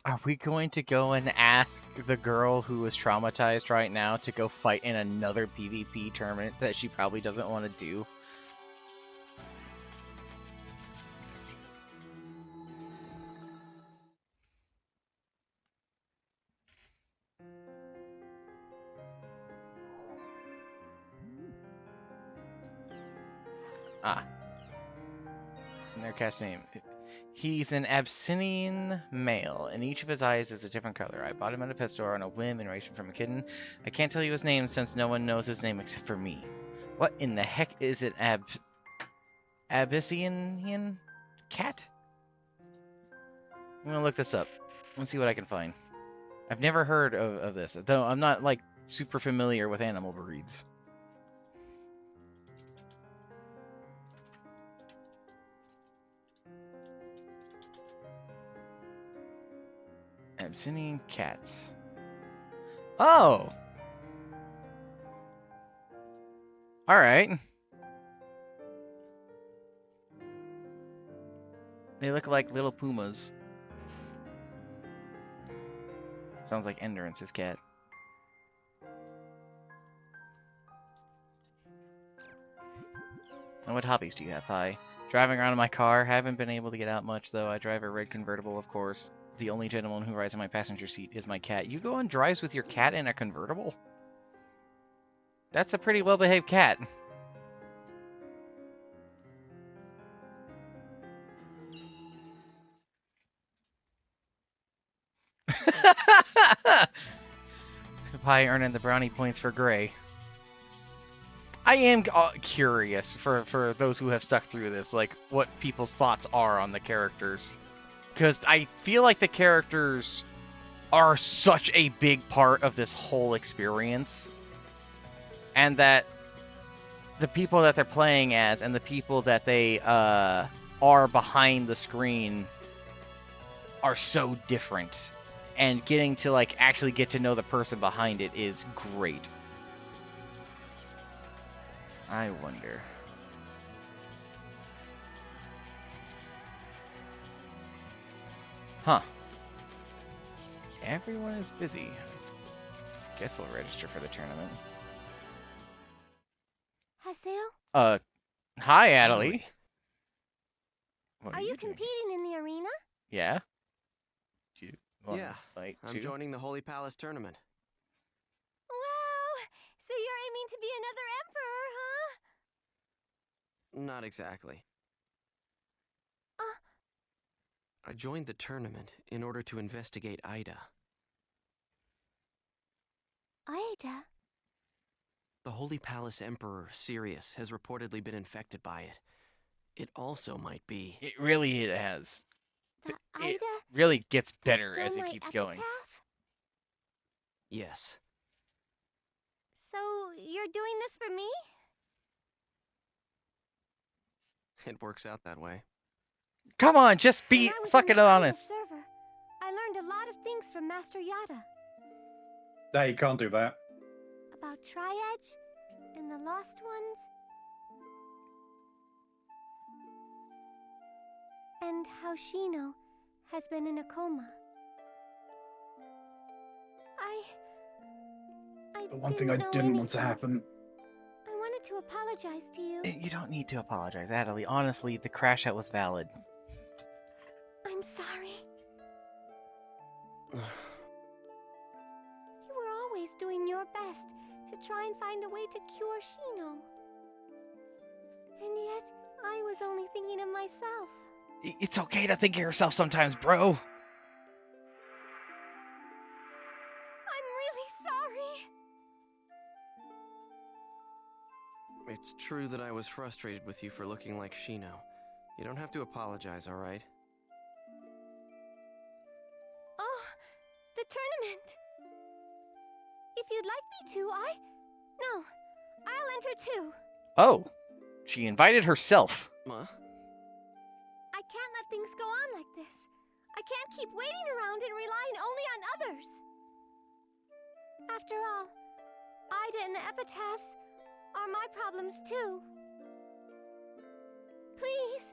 Are we going to go and ask the girl who is traumatized right now to go fight in another PvP tournament that she probably doesn't want to do? Ah. And their cast name. He's an Abyssinian male, and each of his eyes is a different color. I bought him at a pet store on a whim and raised him from a kitten. I can't tell you his name since no one knows his name except for me. What in the heck is an Abyssinian cat? I'm gonna look this up. Let's see what I can find. I've never heard of this, though I'm not, like, super familiar with animal breeds. Abyssinian cats. Oh! Alright. They look like little pumas. Sounds like Endurance's cat. And what hobbies do you have, Pi? Driving around in my car. Haven't been able to get out much, though. I drive a red convertible, of course. The only gentleman who rides in my passenger seat is my cat. You go and drives with your cat in a convertible? That's a pretty well-behaved cat. Pi earning the brownie points for Gray. I am curious for those who have stuck through this, like, what people's thoughts are on the characters. Because I feel like the characters are such a big part of this whole experience. And that the people that they're playing as and the people that they are behind the screen are so different. And getting to, like, actually get to know the person behind it is great. I wonder... Huh. Everyone is busy. Guess we'll register for the tournament. Hasil? Hi, Adelie. What Are you doing? competing in the arena? Yeah? Do you want Yeah, to fight I'm too? joining the Holy Palace tournament. Wow! So you're aiming to be another emperor, huh? Not exactly. I joined the tournament in order to investigate Ida. Ida? The Holy Palace Emperor, Sirius, has reportedly been infected by it. It also might be... It really has. The It Ida? really gets that better stole as it my keeps going. epitaph? Yes. So you're doing this for me? It works out that way. Come on, just be When I was in fucking the Idle honest. server, I learned a lot of things from Master Yada No, you can't do that. about Tri-Edge and the Lost Ones, and how Shino has been in a coma. I The one thing I know didn't want to anything. happen. I wanted to apologize to you. You don't need to apologize, Adelie. Honestly, the crash out was valid. I'm sorry. You were always doing your best to try and find a way to cure Shino. And yet, I was only thinking of myself. It's okay to think of yourself sometimes, bro. I'm really sorry. It's true that I was frustrated with you for looking like Shino. You don't have to apologize, alright? Oh, the tournament. If you'd like me to, No, I'll enter too. Oh, she invited herself. I can't let things go on like this. I can't keep waiting around and relying only on others. After all, Ida and the epitaphs are my problems too. Please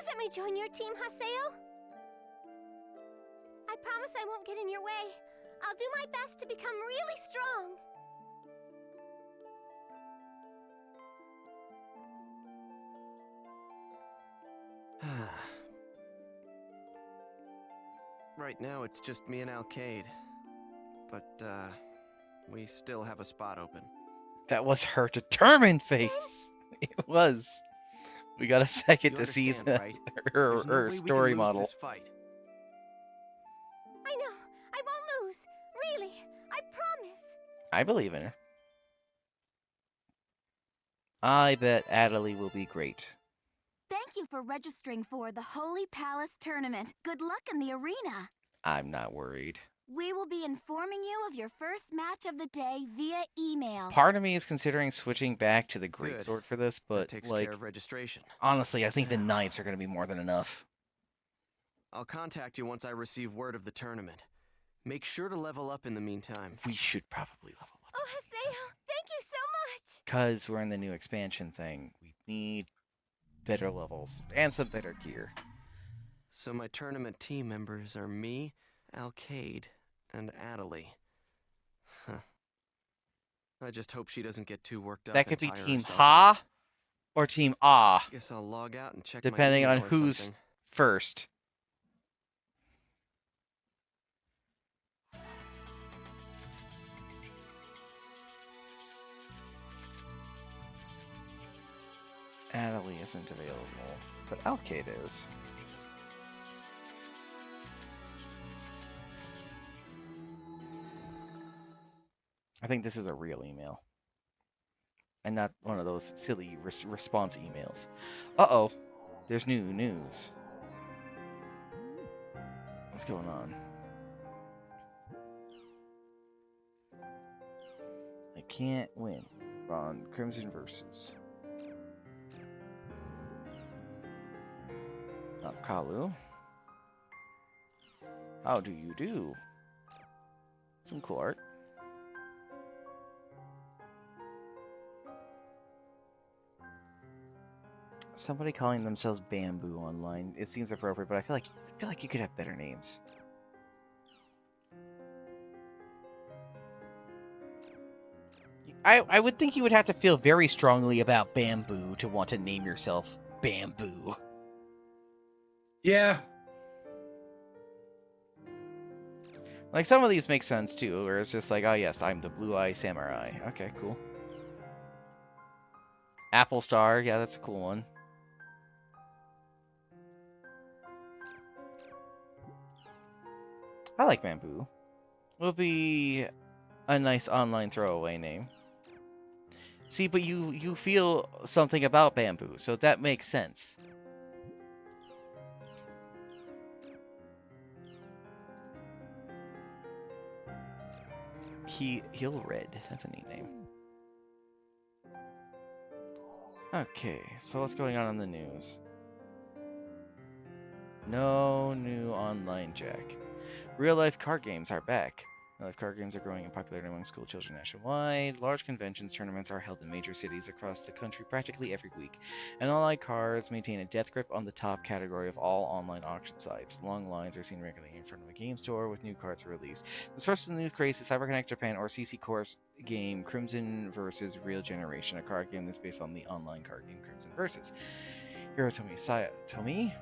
let me join your team, Haseo. I promise I won't get in your way. I'll do my best to become really strong. Right now, it's just me and Alcade. But, we still have a spot open. That was her determined face. It was. We got a second to see right? her story model. This fight. I know. I won't lose. Really. I promise. I believe in her. I bet Adelie will be great. Thank you for registering for the Holy Palace Tournament. Good luck in the arena. I'm not worried. We will be informing you of your first match of the day via email. Part of me is considering switching back to the greatsword for this, but That takes like, care of registration. honestly, I think the knives are going to be more than enough. I'll contact you once I receive word of the tournament. Make sure to level up in the meantime. We should probably level up. Oh, Haseo, thank you so much. Because we're in the new expansion thing. We need better levels and some better gear. So my tournament team members are me, Alcade, and Adelie. Huh. I just hope she doesn't get too worked up. That could be and tire Team herself Ha out. or Team Ah. Guess I'll log out and check depending my on email or who's something. first. Adelie isn't available, but Alcade is. I think this is a real email. And not one of those silly response emails. Uh-oh. There's new news. What's going on? I can't win. On Crimson Versus. Kalu. How do you do? Some cool art. Somebody calling themselves Bamboo online. It seems appropriate, but I feel like you could have better names. I would think you would have to feel very strongly about bamboo to want to name yourself Bamboo. Yeah. Like, some of these make sense, too, where it's just like, oh, yes, I'm the Blue-Eye Samurai. Okay, cool. Apple Star, yeah, that's a cool one. I like Bamboo. Will be a nice online throwaway name. See, but you feel something about Bamboo, so that makes sense. Heal Red. That's a neat name. Okay, so what's going on in the news? No new online Jack. Real-life card games are back. Real-life card games are growing in popularity among school children nationwide. Large conventions tournaments are held in major cities across the country practically every week. And online cards maintain a death grip on the top category of all online auction sites. Long lines are seen regularly in front of a game store with new cards released. The source of the new craze is CyberConnect Japan or CC Corp's game Crimson vs. Real Generation, a card game that's based on the online card game Crimson vs. Hirotomi Tomi,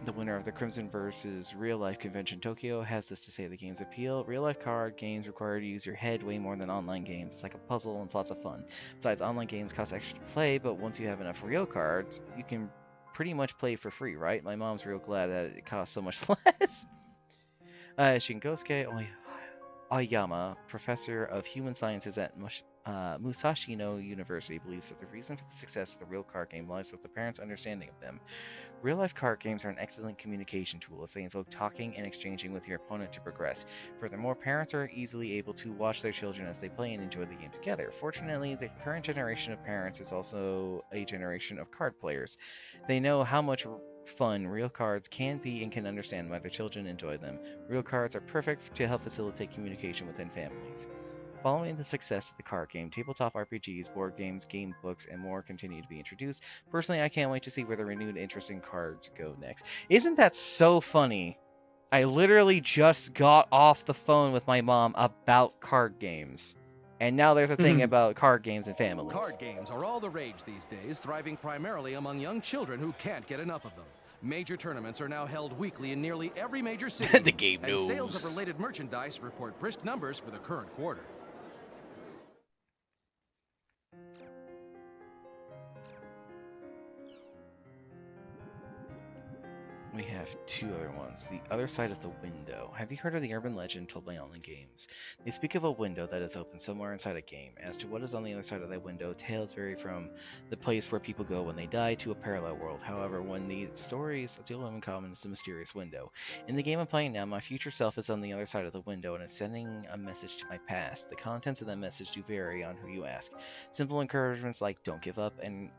the winner of the Crimson vs. Real Life Convention Tokyo, has this to say of the game's appeal. Real life card games require you to use your head way more than online games. It's like a puzzle and it's lots of fun. Besides, online games cost extra to play, but once you have enough real cards, you can pretty much play for free, right? My mom's real glad that it costs so much less. Shingosuke Aoyama, professor of human sciences at Musashino University, believes that the reason for the success of the real card game lies with the parents' understanding of them. Real-life card games are an excellent communication tool as they invoke talking and exchanging with your opponent to progress. Furthermore, parents are easily able to watch their children as they play and enjoy the game together. Fortunately, the current generation of parents is also a generation of card players. They know how much fun real cards can be and can understand why their children enjoy them. Real cards are perfect to help facilitate communication within families. Following the success of the card game, tabletop RPGs, board games, game books, and more continue to be introduced. Personally, I can't wait to see where the renewed interest in cards go next. Isn't that so funny? I literally just got off the phone with my mom about card games. And now there's a thing about card games and families. Card games are all the rage these days, thriving primarily among young children who can't get enough of them. Major tournaments are now held weekly in nearly every major city. The game knows. And sales of related merchandise report brisk numbers for the current quarter. We have two other ones. The Other Side of the Window. Have you heard of the urban legend told by online games? They speak of a window that is open somewhere inside a game. As to what is on the other side of that window, tales vary from the place where people go when they die to a parallel world. However, when the stories do have in common is the mysterious window. In the game I'm playing now, my future self is on the other side of the window and is sending a message to my past. The contents of that message do vary on who you ask. Simple encouragements like don't give up, and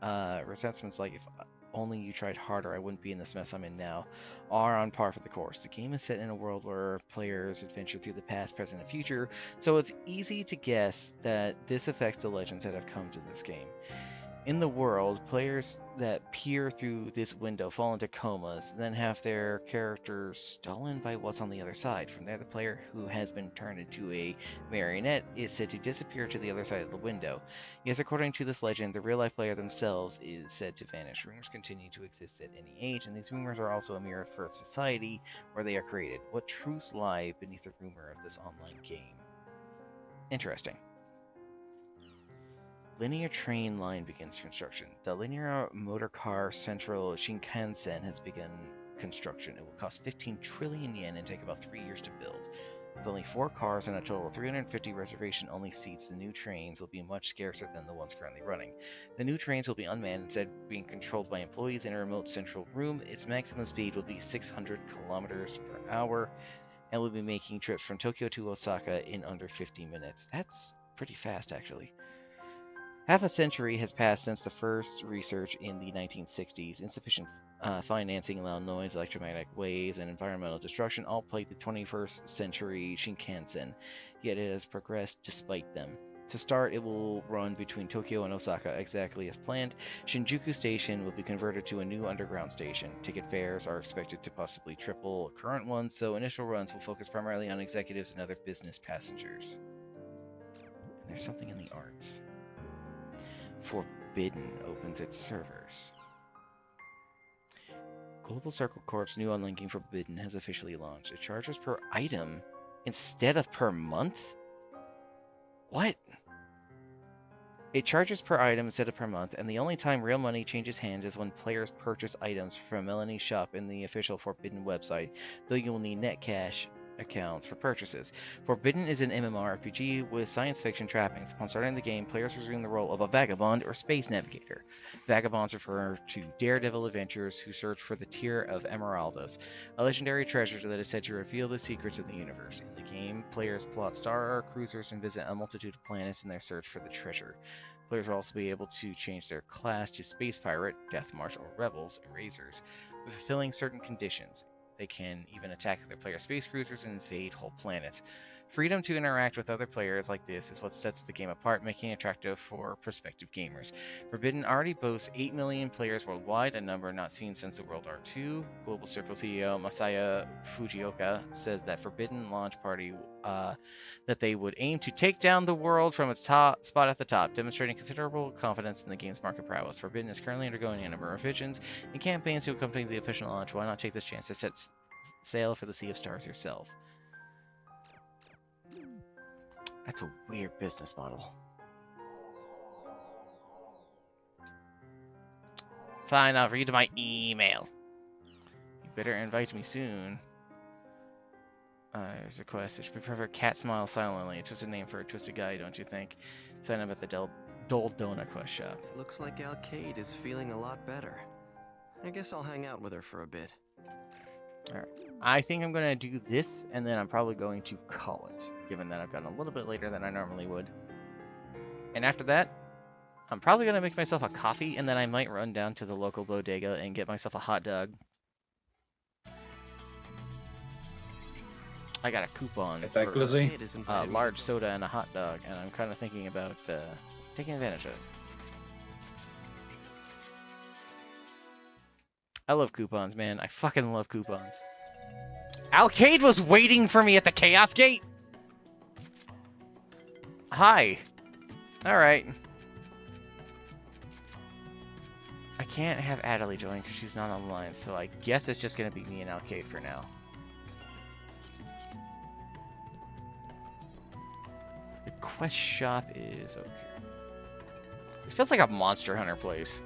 resentments like if only you tried harder, I wouldn't be in this mess I'm in now, are on par for the course. The game is set in a world where players adventure through the past, present, and future, so it's easy to guess that this affects the legends that have come to this game. In the world, players that peer through this window fall into comas, then have their characters stolen by what's on the other side. From there, the player who has been turned into a marionette is said to disappear to the other side of the window. Yes, according to this legend, the real-life player themselves is said to vanish. Rumors continue to exist at any age, and these rumors are also a mirror for society where they are created. What truths lie beneath the rumor of this online game? Interesting. Linear train line begins construction. The linear motorcar Central Shinkansen has begun construction. It will cost 15 trillion yen and take about 3 years to build. With only 4 cars and a total of 350 reservation-only seats, the new trains will be much scarcer than the ones currently running. The new trains will be unmanned, instead being controlled by employees in a remote central room. Its maximum speed will be 600 kilometers per hour, and will be making trips from Tokyo to Osaka in under 50 minutes. That's pretty fast, actually. Half a century has passed since the first research in the 1960s. Insufficient financing, loud noise, electromagnetic waves, and environmental destruction all plagued the 21st century Shinkansen, yet it has progressed despite them. To start, it will run between Tokyo and Osaka exactly as planned. Shinjuku Station will be converted to a new underground station. Ticket fares are expected to possibly triple current ones, so initial runs will focus primarily on executives and other business passengers. And there's something in the arts. Forbidden opens its servers. Global Circle Corp's new online game Forbidden has officially launched. It charges per item instead of per month? What? It charges per item instead of per month, and the only time real money changes hands is when players purchase items from Melanie's shop in the official Forbidden website, though you will need net cash accounts for purchases. Forbidden is an MMORPG with science fiction trappings. Upon starting the game, players resume the role of a vagabond or space navigator. Vagabonds refer to daredevil adventurers who search for the Tear of Emeraldas, a legendary treasure that is said to reveal the secrets of the universe. In the game, players plot star cruisers and visit a multitude of planets in their search for the treasure. Players will also be able to change their class to Space Pirate, Death March, or Rebels, Erasers, fulfilling certain conditions. They can even attack other player space cruisers and invade whole planets. Freedom to interact with other players like this is what sets the game apart, making it attractive for prospective gamers. Forbidden already boasts 8 million players worldwide, a number not seen since the World War II. Global Circle CEO Masaya Fujioka says that Forbidden launch party that they would aim to take down the world from its top spot at the top, demonstrating considerable confidence in the game's market prowess. Forbidden is currently undergoing a number of revisions and campaigns to accompany the official launch. Why not take this chance to set sail for the Sea of Stars yourself? That's a weird business model. Fine, I'll read my email. You better invite me soon. There's a quest. It should be perfect. Cat smile silently. A twisted name for a twisted guy, don't you think? Sign up at the Doldona quest shop. Looks like Alcade is feeling a lot better. I guess I'll hang out with her for a bit. Alright. I think I'm going to do this, and then I'm probably going to call it, given that I've gotten a little bit later than I normally would. And after that, I'm probably going to make myself a coffee, and then I might run down to the local bodega and get myself a hot dog. I got a coupon for a large soda and a hot dog, and I'm kind of thinking about taking advantage of it. I love coupons, man. I fucking love coupons. Alcade was waiting for me at the Chaos Gate. Hi. All right. I can't have Adelie join because she's not online, so I guess it's just going to be me and Alcade for now. The quest shop is over here. This feels like a Monster Hunter place.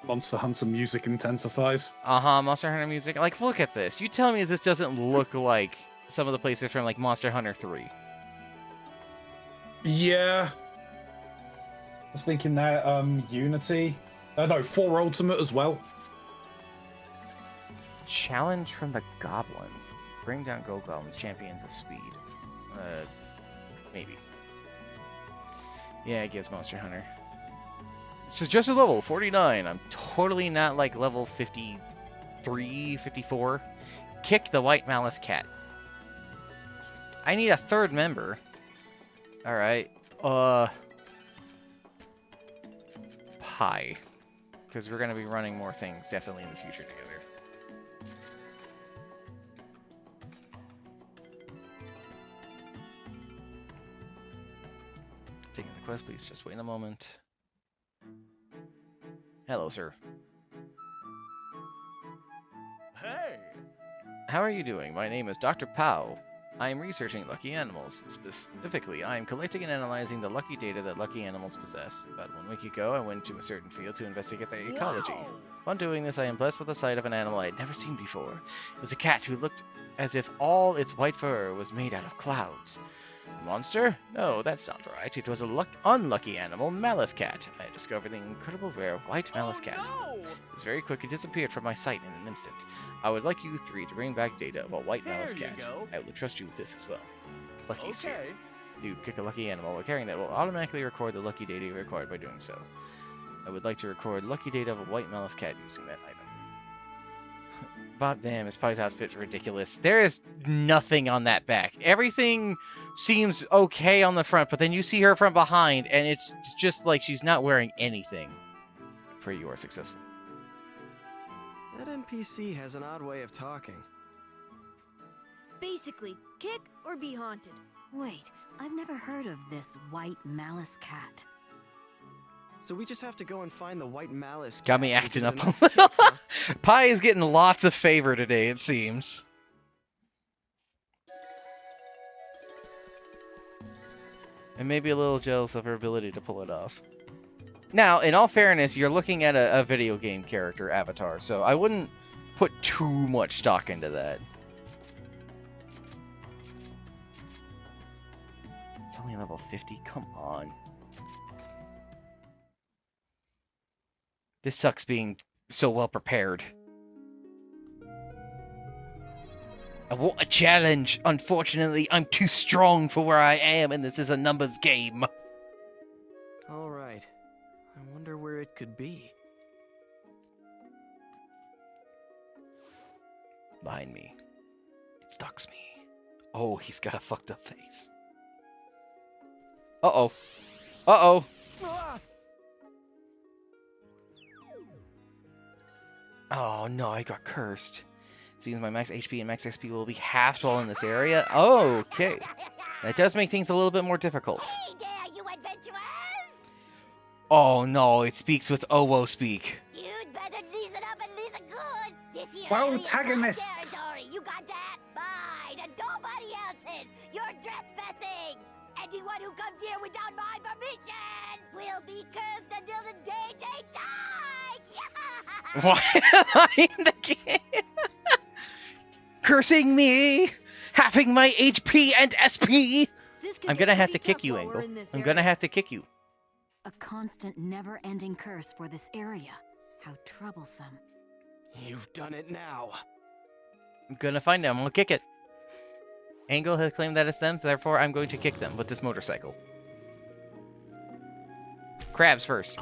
Monster Hunter music intensifies. Monster Hunter music. Like, look at this. You tell me this doesn't look like some of the places from, like, Monster Hunter 3. Yeah. I was thinking that, Unity. No, 4 Ultimate as well. Challenge from the Goblins. Bring down Gold Goblins, champions of speed. Maybe. Yeah, I guess Monster Hunter. Suggested level, 49. I'm totally not like level 53, 54. Kick the White Malice Cat. I need a third member. Alright. Pie. Because we're going to be running more things definitely in the future together. Taking the quest, please. Just wait a moment. Hello, sir. Hey! How are you doing? My name is Dr. Pao. I am researching lucky animals. Specifically, I am collecting and analyzing the lucky data that lucky animals possess. About 1 week ago, I went to a certain field to investigate their ecology. Upon doing this, I am blessed with the sight of an animal I had never seen before. It was a cat who looked as if all its white fur was made out of clouds. A monster? No, that's not right. It was a unlucky animal, Malice Cat. I discovered the incredible rare white Malice Cat. It was very quick and disappeared from my sight in an instant. I would like you 3 to bring back data of a white Malice Cat. I will trust you with this as well. Lucky Sphere. You pick a lucky animal while carrying that will automatically record the lucky data you required by doing so. I would like to record lucky data of a white Malice Cat using that item. Bob, damn, his Pie's outfit's ridiculous. There is nothing on that back. Everything seems okay on the front, but then you see her from behind, and it's just like she's not wearing anything. I pray you are successful. That NPC has an odd way of talking. Basically, kick or be haunted. Wait, I've never heard of this White Malice Cat. So we just have to go and find the White Malice Cat. Got me acting up a little. Pie is getting lots of favor today, it seems. And maybe a little jealous of her ability to pull it off. Now, in all fairness, you're looking at a video game character avatar, so I wouldn't put too much stock into that. It's only level 50? Come on. This sucks being so well prepared. I want a challenge. Unfortunately, I'm too strong for where I am, and this is a numbers game. All right. I wonder where it could be. Behind me. It stalks me. Oh, he's got a fucked up face. Uh-oh. Uh-oh. Oh, no, I got cursed. Seems my max HP and max XP will be halved while in this area. Oh, okay. That does make things a little bit more difficult. Hey there, you adventurers! Oh, no, it speaks with Owo speak. You'd better listen up and listen good. This here Well, area is my antagonists. territory. You got that? Mine and nobody else's. You're trespassing. Anyone who comes here without my permission will be cursed until the day they die. Why am I in the game? Cursing me, having my HP and SP. I'm gonna have to kick you, Angle. I'm gonna have to kick you. A constant, never-ending curse for this area. How troublesome. You've done it now. I'm gonna find them. I'm gonna kick it. Angle has claimed that it's them, so therefore I'm going to kick them with this motorcycle. Crabs first.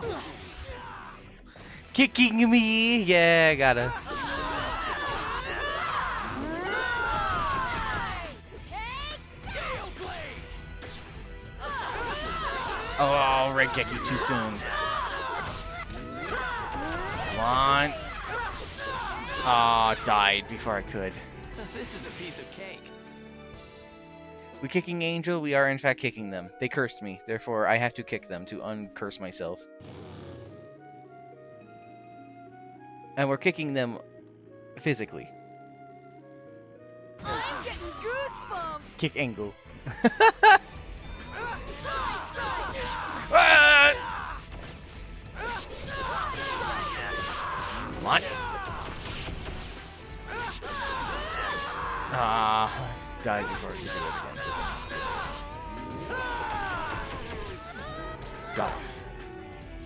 Kicking me. Yeah, gotta. Oh, I'll red kick you too soon. Come on. Ah, died before I could. This is a piece of cake. We kicking Angel? We are in fact kicking them. They cursed me, therefore I have to kick them to uncurse myself. And we're kicking them physically. I'm getting goosebumps. Kick Angle. What? Ah, died before I could do it again. Got it.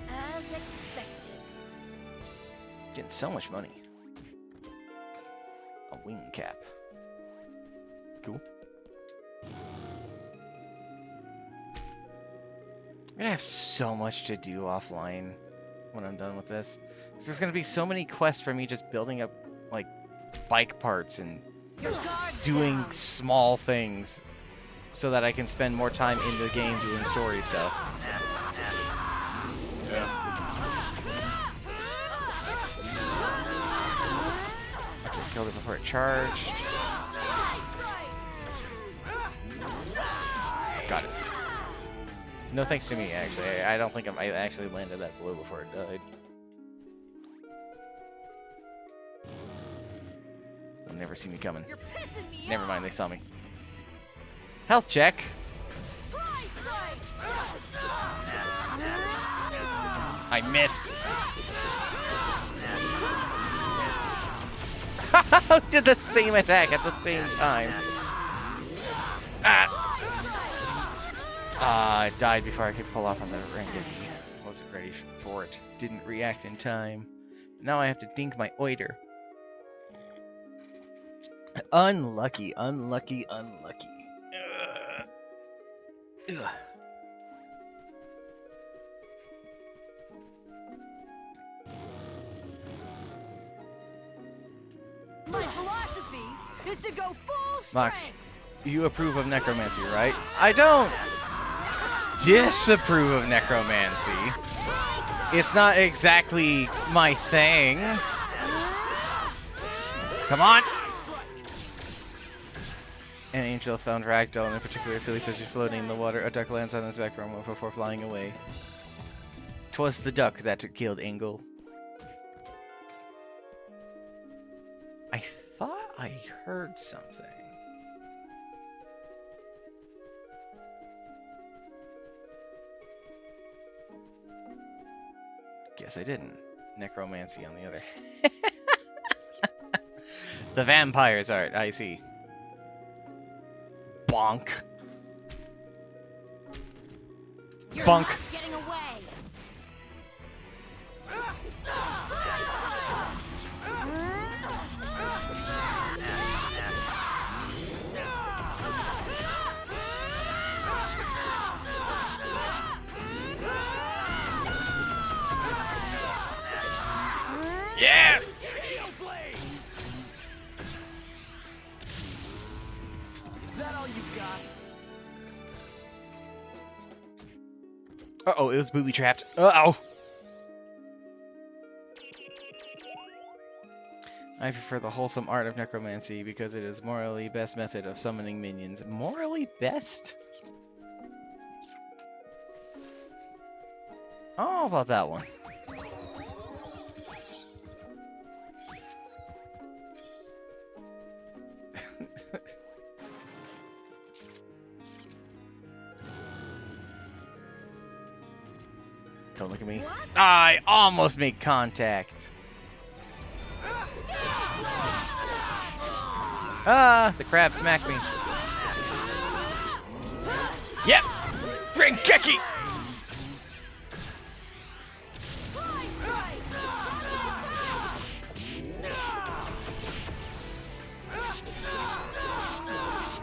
As expected. Getting so much money. A wing cap. Cool. I'm gonna have so much to do offline when I'm done with this. So there's gonna be so many quests for me just building up like bike parts and doing small things so that I can spend more time in the game doing story stuff. Yeah. Okay, killed it before it charged. Got it. No thanks to me, actually. I don't think I actually landed that blow before it died. They'll never see me coming. Never mind, they saw me. Health check. I missed. Did the same attack at the same time. I died before I could pull off on the ring. Wasn't ready for it. Didn't react in time. Now I have to dink my oiter. Unlucky, unlucky, unlucky. Ugh. My philosophy is to go full Mox, you approve of necromancy, right? I don't disapprove of necromancy. It's not exactly my thing. Come on! An angel found Ragdoll in a particularly silly position floating in the water. A duck lands on his back before flying away. 'Twas the duck that killed Angle. I thought I heard something. Guess I didn't. Necromancy on the other. The vampire's art, I see. Bonk. You're Bunk. not getting away. Yeah! Is that all you've got? Uh-oh, it was booby trapped. Uh-oh! I prefer the wholesome art of necromancy because it is morally best method of summoning minions. Morally best? Oh, how about that one? Don't look at me. I almost made contact. Ah, the crab smacked me. Yep! Rengeki!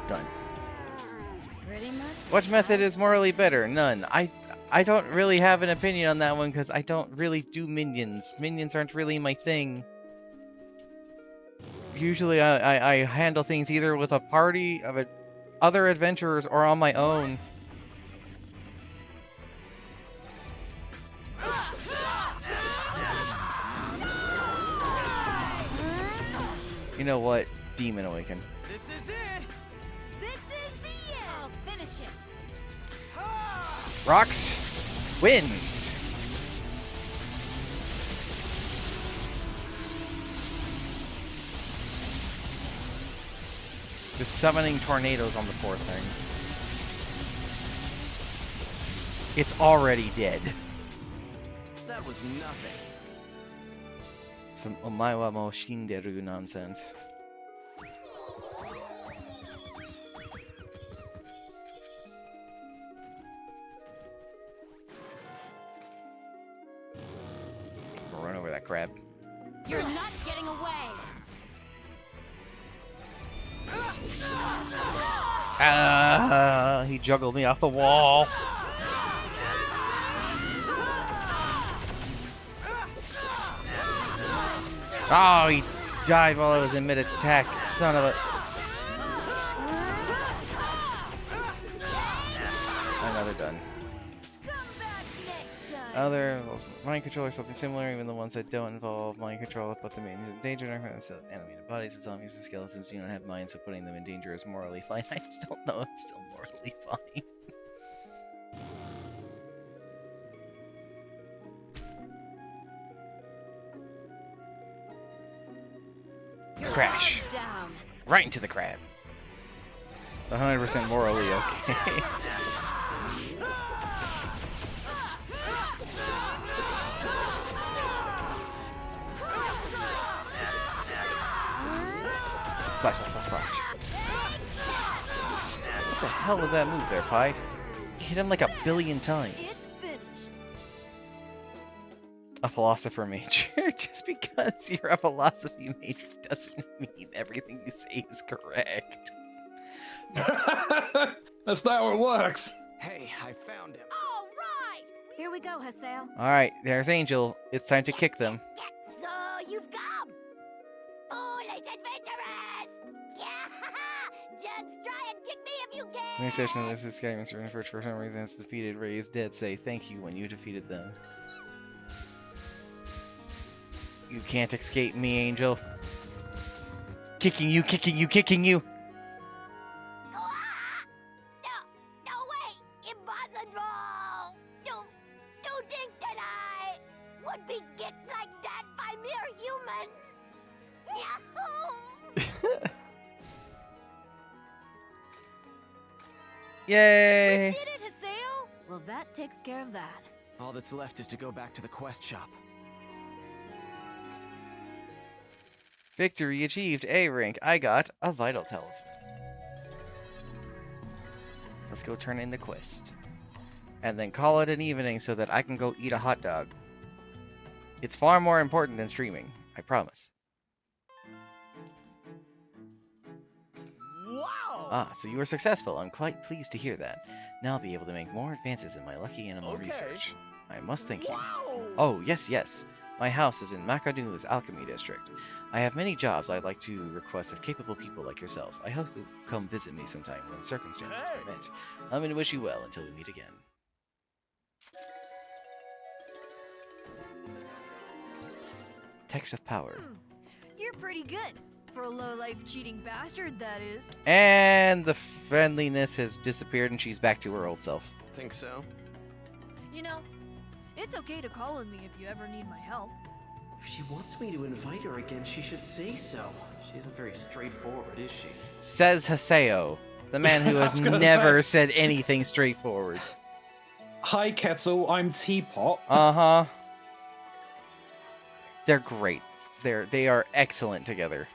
Done. Pretty much. Which method is morally better? None. I don't really have an opinion on that one because I don't really do minions. Minions aren't really my thing. Usually I handle things either with a party of other adventurers or on my own. You know what? Demon Awaken. This is it! This is the end. I'll finish it. Rocks. Wind. Just summoning tornadoes on the poor thing. It's already dead. That was nothing. Some omae mo shinderu nonsense. Run over that crab. You're not getting away. He juggled me off the wall. Oh, he died while I was in mid-attack. Son of a... Another done. Other mind control or something similar, even the ones that don't involve mind control, put them in danger. Animated bodies and zombies and skeletons do not have minds, so putting them in danger is morally fine. I just don't know it's still morally fine. Crash. Down. Right into the crab. 100% morally okay. Slash, slash, slash, slash. What the hell was that move there, Pie? You hit him like 1 billion times. A philosopher major. Just because you're a philosophy major doesn't mean everything you say is correct. That's not how it works. Hey, I found him. All right. Here we go, Haseo. Alright, there's Angel. It's time to kick them. So you've come! Foolish adventurers! Yeah! Just try and kick me if you can! Administration of this guy, Mr. Infert, for some reason has defeated Ray is dead. Say thank you when you defeated them. You can't escape me, Angel. Kicking you, kicking you, kicking you. No way! Impossible! Don't think that I would be kicked like that by mere humans! Yahoo! Yay! We did it, Haseo! Well, that takes care of that. All that's left is to go back to the quest shop. Victory achieved. A rank. I got a vital talisman. Let's go turn in the quest. And then call it an evening so that I can go eat a hot dog. It's far more important than streaming. I promise. Wow! Ah, so you were successful. I'm quite pleased to hear that. Now I'll be able to make more advances in my lucky animal research. I must thank you. Oh, yes. My house is in Makanu's alchemy district. I have many jobs I'd like to request of capable people like yourselves. I hope you'll come visit me sometime when circumstances permit. I'm going to wish you well until we meet again. Text of power. You're pretty good. For a low-life cheating bastard, that is. And the friendliness has disappeared and she's back to her old self. Think so? You know, it's okay to call on me if you ever need my help. If she wants me to invite her again, she should say so. She isn't very straightforward, is she? Says Haseo, the man who has never said anything straightforward. Hi, Kettle. I'm Teapot. Uh-huh. They're great. They are excellent together.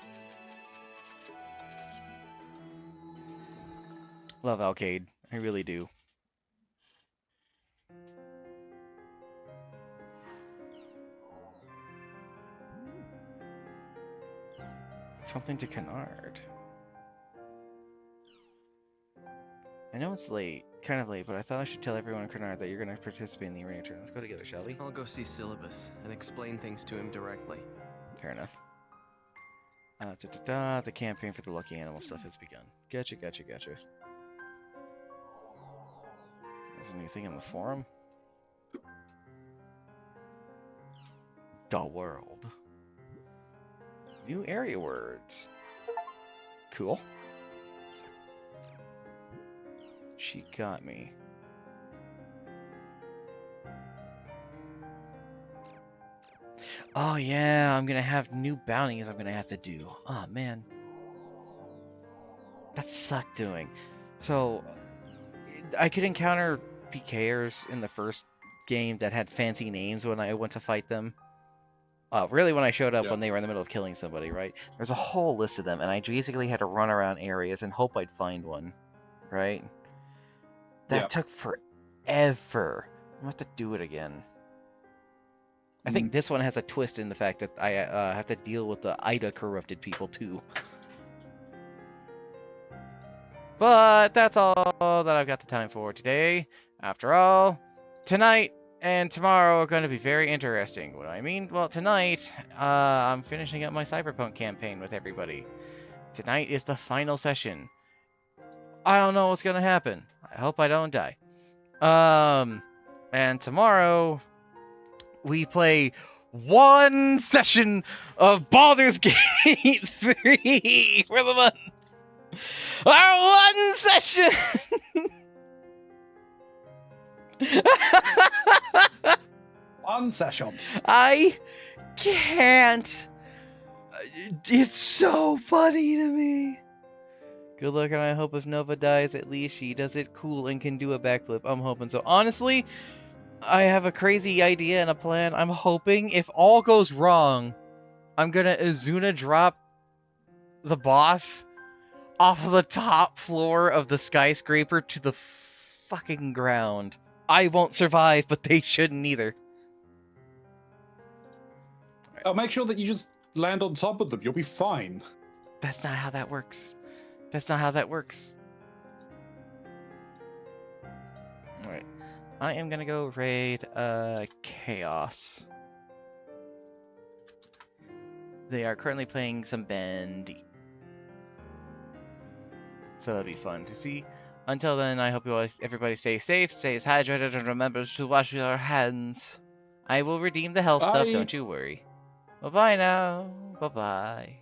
Love Alcade. I really do. Something to Kennard. I know it's late, kind of late, but I thought I should tell everyone in Kennard that you're going to participate in the arena turn. Let's go together, shall we? I'll go see Syllabus and explain things to him directly. Fair enough. The campaign for the lucky animal stuff has begun. Gotcha. There's a new thing in the forum. The world. New area words. Cool. She got me. Oh yeah, I'm gonna have new bounties I'm gonna have to do. Oh man. That sucked doing. So, I could encounter PKers in the first game that had fancy names when I went to fight them. Really when I showed up when they were in the middle of killing somebody, right? There's a whole list of them, and I basically had to run around areas and hope I'd find one, right? That took forever. I'm gonna have to do it again. I think this one has a twist in the fact that I have to deal with the Ida corrupted people too. But that's all that I've got the time for today. After all, tonight and tomorrow are going to be very interesting. What do I mean? Well, tonight, I'm finishing up my Cyberpunk campaign with everybody. Tonight is the final session. I don't know what's going to happen. I hope I don't die. And tomorrow, we play one session of Baldur's Gate 3 for the month. Our one session! One session. I can't. It's so funny to me. Good luck, and I hope if Nova dies, at least she does it cool and can do a backflip. I'm hoping so. Honestly, I have a crazy idea and a plan. I'm hoping if all goes wrong, I'm gonna Azuna drop the boss off of the top floor of the skyscraper to the fucking ground. I won't survive, but they shouldn't either. I'll make sure that you just land on top of them. You'll be fine. That's not how that works. That's not how that works. Alright. I am gonna go raid Chaos. They are currently playing some Bandy. So that'll be fun to see. Until then, I hope everybody stays safe, stays hydrated, and remembers to wash your hands. I will redeem the health stuff, don't you worry. Bye-bye now. Bye-bye.